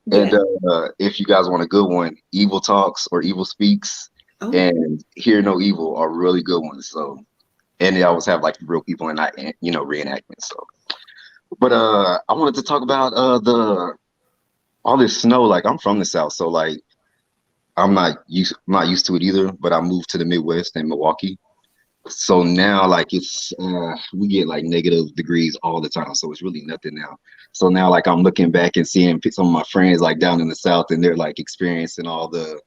Yeah. And if you guys want a good one, Evil Talks or Evil Speaks and Hear No Evil are really good ones. So, and they always have like real people and not, you know, reenactments. So, but I wanted to talk about all this snow. Like I'm from the South, so like I'm not used to it either. But I moved to the Midwest in Milwaukee. So now like it's we get like negative degrees all the time, so it's really nothing now. So now like I'm looking back and seeing some of my friends like down in the South, and they're like experiencing all the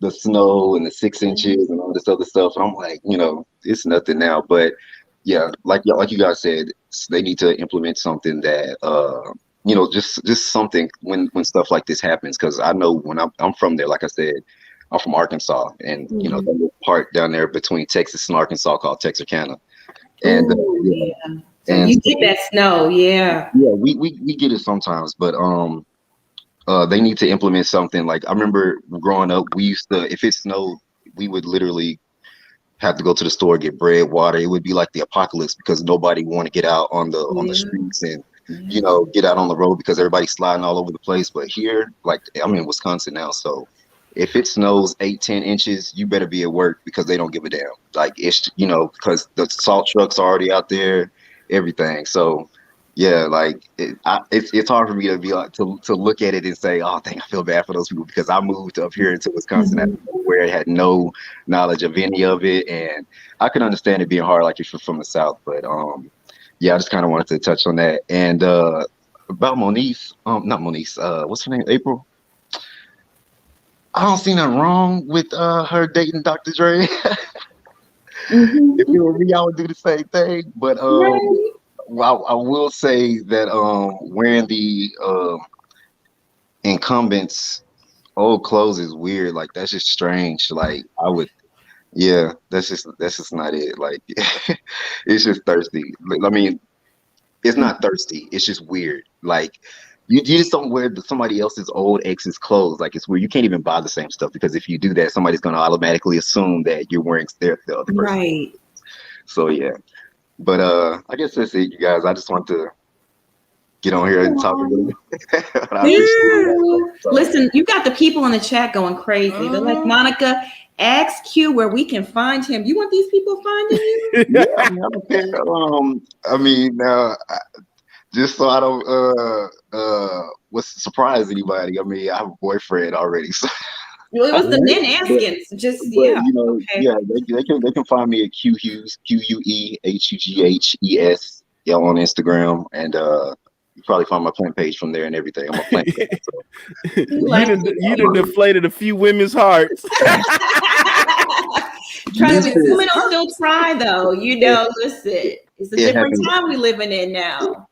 snow and the 6 inches and all this other stuff. I'm like, you know, it's nothing now. But yeah, like you guys said, they need to implement something that you know, just something when stuff like this happens, because I know when I'm from there, like I said, I'm from Arkansas, and you know, the part down there between Texas and Arkansas called Texarkana. And yeah. So and you get that snow, yeah. Yeah, we get it sometimes, but they need to implement something. Like I remember growing up, we used to, if it snowed, we would literally have to go to the store, get bread, water. It would be like the apocalypse because nobody want to get out on the streets and you know, get out on the road because everybody's sliding all over the place. But here, like I'm in Wisconsin now, so if it snows 8-10 inches, you better be at work because they don't give a damn. Like it's, you know, because the salt trucks are already out there, everything. So yeah, like it's hard for me to be like to look at it and say, oh, dang, I feel bad for those people because I moved up here into Wisconsin where I had no knowledge of any of it, and I can understand it being hard, like if you're from the South. But yeah, I just kind of wanted to touch on that. And about Moniece, not Moniece, what's her name, Apryl. I don't see nothing wrong with her dating Dr. Dre. If it were me, I would do the same thing. But well, I will say that wearing the incumbents' old clothes is weird. Like that's just strange. Like I would, yeah, that's just not it. Like it's just thirsty. I mean, it's not thirsty. It's just weird. Like You just don't wear somebody else's old ex's clothes. Like, it's where you can't even buy the same stuff, because if you do that, somebody's going to automatically assume that you're wearing the other person. Right. So yeah, but I guess that's it, you guys. I just want to get on here and talk a little bit. Listen, you got the people in the chat going crazy. They're like, Monica, ask Q where we can find him. You want these people finding you? Yeah, I mean, I don't care. I mean, just so I don't surprise anybody. I mean, I have a boyfriend already, so. Well, it was the men asking. Yeah. You know, okay. Yeah, they can find me at Q Hughes, QUEHUGHES, on Instagram, and you probably find my plant page from there and everything. I'm a plant. So. You done deflated a few women's hearts. Trust me, women will still try though. You know, listen, it's a different time we're living in now.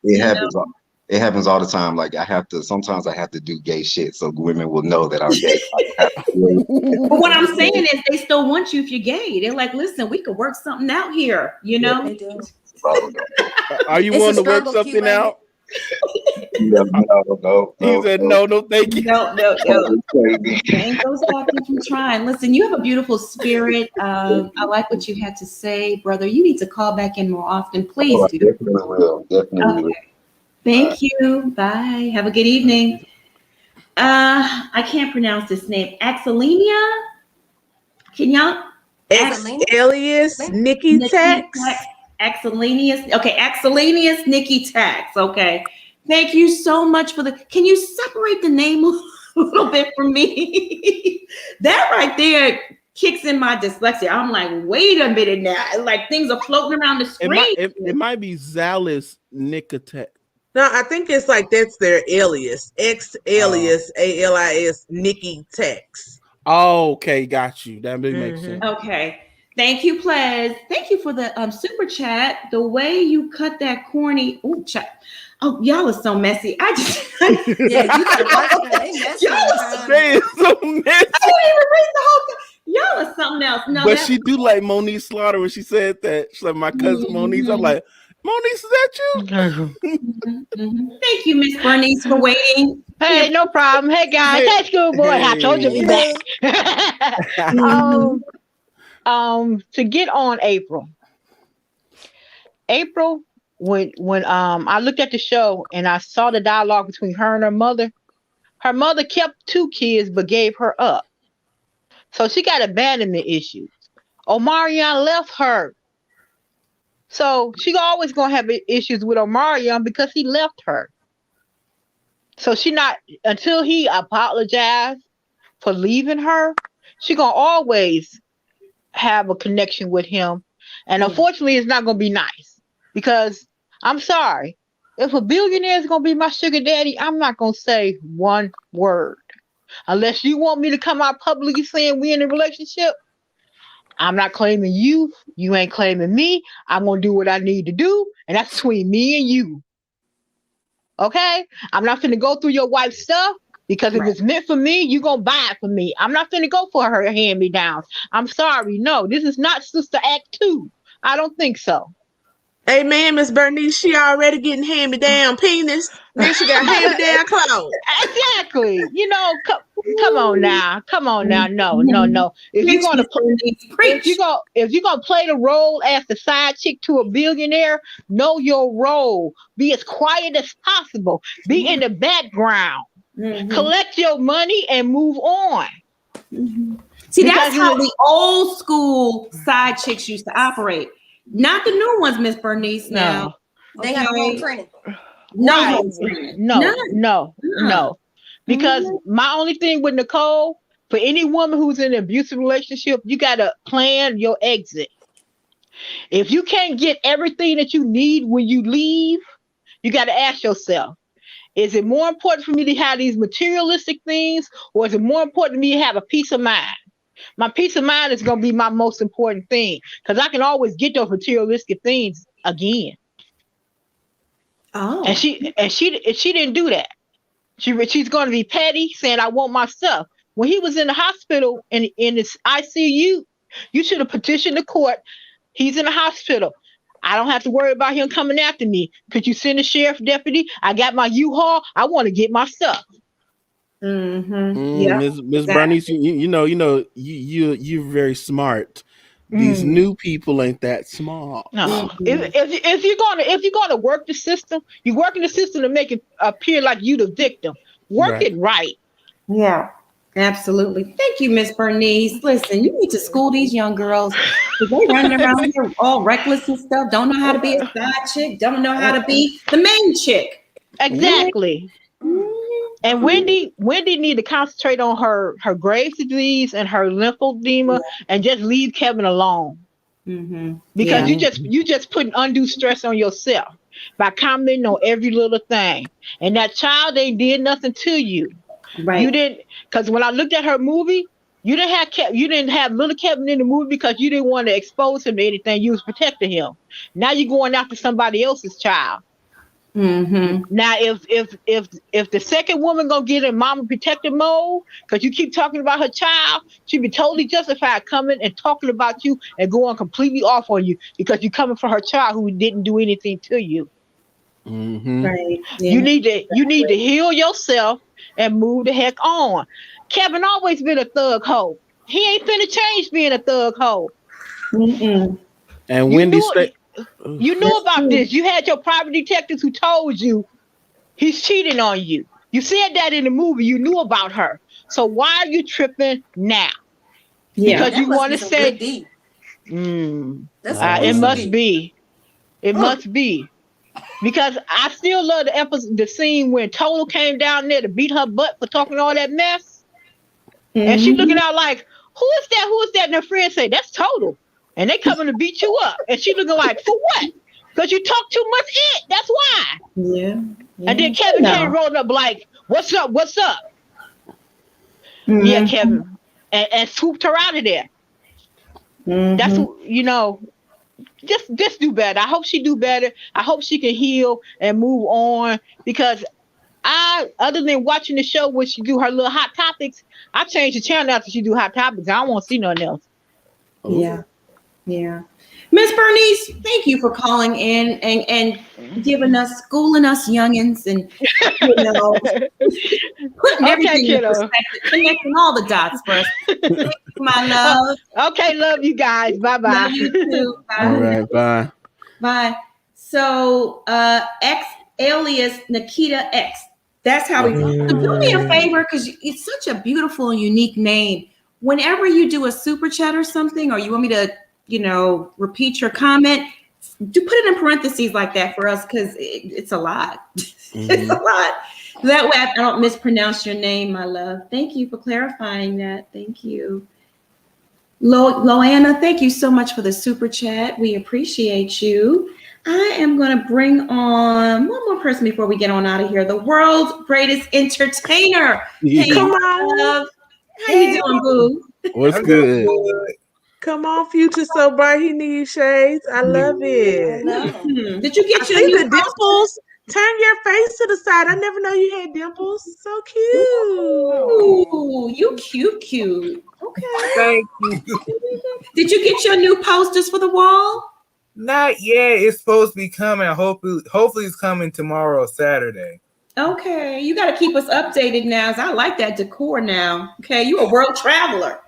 It happens all the time. Like, sometimes I have to do gay shit so women will know that I'm gay. But what I'm saying is they still want you if you're gay. They're like, listen, we could work something out here, you know? They do. Are you wanting to work something out? No. He said, no, thank you. No. Ain't those doctors from trying. Listen, you have a beautiful spirit. I like what you had to say, brother. You need to call back in more often. Please do. Definitely will. Thank you. Bye. Have a good evening. I can't pronounce this name. Axelinia? Can y'all? Alias Nikki Tax. Axelinius. Okay, Axelinius Nikki Tax. Okay. Thank you so much for can you separate the name a little bit for me? That right there kicks in my dyslexia. I'm like, wait a minute now. Like, things are floating around the screen. It might be Zalis Nicotex. No, I think it's like that's their alias. Alias ALIS Nikki Tax. Oh, okay, got you. That makes sense. Okay. Thank you, Plez. Thank you for the super chat. The way you cut that corny chat. Oh, y'all are so messy. Yeah, you gotta watch that. They messy. They are so messy. I didn't even read the whole thing. Y'all are something else. No, but she do like Moniece Slaughter when she said that. She's like, my cousin Moniece. I'm like, Moniece, is that you? Thank you, Miss Bernice, for waiting. Hey, no problem. Hey, guys. Hey, schoolboy. I told you to be back. To get on Apryl. Apryl, when I looked at the show and I saw the dialogue between her and her mother kept 2 kids but gave her up. So she got abandonment issues. Omarion left her. So she always gonna have issues with Omarion because he left her. So until he apologized for leaving her, she gonna always have a connection with him. And unfortunately, it's not gonna be nice, because I'm sorry, if a billionaire is gonna be my sugar daddy, I'm not gonna say one word. Unless you want me to come out publicly saying we in a relationship, I'm not claiming you. You ain't claiming me. I'm going to do what I need to do. And that's between me and you. Okay? I'm not finna go through your wife's stuff, because if it's meant for me, you going to buy it for me. I'm not finna go for her hand-me-downs. I'm sorry. No, this is not Sister Act 2. I don't think so. Hey, man, Miss Bernice, she already getting hand-me-down penis. Then she got hand-me-down clothes. Exactly. You know, come on now. No. If you're gonna play the role as the side chick to a billionaire, know your role. Be as quiet as possible. Be in the background. Collect your money and move on. See, that's how the old school side chicks used to operate. Not the new ones, Miss Bernice. Now they got home training. No. Because my only thing with Nicole, for any woman who's in an abusive relationship, you gotta plan your exit. If you can't get everything that you need when you leave, you gotta ask yourself, is it more important for me to have these materialistic things, or is it more important to me to have a peace of mind? My peace of mind is going to be my most important thing, because I can always get those materialistic things again. Oh, and she didn't do that. She's going to be petty, saying I want my stuff. When he was in the hospital in his ICU, you should have petitioned the court. He's in the hospital. I don't have to worry about him coming after me. Could you send a sheriff deputy? I got my U-Haul. I want to get my stuff. Yeah, Miss Bernice, you're very smart. These new people ain't that smart. No, if you're gonna work the system, you work in the system to make it appear like you the victim. Work it right. Yeah, absolutely. Thank you, Miss Bernice. Listen, you need to school these young girls. They running around here all reckless and stuff. Don't know how to be a side chick. Don't know how to be the main chick. Exactly. And Wendy need to concentrate on her Graves' disease and her lymphedema, and just leave Kevin alone. Because you just putting undue stress on yourself by commenting on every little thing, and that child ain't did nothing to you. Right. You didn't, because when I looked at her movie, you didn't have little Kevin in the movie because you didn't want to expose him to anything. You was protecting him. Now you're going after somebody else's child. Now, if the second woman gonna get in mama protective mode because you keep talking about her child, she'd be totally justified coming and talking about you and going completely off on you because you're coming for her child who didn't do anything to you. Right. Yeah. You need to heal yourself and move the heck on. Kevin always been a thug hoe. He ain't finna change being a thug hoe. And Wendy You knew about this. You had your private detectives who told you he's cheating on you. You said that in the movie. You knew about her. So why are you tripping now? Because you want to say, it must be. It must be. Because I still love the scene when Total came down there to beat her butt for talking all that mess. And she looking out like, who is that? Who is that? And her friends say, that's Total. And they coming to beat you up. And she looking like, for what? Because you talk too much. That's why. Yeah. And then Kevin came rolling up like, what's up? What's up? Yeah, Kevin. And swooped her out of there. That's, just do better. I hope she do better. I hope she can heal and move on. Because other than watching the show when she do her little hot topics, I changed the channel after she do hot topics. I don't want to see nothing else. Yeah. Yeah. Miss Bernice, thank you for calling in and schooling us youngins and putting everything in perspective, connecting all the dots for us. Thank you, my love. Okay, love you guys. Bye-bye. Love you too. Bye. All right, bye. Bye. So X alias Nikita X. That's how we so do me a favor, because it's such a beautiful and unique name. Whenever you do a super chat or something, or you want me to repeat your comment, do put it in parentheses like that for us, because it's a lot. It's a lot. That way I don't mispronounce your name, my love. Thank you for clarifying that. Thank you. Loanna, thank you so much for the super chat. We appreciate you. I am going to bring on one more person before we get on out of here. The world's greatest entertainer. Hey, come on. love. How you doing, boo? What's good? Come on, Future so bright he needs shades. I love it. Did you get your new dimples? Turn your face to the side. I never know you had dimples. So cute. Ooh, you cute. Okay. Thank you. Did you get your new posters for the wall? Not yet. It's supposed to be coming. Hopefully it's coming tomorrow, Saturday. Okay. You got to keep us updated now. I like that decor now. Okay. You a world traveler.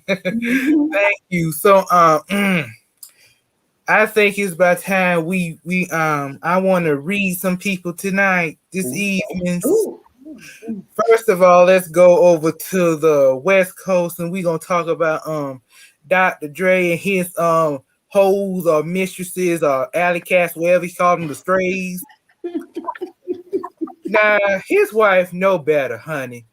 Thank you. So I think it's about time we I want to read some people tonight, this evening. First of all, let's go over to the West Coast, and we're gonna talk about Dr. Dre and his hoes or mistresses or alley cats, whatever he called them, the strays. Now his wife know better, honey.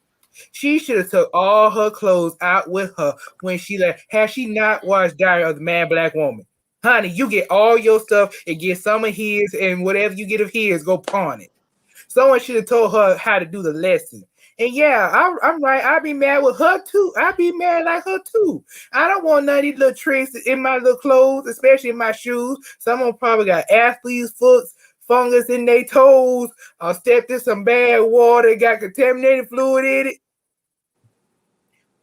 She should have took all her clothes out with her when she left. Had she not watched Diary of the Mad Black Woman? Honey, you get all your stuff and get some of his, and whatever you get of his, go pawn it. Someone should have told her how to do the lesson. And yeah, I'm right. I'd be mad with her too. I'd be mad like her too. I don't want none of these little tricks in my little clothes, especially in my shoes. Some of them probably got athlete's foot, fungus in their toes, or stepped in some bad water, got contaminated fluid in it.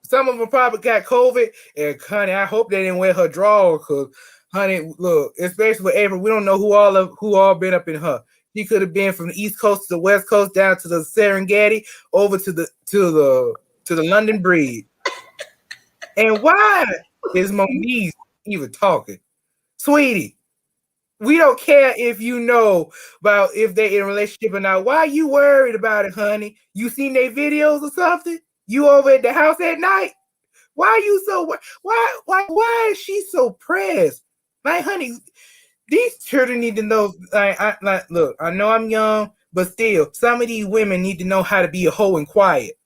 Some of them probably got COVID. And honey, I hope they didn't wear her drawers, because honey, look, especially with Apryl, we don't know who all been up in her. She could have been from the East Coast to the West Coast, down to the Serengeti, over to the London Bridge. And why is Moniece even talking? Sweetie, we don't care if you know about if they in a relationship or not. Why are you worried about it, honey? You seen their videos or something? You over at the house at night? Why are you so why is she so pressed? Like, honey, these children need to know. Look, I know I'm young, but still, some of these women need to know how to be a hoe and quiet.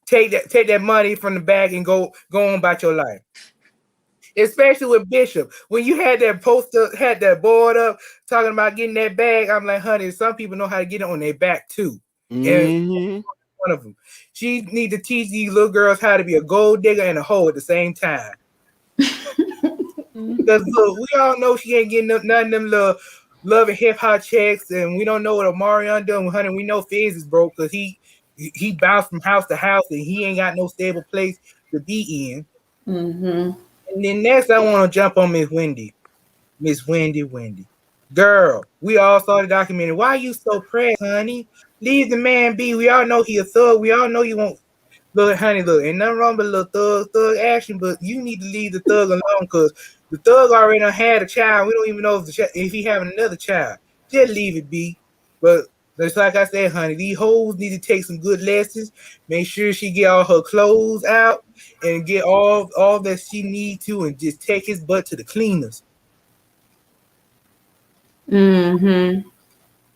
Take that money from the bag and go on about your life. Especially with Bishop, when you had that poster, had that board up talking about getting that bag, I'm like, honey, some people know how to get it on their back too. And one of them, she need to teach these little girls how to be a gold digger and a hoe at the same time. Because look, we all know she ain't getting none of them little love and hip hop checks, and we don't know what Omarion doing, honey. We know Fizz is broke because he bounced from house to house and he ain't got no stable place to be in. And then next, I want to jump on Miss Wendy. Miss Wendy. Girl, we all saw the documentary. Why are you so pressed, honey? Leave the man be. We all know he a thug. We all know you won't. Look, honey, look, ain't nothing wrong with a little thug action, but you need to leave the thug alone because the thug already done had a child. We don't even know if he having another child. Just leave it be. But just like I said, honey, these hoes need to take some good lessons. Make sure she get all her clothes out and get all that she need to, and just take his butt to the cleaners.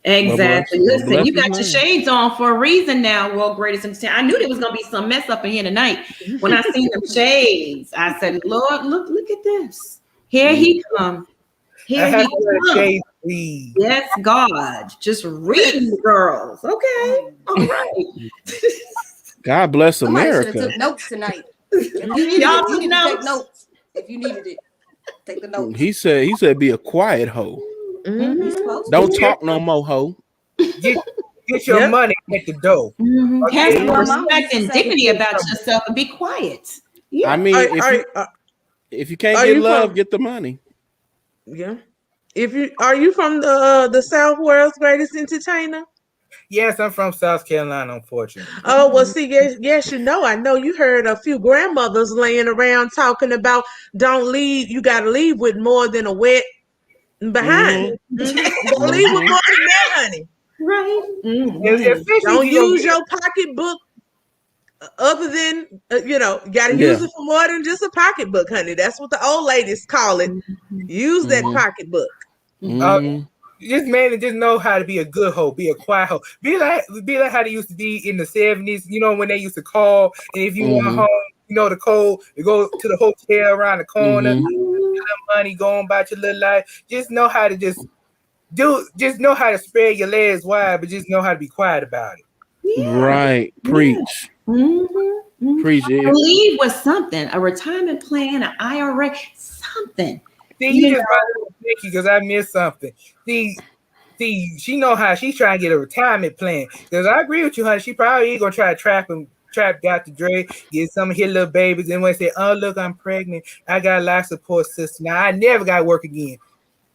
Exactly. Listen, you got your shades on for a reason now, world greatest entertainer. I knew there was gonna be some mess up in here tonight. When I seen them shades, I said, Lord, look at this. Here he come. Here he come. Yes, God. Just reading the girls. Okay. All right. God bless Somebody America. should have took notes tonight. Y'all took notes? Take notes. If you needed it, take the notes. He said be a quiet hoe. Don't talk no more, hoe. Get your money at the door. Have some respect and dignity about yourself and be quiet. I mean, if you can't get love, get the money. Yeah. Are you from the South, world's greatest entertainer? Yes, I'm from South Carolina, unfortunately. Oh, well, see, yes, I know you heard a few grandmothers laying around talking about don't leave, you got to leave with more than a wet behind. Don't leave with more than that, honey. Right. Don't use your pocketbook other than, you got to use it for more than just a pocketbook, honey. That's what the old ladies call it. Use that pocketbook. Just mainly just know how to be a good hoe, be a quiet hoe. Be like how they used to be in the 70s, when they used to call, and if you want home, the code, you go to the hotel around the corner, get the money, go on about your little life. Just know how to just know how to spread your legs wide, but just know how to be quiet about it. Yeah. Right. Preach. Preach it. Leave with something, a retirement plan, an IRA, something. See, you just because I missed something. See, she know how she's trying to get a retirement plan. Because I agree with you, honey. She probably ain't gonna try to trap Dr. Dre, get some of his little babies, and when they say, "Oh, look, I'm pregnant. I got a life support system. Now I never got to work again."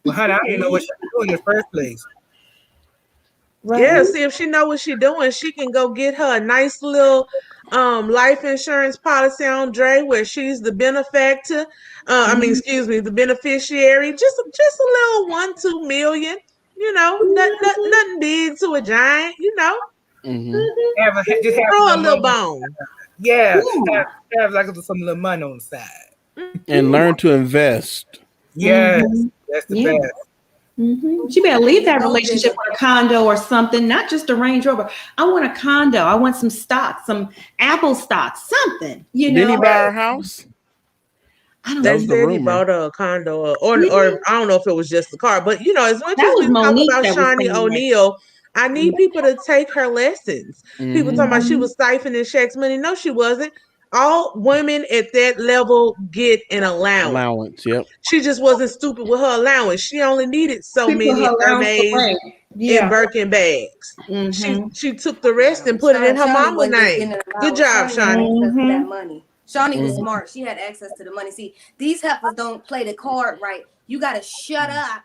Well, honey, I didn't know what she was doing in the first place. Right. Yeah, see, if she know what she's doing, she can go get her a nice little life insurance policy on Dre where she's the benefactor. The beneficiary. Just a little 1-2 million. Nothing big to a giant. Just throw a little bone. Yeah, have like some little money on the side. And learn to invest. Yes, that's the best. She better leave that relationship with a condo or something, not just a Range Rover. I want a condo. I want some stock, some Apple stock, something. Didn't he buy her house? I don't know. know. They said he bought a condo, or I don't know if it was just the car. But as much as we talk about Shawnee O'Neal, I need people to take her lessons. People talking about she was siphoning Shaq's money. No, she wasn't. All women at that level get an allowance. Yep. She just wasn't stupid with her allowance. She only needed so many Hermes and Birkin bags. She took the rest and put it in her mama's name. Good job, Shawnee. That money. Shawnee was smart. She had access to the money. See, these heifers don't play the card right. You gotta shut up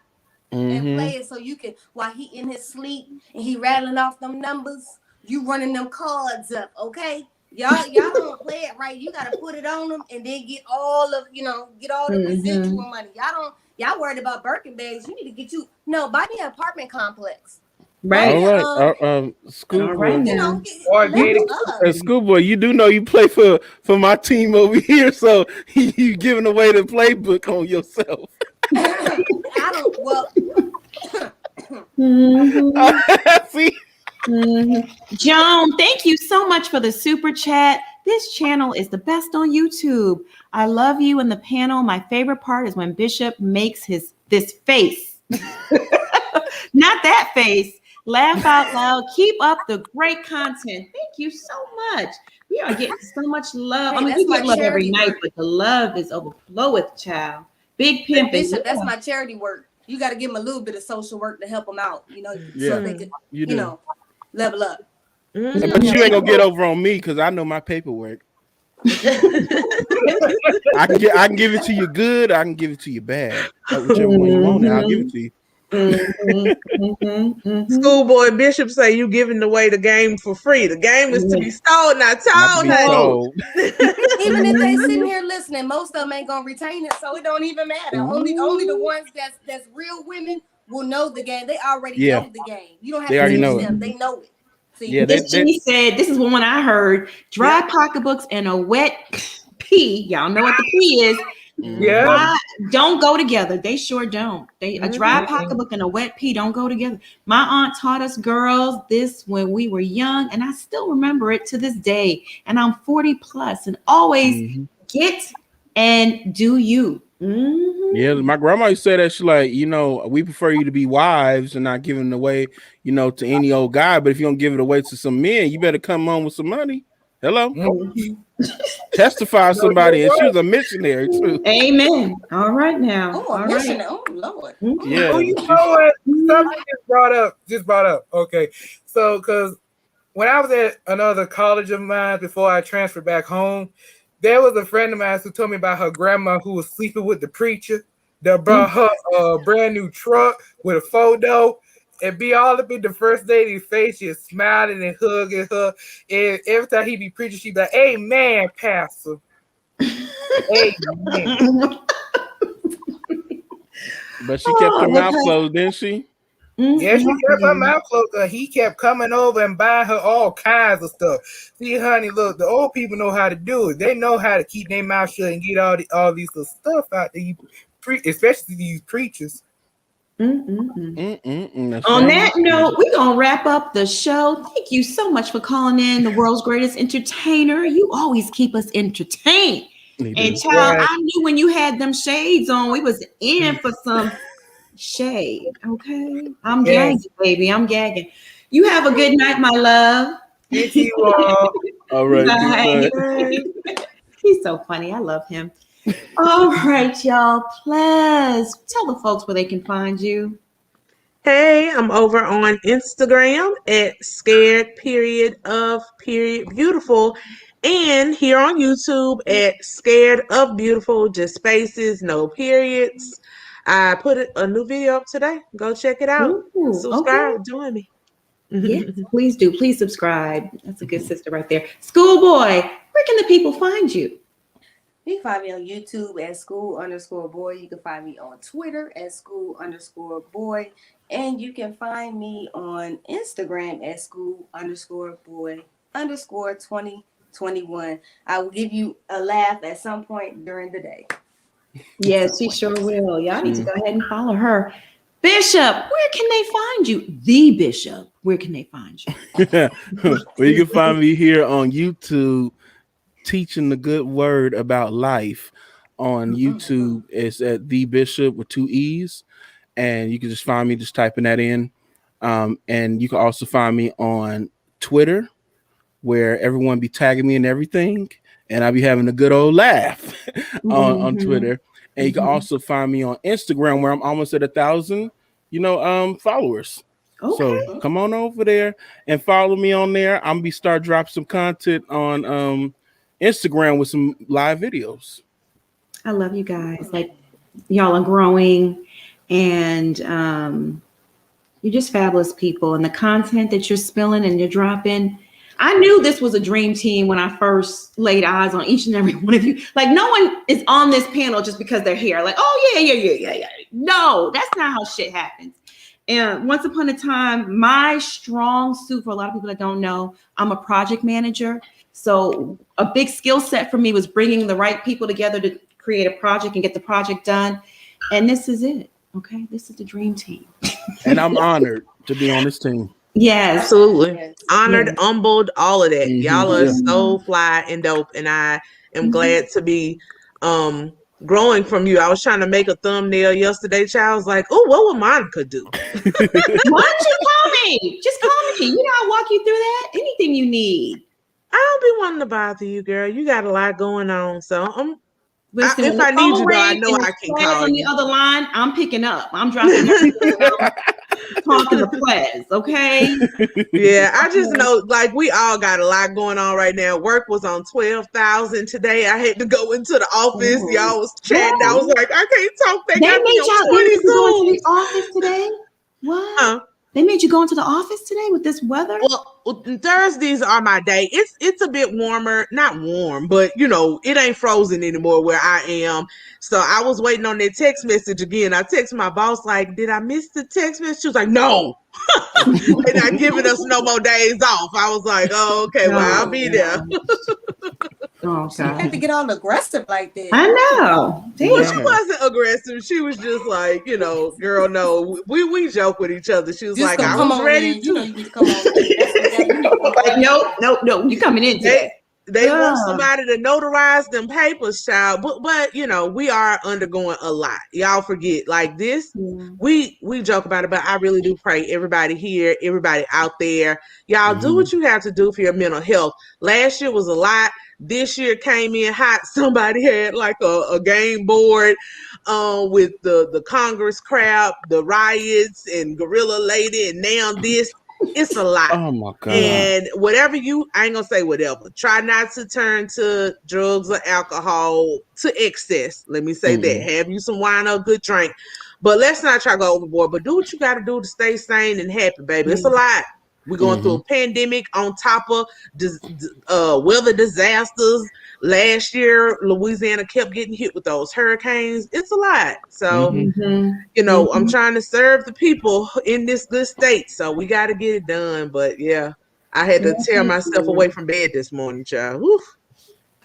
and play it so you can, while he in his sleep and he rattling off them numbers, you running them cards up, okay? Y'all don't play it right. You gotta put it on them and then get all of, get all the residual money. Y'all worried about Birkin bags. You need to get buy me an apartment complex. Right. All right. Schoolboy. Right Schoolboy, you do know you play for my team over here, so you giving away the playbook on yourself. I don't. Well. See. Joan, thank you so much for the super chat. This channel is the best on YouTube. I love you and the panel. My favorite part is when Bishop makes this face. Not that face. Laugh out loud. Keep up the great content. Thank you so much. We are getting so much love. I mean, we get love every night, but the love is overflowing, child. Big pimping. Bishop, that's my charity work. You got to give them a little bit of social work to help them out, so they could, level up. But you ain't gonna get over on me because I know my paperwork. I can give it to you good. I can give it to you bad. Whichever one you want, I'll give it to you. Schoolboy Bishop say you giving away the game for free. The game is to be stole, not told. Even if they sitting here listening, most of them ain't gonna retain it, so it don't even matter. Only the ones that's real women will know the game. They already know the game. You don't have to teach them. They know it. See, she said, this is one I heard: dry pocketbooks and a wet pee. Y'all know what the pee is. Yeah, don't go together. They sure don't. A dry pocketbook and a wet pee don't go together. My aunt taught us girls this when we were young, and I still remember it to this day. And I'm 40 plus, and always get and do you. Yeah, my grandma used to say that. She's like, we prefer you to be wives and not giving it away, to any old guy. But if you don't give it away to some men, you better come on with some money. Hello. Testify somebody, and she was a missionary too. Amen. All right now. Oh, a missionary. Oh, Lord. Yeah. Oh, you know what? Something just brought up. Okay, so because when I was at another college of mine before I transferred back home, there was a friend of mine who told me about her grandma who was sleeping with the preacher that brought her a brand new truck with a photo. And be all up in the first lady's face, she's smiling and hugging her. And every time he be preaching, she be like, "Amen, Pastor." Amen. But she kept her mouth closed, didn't she? Yeah, she kept her mouth closed. He kept coming over and buying her all kinds of stuff. See, honey, look, the old people know how to do it. They know how to keep their mouth shut and get all these little stuff out there. Especially these preachers. On that note, we're going to wrap up the show. Thank you so much for calling in, the world's greatest entertainer. You always keep us entertained. And child, I knew when you had them shades on, we was in for some shade. Okay. I'm gagging, baby. I'm gagging. You have a good night, my love. You all. All right. He's so funny. I love him. All right, y'all. Please tell the folks where they can find you. Hey, I'm over on Instagram at scared_of_beautiful, and here on YouTube at Scared of Beautiful, just spaces, no periods. I put a new video up today. Go check it out. Subscribe, join me. Yes, please do. Please subscribe. That's a good sister right there. Schoolboy, where can the people find you? You can find me on YouTube at school_boy. You can find me on Twitter at school_boy. And you can find me on Instagram at school_boy_2021. I will give you a laugh at some point during the day. Yes, she sure will. Y'all need to go ahead and follow her. Bishop, where can they find you? The Bishop, where can they find you? Well, you can find me here on YouTube, teaching the good word about life on YouTube. It's at The Bishop with 2 E's, and you can just find me just typing that in. And you can also find me on Twitter, where everyone be tagging me and everything, and I be having a good old laugh on Twitter. And you can also find me on Instagram, where I'm almost at 1,000, followers. Okay. So come on over there and follow me on there. I'm gonna start dropping some content on Instagram with some live videos. I love you guys. Like, y'all are growing, and you're just fabulous people. And the content that you're spilling and you're dropping, I knew this was a dream team when I first laid eyes on each and every one of you. Like, no one is on this panel just because they're here. Like, oh yeah. No, that's not how shit happens. And once upon a time, my strong suit, for a lot of people that don't know, I'm a project manager. So a big skill set for me was bringing the right people together to create a project and get the project done. And this is it. Okay, this is the dream team. And I'm honored to be on this team. Yes, absolutely. Yes. Honored, humbled, all of that. Mhm, Y'all are yeah. so fly and dope, and I am glad to be growing from you. I was trying to make a thumbnail yesterday, child. I was like, oh, what would Monica do? Why don't you call me? Just call me. You know, I'll walk you through that. Anything you need. I don't be wanting to bother you, girl. You got a lot going on, so Listen, if when I need Nicole you, though, I rings know and I can Fred's call on you. the other line, I'm picking up. I'm dropping everything. Talking to Ples, okay? Yeah, I just know, like, we all got a lot going on right now. Work was on 12,000 today. I had to go into the office. Oh. Y'all was chatting. I was like, I can't talk. They They got me made on you go 20 into Zoom. the office today? What? Huh? They made you go into the office today with this weather? Well, Thursdays are my day. It's a bit warmer, not warm, but you know, it ain't frozen anymore where I am. So I was waiting on that text message again. I texted my boss like, "Did I miss the text message?" She was like, "No, they're not giving us no more days off." I was like, "Oh, okay, well, I'll be there." Oh, She had to get all aggressive like that. I know. Well, she Damn. wasn't aggressive. She was just like, you know, girl, no, we joke with each other. She was Just like, gonna I come was on ready in. You know, to. you need to come on in. That's what that, you need to come Like, on in. no, you coming in today. They want somebody to notarize them papers, child. But you know, we are undergoing a lot. Y'all forget like this. We joke about it, but I really do pray everybody here, everybody out there, y'all do what you have to do for your mental health. Last year was a lot. This year came in hot. Somebody had like a game board with the Congress crap, the riots, and Gorilla Lady, and now this. It's a lot. Oh my God. And whatever I ain't gonna say whatever. Try not to turn to drugs or alcohol to excess. Let me say that. Have you some wine or a good drink. But let's not try to go overboard. But do what you gotta do to stay sane and happy, baby. It's a lot. We're going through a pandemic on top of weather disasters. Last year, Louisiana kept getting hit with those hurricanes. It's a lot. So, you know, I'm trying to serve the people in this good state. So we got to get it done. But yeah, I had to tear myself away from bed this morning, child. Whew.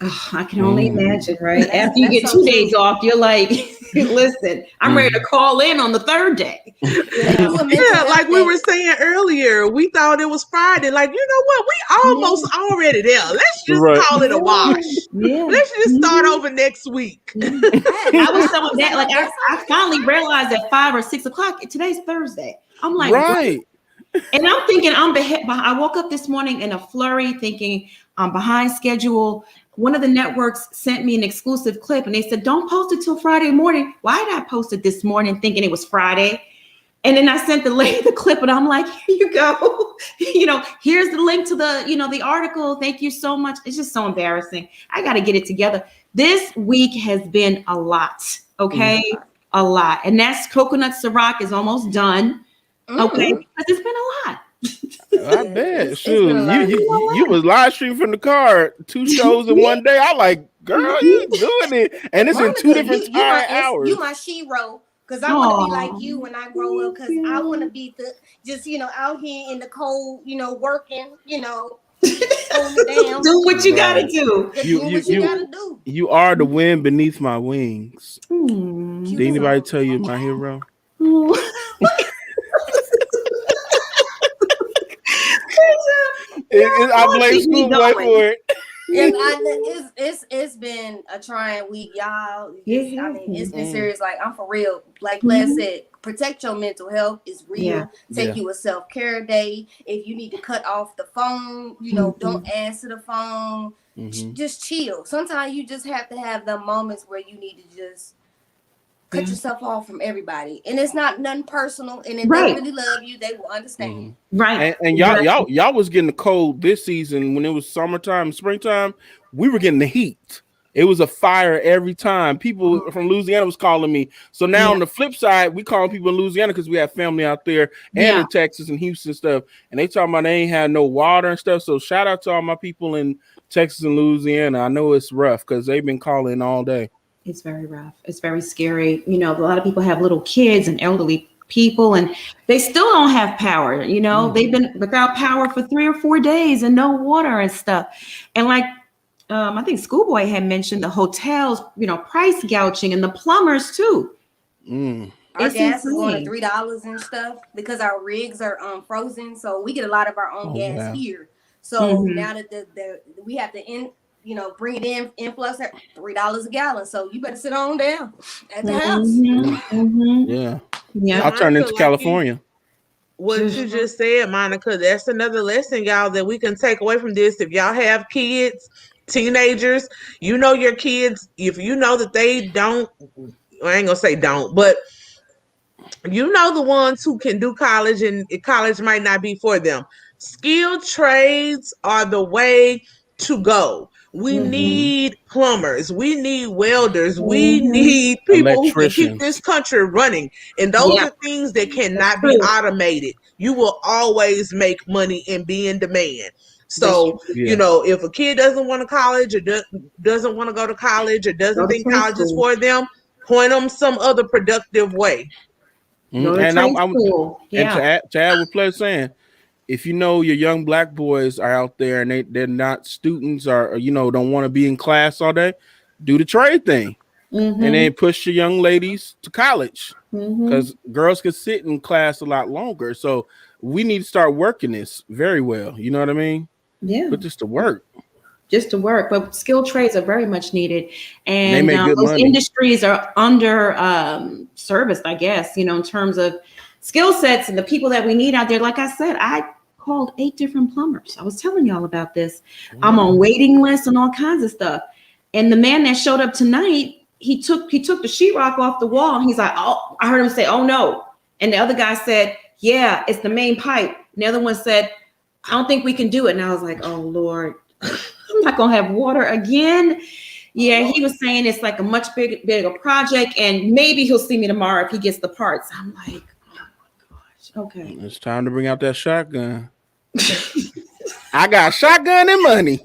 Oh, I can only imagine, right? After you get 2 days off, you're like, listen, I'm ready to call in on the third day. Yeah, like we were saying earlier, we thought it was Friday. Like, you know what? We almost already there. Let's just call it a wash. Let's just start over next week. I was someone that, like, I finally realized at 5 or 6 o'clock, today's Thursday. I'm like, right. And I'm thinking I woke up this morning in a flurry thinking I'm behind schedule. One of the networks sent me an exclusive clip and they said, don't post it till Friday morning. Why did I post it this morning thinking it was Friday? And then I sent the lady the clip and I'm like, here you go. Here's the link to the article. Thank you so much. It's just so embarrassing. I got to get it together. This week has been a lot. Okay. A lot. And that's Coconut Ciroc is almost done. Okay. Because it's been a lot. I bet. Shoot, you was live streaming from the car, 2 shows in one day. I'm like, girl, you doing it. And it's Monica, in 2 different hours. You my shero. Because I want to be like you when I grow up. Because I want to be out here in the cold, working, holding it down. Do what you gotta do. You are the wind beneath my wings. Did anybody tell you my hero? I blame school boy for it. It's been a trying week, y'all. It's been serious. Like, I'm for real. Like Les said, protect your mental health. It's real. Take you a self-care day. If you need to cut off the phone, don't answer the phone. Just chill. Sometimes you just have to have the moments where you need to just cut yourself off from everybody, and it's not nothing personal. And if they really love you, they will understand. Right. And y'all was getting the cold this season when it was summertime, springtime. we were getting the heat. It was a fire every time. People from Louisiana was calling me. So now on the flip side, we calling people in Louisiana because we have family out there and in Texas and Houston stuff. And they talking about they ain't had no water and stuff. So shout out to all my people in Texas and Louisiana. I know it's rough because they've been calling all day. It's very rough. It's very scary. You know, a lot of people have little kids and elderly people, and they still don't have power. You know, they've been without power for 3 or 4 days and no water and stuff. And like, I think Schoolboy had mentioned the hotels, you know, price gouging, and the plumbers too. Our gas is going to $3 and stuff because our rigs are frozen, so we get a lot of our own gas here. So now that we have to bring it in influx at $3 a gallon. So you better sit on down at the house. Yeah. I'll turn into California. What you just said, Monica, that's another lesson, y'all, that we can take away from this. If y'all have kids, teenagers, you know your kids, if you know that they don't, I ain't gonna say don't, but you know the ones who can do college and college might not be for them. Skilled trades are the way to go. We need plumbers. We need welders. We need people who can keep this country running. And those are things that cannot be automated. You will always make money and be in demand. So, you know, if a kid doesn't want to college or doesn't want to go to college or doesn't think college is for them, point them some other productive way. And to add what Claire's saying, if you know your young black boys are out there and they're not students or you know don't want to be in class all day, do the trade thing, and then push your young ladies to college because girls can sit in class a lot longer. So we need to start working this very well. You know what I mean? Yeah. Put this to work. Just to work, but skilled trades are very much needed, and those money. Industries are under serviced, I guess. You know, in terms of skill sets and the people that we need out there. Like I said, I called 8 different plumbers. I was telling y'all about this. I'm on waiting lists and all kinds of stuff. And the man that showed up tonight, he took the sheetrock off the wall. And he's like, "Oh," I heard him say, "Oh no!" And the other guy said, "Yeah, it's the main pipe." And the other one said, "I don't think we can do it." And I was like, "Oh Lord." I'm not gonna have water again. Yeah, he was saying it's like a much bigger project, and maybe he'll see me tomorrow if he gets the parts. I'm like, oh my gosh, okay. It's time to bring out that shotgun. I got shotgun and money.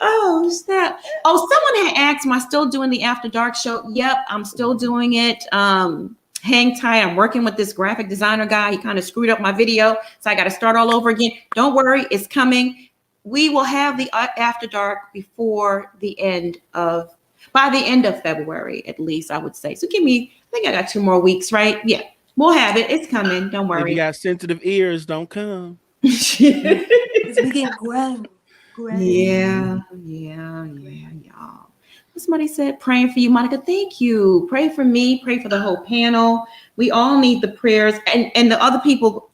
Oh, snap. Oh, someone had asked, am I still doing the After Dark show? Yep, I'm still doing it. Hang tight. I'm working with this graphic designer guy. He kind of screwed up my video, so I got to start all over again. Don't worry, it's coming. We will have the After Dark by the end of February, at least, I would say. So I think I got 2 more weeks, right? Yeah, we'll have it. It's coming. Don't worry. If you got sensitive ears, don't come. We can grow. Yeah, y'all. Somebody said, praying for you, Monica. Thank you. Pray for me. Pray for the whole panel. We all need the prayers. And the other people,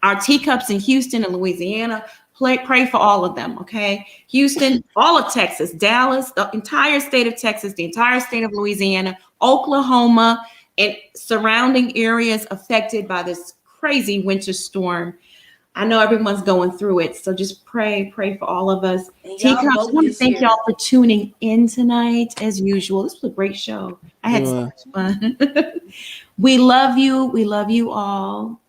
our teacups in Houston and Louisiana, pray for all of them, okay? Houston, all of Texas, Dallas, the entire state of Texas, the entire state of Louisiana, Oklahoma, and surrounding areas affected by this crazy winter storm. I know everyone's going through it, so just pray for all of us. Teacups, I want to thank y'all for tuning in tonight, as usual. This was a great show. I had so much fun. We love you. We love you all.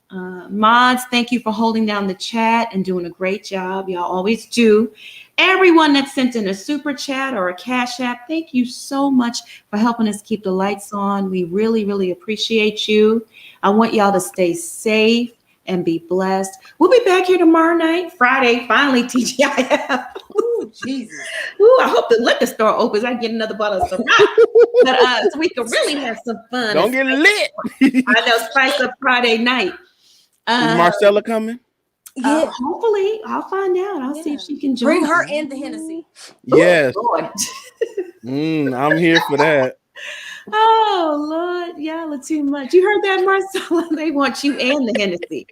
Mods, thank you for holding down the chat and doing a great job. Y'all always do. Everyone that sent in a super chat or a cash app, thank you so much for helping us keep the lights on. We really, really appreciate you. I want y'all to stay safe and be blessed. We'll be back here tomorrow night, Friday, finally, TGIF. Ooh, Jesus. Ooh, I hope the liquor store opens. I get another bottle of Ciroc. But so we can really have some fun. Don't get lit. I know, spice up Friday night. Is Marcella coming? Yeah, hopefully. I'll find out. I'll see if she can join. Bring her and the Hennessy. Yes. Lord. I'm here for that. Oh, Lord. Y'all are too much. You heard that, Marcella? They want you and the Hennessy.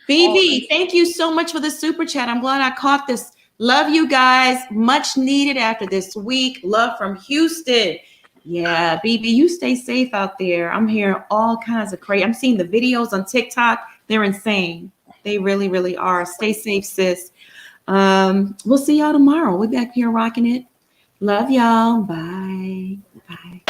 BB, thank you so much for the super chat. I'm glad I caught this. Love you guys. Much needed after this week. Love from Houston. Yeah, BB, you stay safe out there. I'm hearing all kinds of crazy. I'm seeing the videos on TikTok. They're insane. They really, really are. Stay safe, sis. We'll see y'all tomorrow. We're back here rocking it. Love y'all. Bye. Bye.